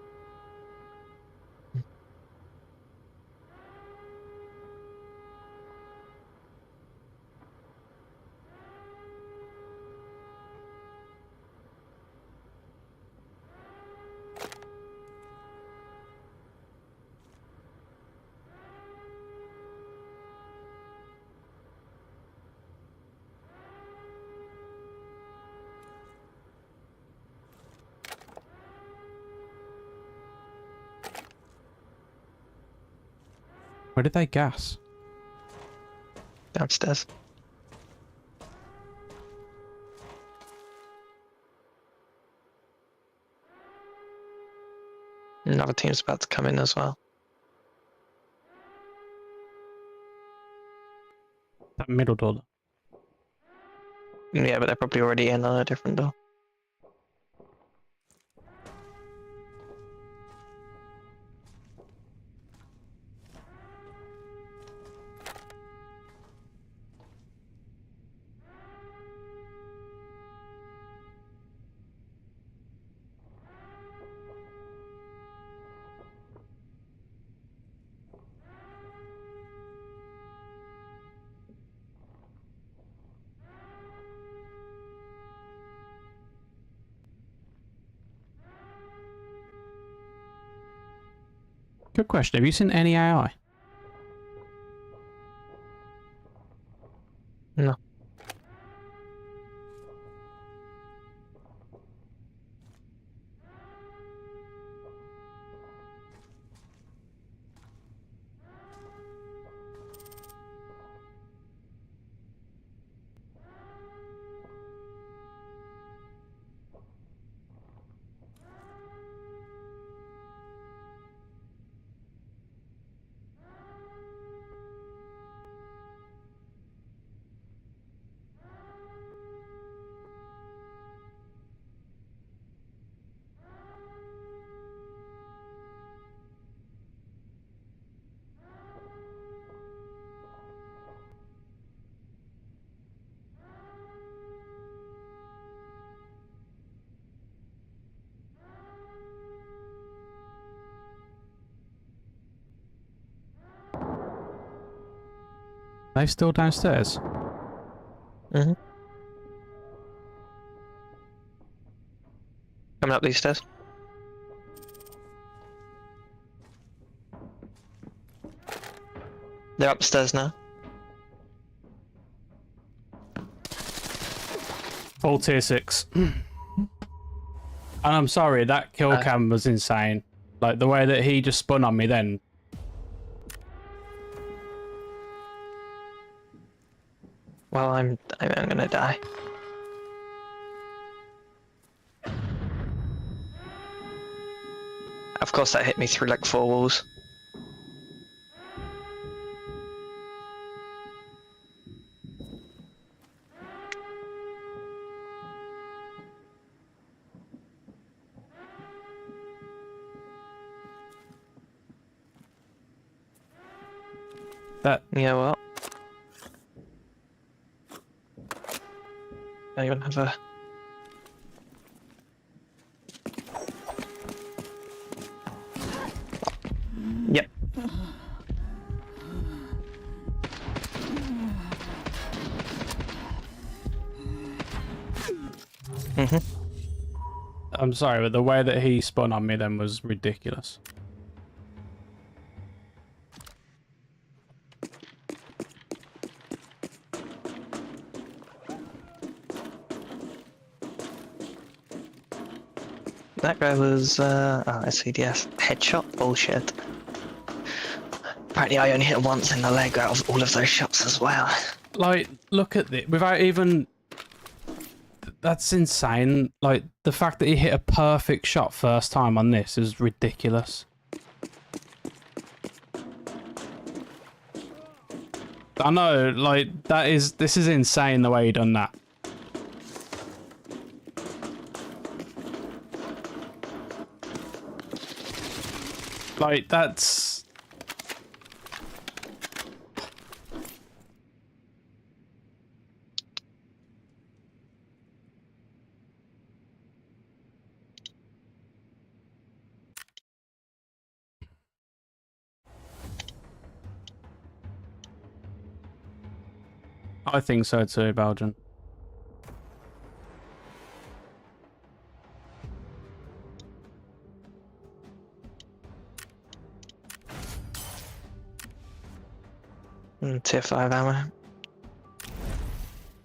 Where did they gas? Downstairs. Another team's about to come in as well. That middle door. Yeah, but they're probably already in on a different door. Good question. Have you seen any AI? No. They're still downstairs. Mm-hmm. Coming up these stairs. They're upstairs now. Full tier 6. And I'm sorry, that kill cam was insane. Like the way that he just spun on me then. Well, I'm gonna die. Of course, that hit me through like 4 walls. That Yeah, well. I even have a. Yep. I'm sorry, but the way that he spun on me then was ridiculous. That guy was, SCDS. Headshot? Bullshit. Apparently I only hit him once in the leg out of all of those shots as well. Like, look at this. Without even... That's insane. Like, the fact that he hit a perfect shot first time on this is ridiculous. I know, like, this is insane the way he done that. Like, that's... I think so too, Belgian. Tier 5 ammo.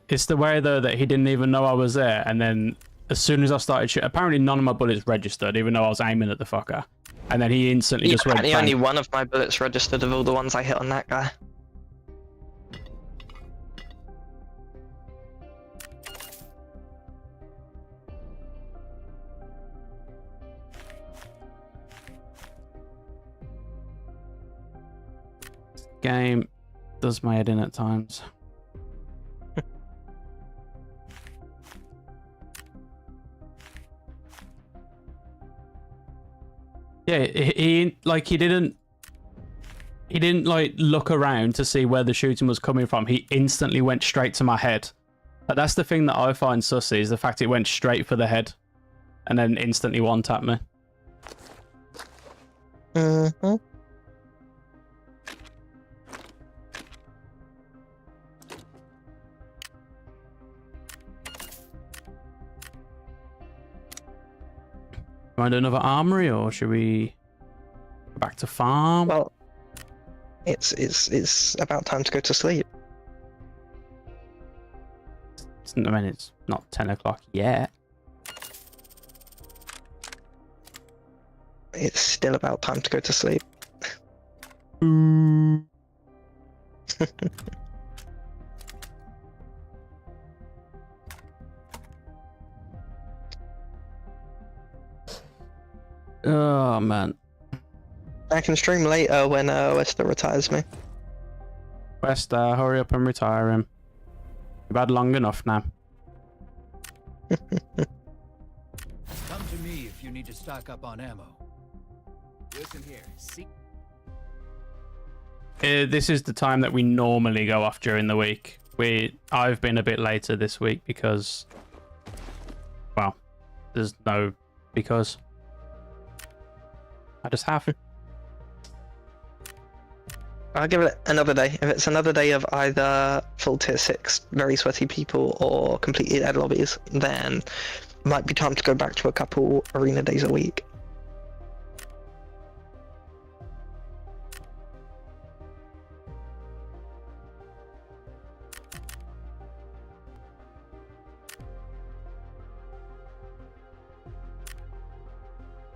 It's the way, though, that he didn't even know I was there, and then as soon as I started shooting... Apparently none of my bullets registered, even though I was aiming at the fucker. And then he instantly just went Apparently bang. only one of my bullets registered of all the ones I hit on that guy. Game does my head in at times. Yeah, he didn't like look around to see where the shooting was coming from. He instantly went straight to my head. But that's the thing that I find sussy, is the fact it went straight for the head and then instantly one-tapped me. Mm-hmm. Want another armory, or should we go back to farm? Well, it's about time to go to sleep. I mean, it's not 10 o'clock yet. It's still about time to go to sleep. Oh, man. I can stream later when Wester retires me. West, hurry up and retire him. You've had long enough now. Come to me if you need to stock up on ammo. Listen here, see. This is the time that we normally go off during the week. I've been a bit later this week because, well, there's no because. I just have. I'll give it another day. If it's another day of either full tier 6, very sweaty people, or completely dead lobbies, then it might be time to go back to a couple arena days a week.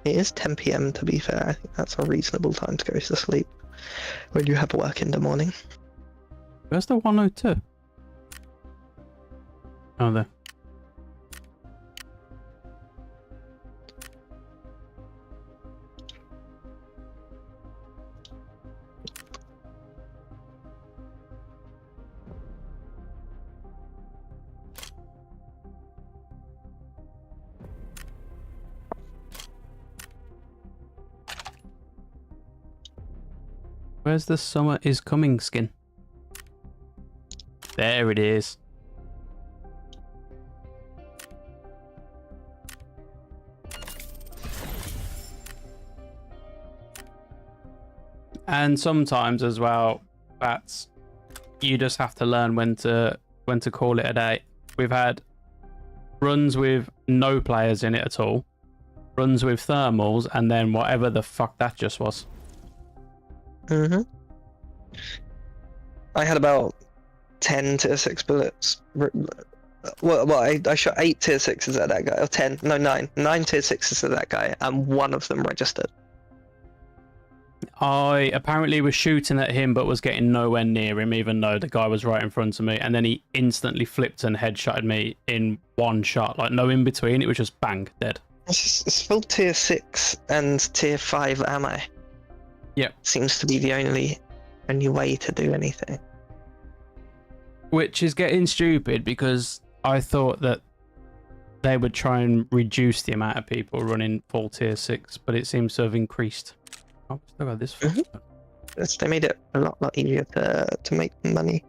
It is 10 PM to be fair. I think that's a reasonable time to go to sleep when you have work in the morning. Where's the 102? Oh, there. Where's the summer is coming skin? There it is. And sometimes as well, that's you just have to learn when to call it a day. We've had runs with no players in it at all, runs with thermals, and then whatever the fuck that just was. I had about 10 tier 6 bullets. Well, I shot 8 tier 6s at that guy, or 10, no 9 tier 6s at that guy, and one of them registered. I apparently was shooting at him but was getting nowhere near him, even though the guy was right in front of me, and then he instantly flipped and headshotted me in one shot, like no in between. It was just bang, dead. It's full tier 6 and tier 5 ammo. Yep. Seems to be the only way to do anything. Which is getting stupid, because I thought that they would try and reduce the amount of people running full tier 6, but it seems to have increased. Oh, still got this. They made it a lot easier to make money.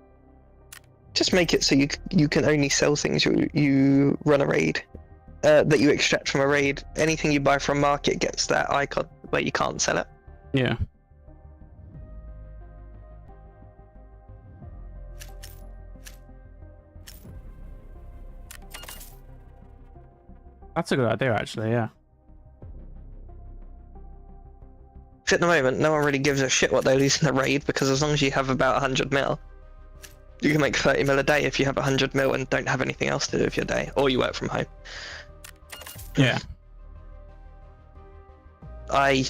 Just make it so you can only sell things you run a raid, that you extract from a raid. Anything you buy from market gets that icon where you can't sell it. Yeah. That's a good idea, actually, yeah. At the moment, no one really gives a shit what they lose in the raid, because as long as you have about 100 mil, you can make 30 mil a day if you have 100 mil and don't have anything else to do with your day, or you work from home. Yeah. I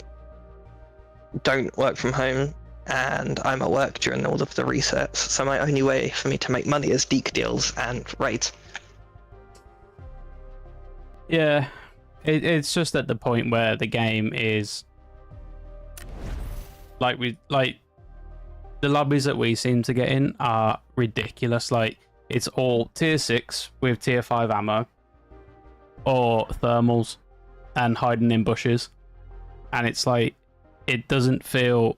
don't work from home, and I'm at work during all of the resets, so my only way for me to make money is deke deals and raids. Yeah. It's just at the point where the game is... Like the lobbies that we seem to get in are ridiculous. Like, it's all tier 6 with tier 5 ammo, or thermals and hiding in bushes, and it's like, it doesn't feel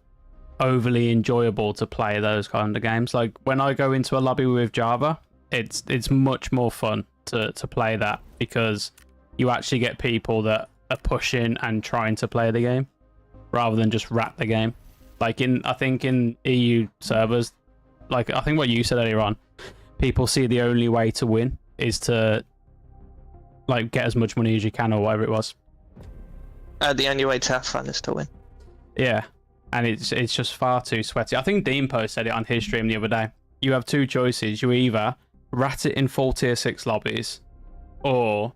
overly enjoyable to play those kind of games. Like, when I go into a lobby with Java, it's much more fun to play that, because you actually get people that are pushing and trying to play the game rather than just rat the game. Like, I think in EU servers, like I think what you said earlier on, people see the only way to win is to like get as much money as you can, or whatever it was. The only way to have fun is to win. Yeah, and it's just far too sweaty. I think Deanpo said it on his stream the other day. You have two choices. You either rat it in full tier 6 lobbies, or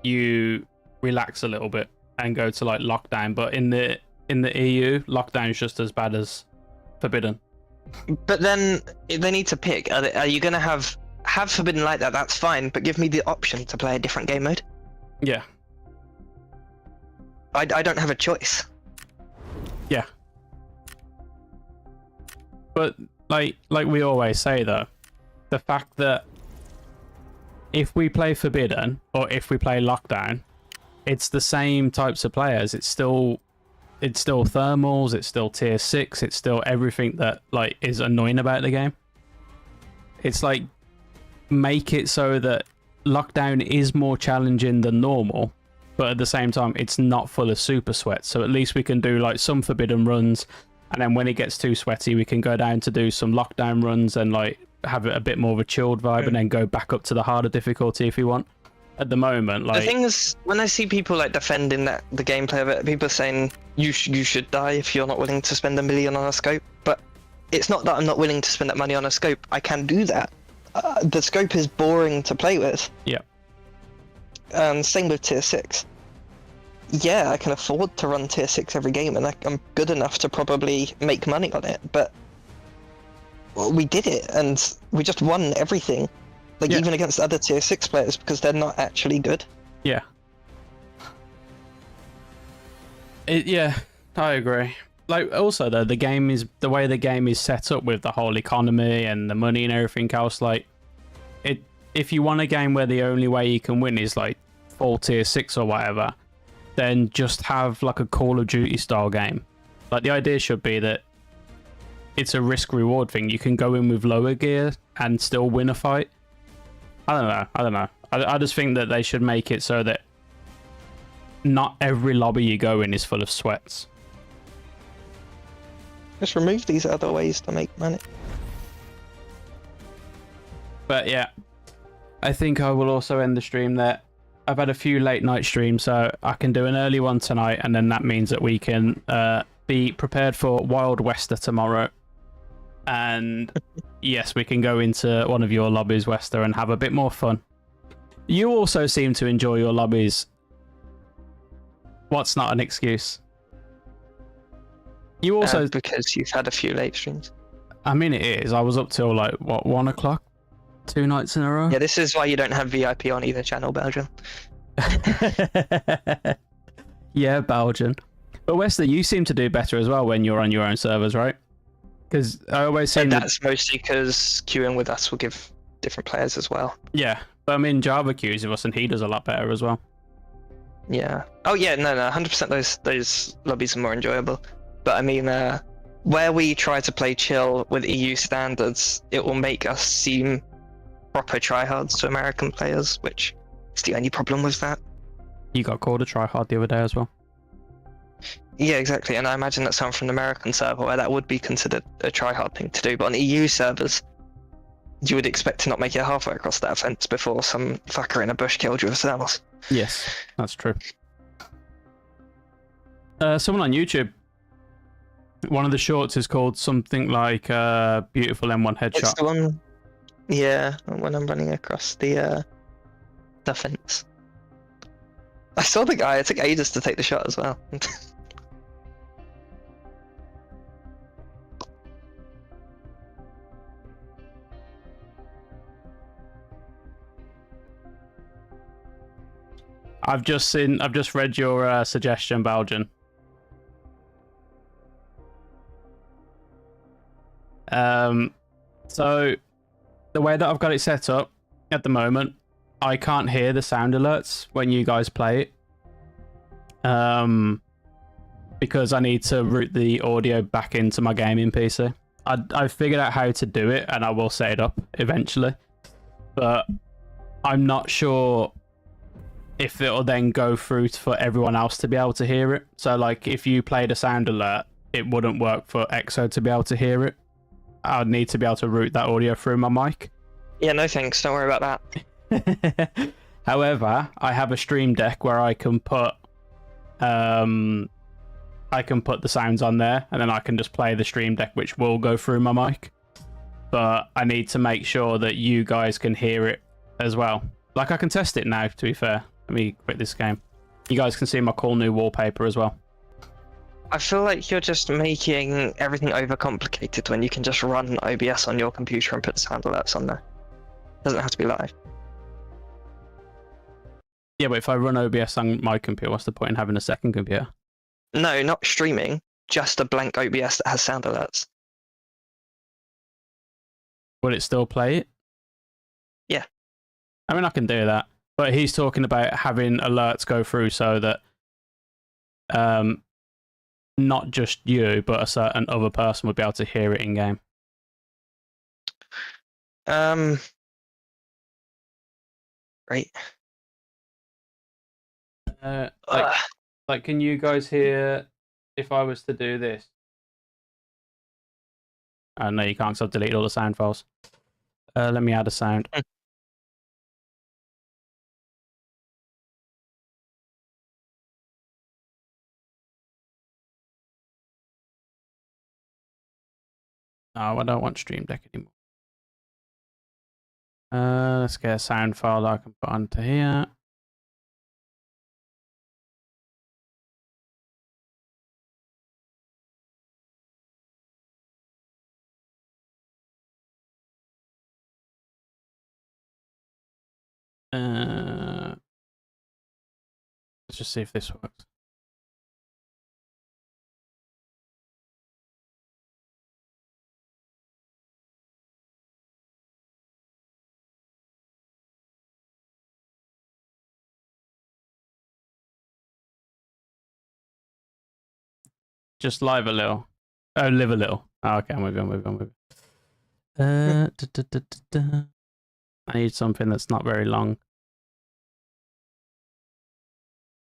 you relax a little bit and go to like lockdown. But in the EU, lockdown is just as bad as forbidden. But then they need to pick. Are you going to have forbidden like that? That's fine, but give me the option to play a different game mode. Yeah. I don't have a choice. Yeah. But like we always say though, the fact that if we play forbidden or if we play lockdown, it's the same types of players. It's still thermals, it's still tier 6, it's still everything that like is annoying about the game. It's like, make it so that lockdown is more challenging than normal, but at the same time it's not full of super sweat, so at least we can do like some forbidden runs, and then when it gets too sweaty we can go down to do some lockdown runs and like have it a bit more of a chilled vibe, and then go back up to the harder difficulty if we want. At the moment, like, the thing is, when I see people like defending the gameplay of it, people are saying you should die if you're not willing to spend $1 million on a scope. But it's not that I'm not willing to spend that money on a scope. I can do that. The scope is boring to play with. Yeah. Same with tier 6. Yeah, I can afford to run tier 6 every game, and I'm good enough to probably make money on it. But well, we did it, and we just won everything. Like, yeah. Even against other tier 6 players, because they're not actually good. Yeah. Yeah, I agree. Like, also though, the way the game is set up with the whole economy and the money and everything else, like, if you want a game where the only way you can win is like full tier 6 or whatever, then just have like a Call of Duty style game. Like, the idea should be that it's a risk reward thing. You can go in with lower gear and still win a fight. I don't know. I just think that they should make it so that not every lobby you go in is full of sweats. Just remove these other ways to make money. But yeah, I think I will also end the stream there. I've had a few late night streams, so I can do an early one tonight, and then that means that we can be prepared for Wild Wester tomorrow. And yes, we can go into one of your lobbies, Wester, and have a bit more fun. You also seem to enjoy your lobbies. What's not an excuse? You also... because you've had a few late streams. I mean, it is. I was up till, like, what, 1 o'clock? 2 nights in a row? Yeah, this is why you don't have VIP on either channel, Belgium. Yeah, Belgian. But Wester, you seem to do better as well when you're on your own servers, right? Because I always seem that's mostly because queuing with us will give different players as well. Yeah, but I mean, Java queues with us, and he does a lot better as well. Yeah. Oh yeah, no, 100% those lobbies are more enjoyable. But I mean, where we try to play chill with EU standards, it will make us seem proper tryhards to American players, which is the only problem with that. You got called a tryhard the other day as well. Yeah, exactly. And I imagine that someone from an American server where that would be considered a tryhard thing to do. But on EU servers, you would expect to not make it halfway across that fence before some fucker in a bush killed you with cells. Yes, that's true. Someone on YouTube, one of the shorts is called something like Beautiful M1 Headshot. It's the one, yeah, when I'm running across the fence. I saw the guy, it took ages to take the shot as well. I've just read your suggestion, Belgian. So the way that I've got it set up at the moment, I can't hear the sound alerts when you guys play it. Because I need to route the audio back into my gaming PC. I've figured out how to do it, and I will set it up eventually. But I'm not sure if it'll then go through for everyone else to be able to hear it. So, like, if you played a sound alert, it wouldn't work for EXO to be able to hear it. I'd need to be able to route that audio through my mic. Yeah, no thanks. Don't worry about that. However, I have a stream deck where I can put the sounds on there, and then I can just play the stream deck, which will go through my mic. But I need to make sure that you guys can hear it as well. Like, I can test it now, to be fair. Let me quit this game. You guys can see my cool new wallpaper as well. I feel like you're just making everything overcomplicated when you can just run OBS on your computer and put sound alerts on there. It doesn't have to be live. Yeah, but if I run OBS on my computer, what's the point in having a second computer? No, not streaming. Just a blank OBS that has sound alerts. Would it still play it? Yeah. I mean, I can do that. But he's talking about having alerts go through so that not just you, but a certain other person would be able to hear it in game. Right. Like, can you guys hear if I was to do this? No, you can't, because I've deleted all the sound files. Let me add a sound. No, I don't want Stream Deck anymore. Let's get a sound file that I can put onto here. Let's just see if this works. Just live a little. Oh, live a little. Oh, okay, I'm with you, I'm with you, I'm with you. I need something that's not very long.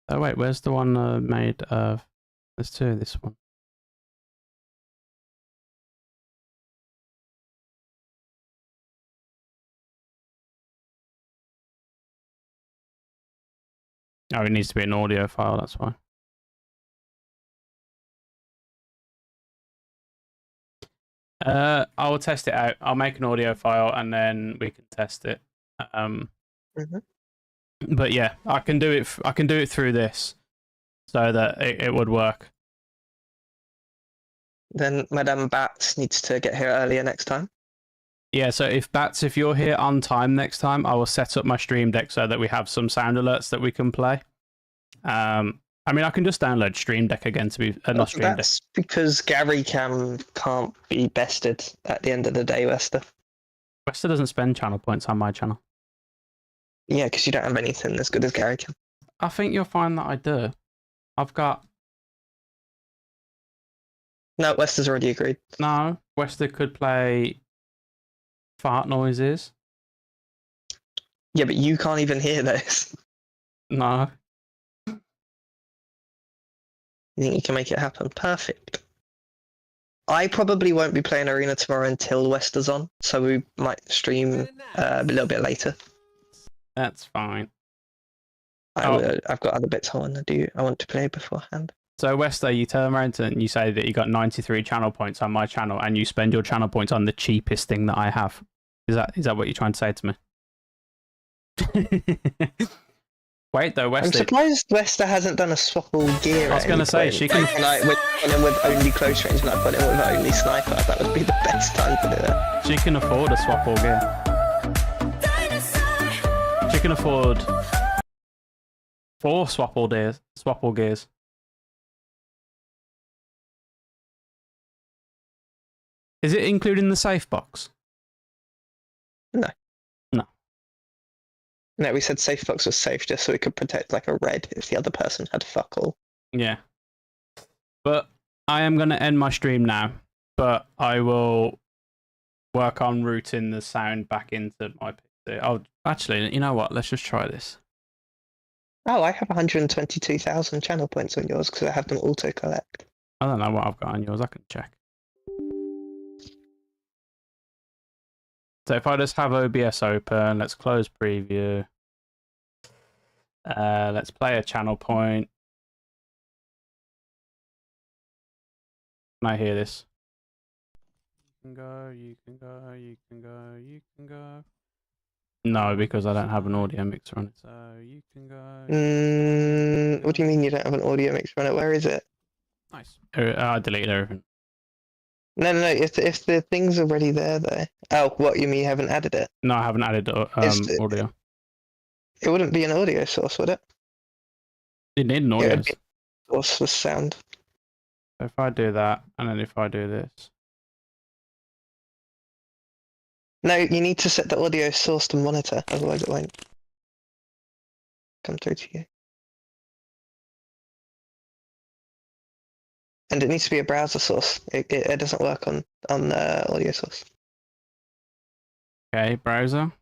Oh wait, where's the one made of? There's two of this one. Oh, it needs to be an audio file, that's why. I will test it out. I'll make an audio file and then we can test it. But yeah, I can do it. I can do it through this, so that it would work. Then Madame Bats needs to get here earlier next time. Yeah. So if you're here on time next time, I will set up my stream deck so that we have some sound alerts that we can play. I mean, I can just download Stream Deck again to be not Stream Deck. That's because Gary can't be bested at the end of the day, Wester. Wester doesn't spend channel points on my channel. Yeah, because you don't have anything as good as Gary can. I think you'll find that I do. I've got... No, Wester's already agreed. No, Wester could play fart noises. Yeah, but you can't even hear those. No. You think you can make it happen? Perfect. I probably won't be playing Arena tomorrow until Wester's on, so we might stream a little bit later. That's fine. I've got other bits I want to do. I want to play beforehand. So Wester, you turn around and you say that you got 93 channel points on my channel, and you spend your channel points on the cheapest thing that I have. Is that what you're trying to say to me? Wait though, Wester. I'm surprised Wester hasn't done a swapple gear. I was going to say she can. Like with only close range, and I put it with only sniper. That would be the best time to do it. She can afford a swapple gear. She can afford 4 swapple gears. Is it including the safe box? No. No. No, we said safe box was safe just so we could protect like a red if the other person had fuck all. Yeah. But I am going to end my stream now, but I will work on routing the sound back into my PC. Oh, actually, you know what? Let's just try this. Oh, I have 122,000 channel points on yours because I have them auto collect. I don't know what I've got on yours. I can check. So if I just have OBS open, let's close preview. Let's play a channel point. Can I hear this? You can go, you can go, you can go, you can go. No, because I don't have an audio mixer on it. So you can go. What do you mean you don't have an audio mixer on it? Where is it? Nice. I deleted everything. No. If the thing's already there, though. Oh, what you mean you haven't added it? No, I haven't added audio. It wouldn't be an audio source, would it? You need an audio. It would be a source for sound. So if I do that, and then if I do this. No, you need to set the audio source to monitor, otherwise it won't come through to you. And it needs to be a browser source. It doesn't work on audio source. Okay, browser.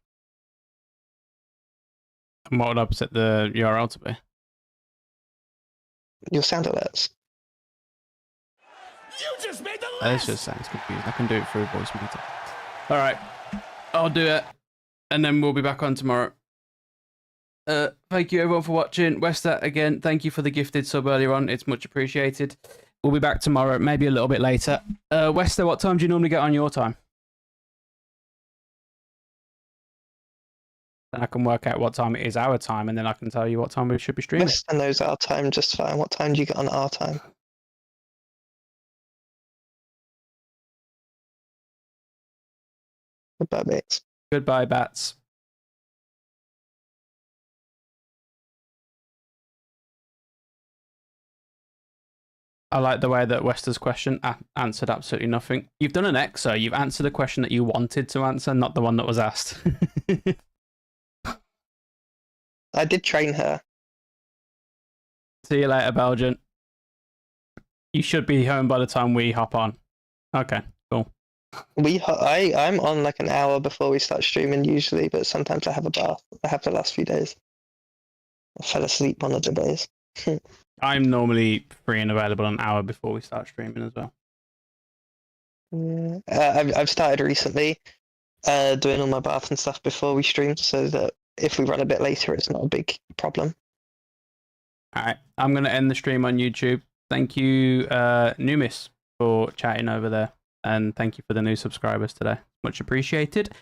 And what would I set the URL to be? Your sound alerts. You just made the This just sounds confusing. I can do it through voice meter. All right, I'll do it, and then we'll be back on tomorrow. Thank you everyone for watching. Wester, again, thank you for the gifted sub earlier on. It's much appreciated. We'll be back tomorrow, maybe a little bit later. Wester, what time do you normally get on your time? Then I can work out what time it is our time, and then I can tell you what time we should be streaming. Western knows our time just fine. What time do you get on our time? Goodbye, mates. Goodbye, bats. I like the way that Wester's question answered absolutely nothing. You've done an X, so you've answered a question that you wanted to answer, not the one that was asked. I did train her. See you later, Belgian. You should be home by the time we hop on. Okay. I'm on like an hour before we start streaming usually, but sometimes I have a bath. I have the last few days. I fell asleep one of the days. I'm normally free and available an hour before we start streaming as well. Yeah. I've started recently doing all my bath and stuff before we stream, so that if we run a bit later, it's not a big problem. All right, I'm going to end the stream on YouTube. Thank you, Numis, for chatting over there. And thank you for the new subscribers today. Much appreciated. And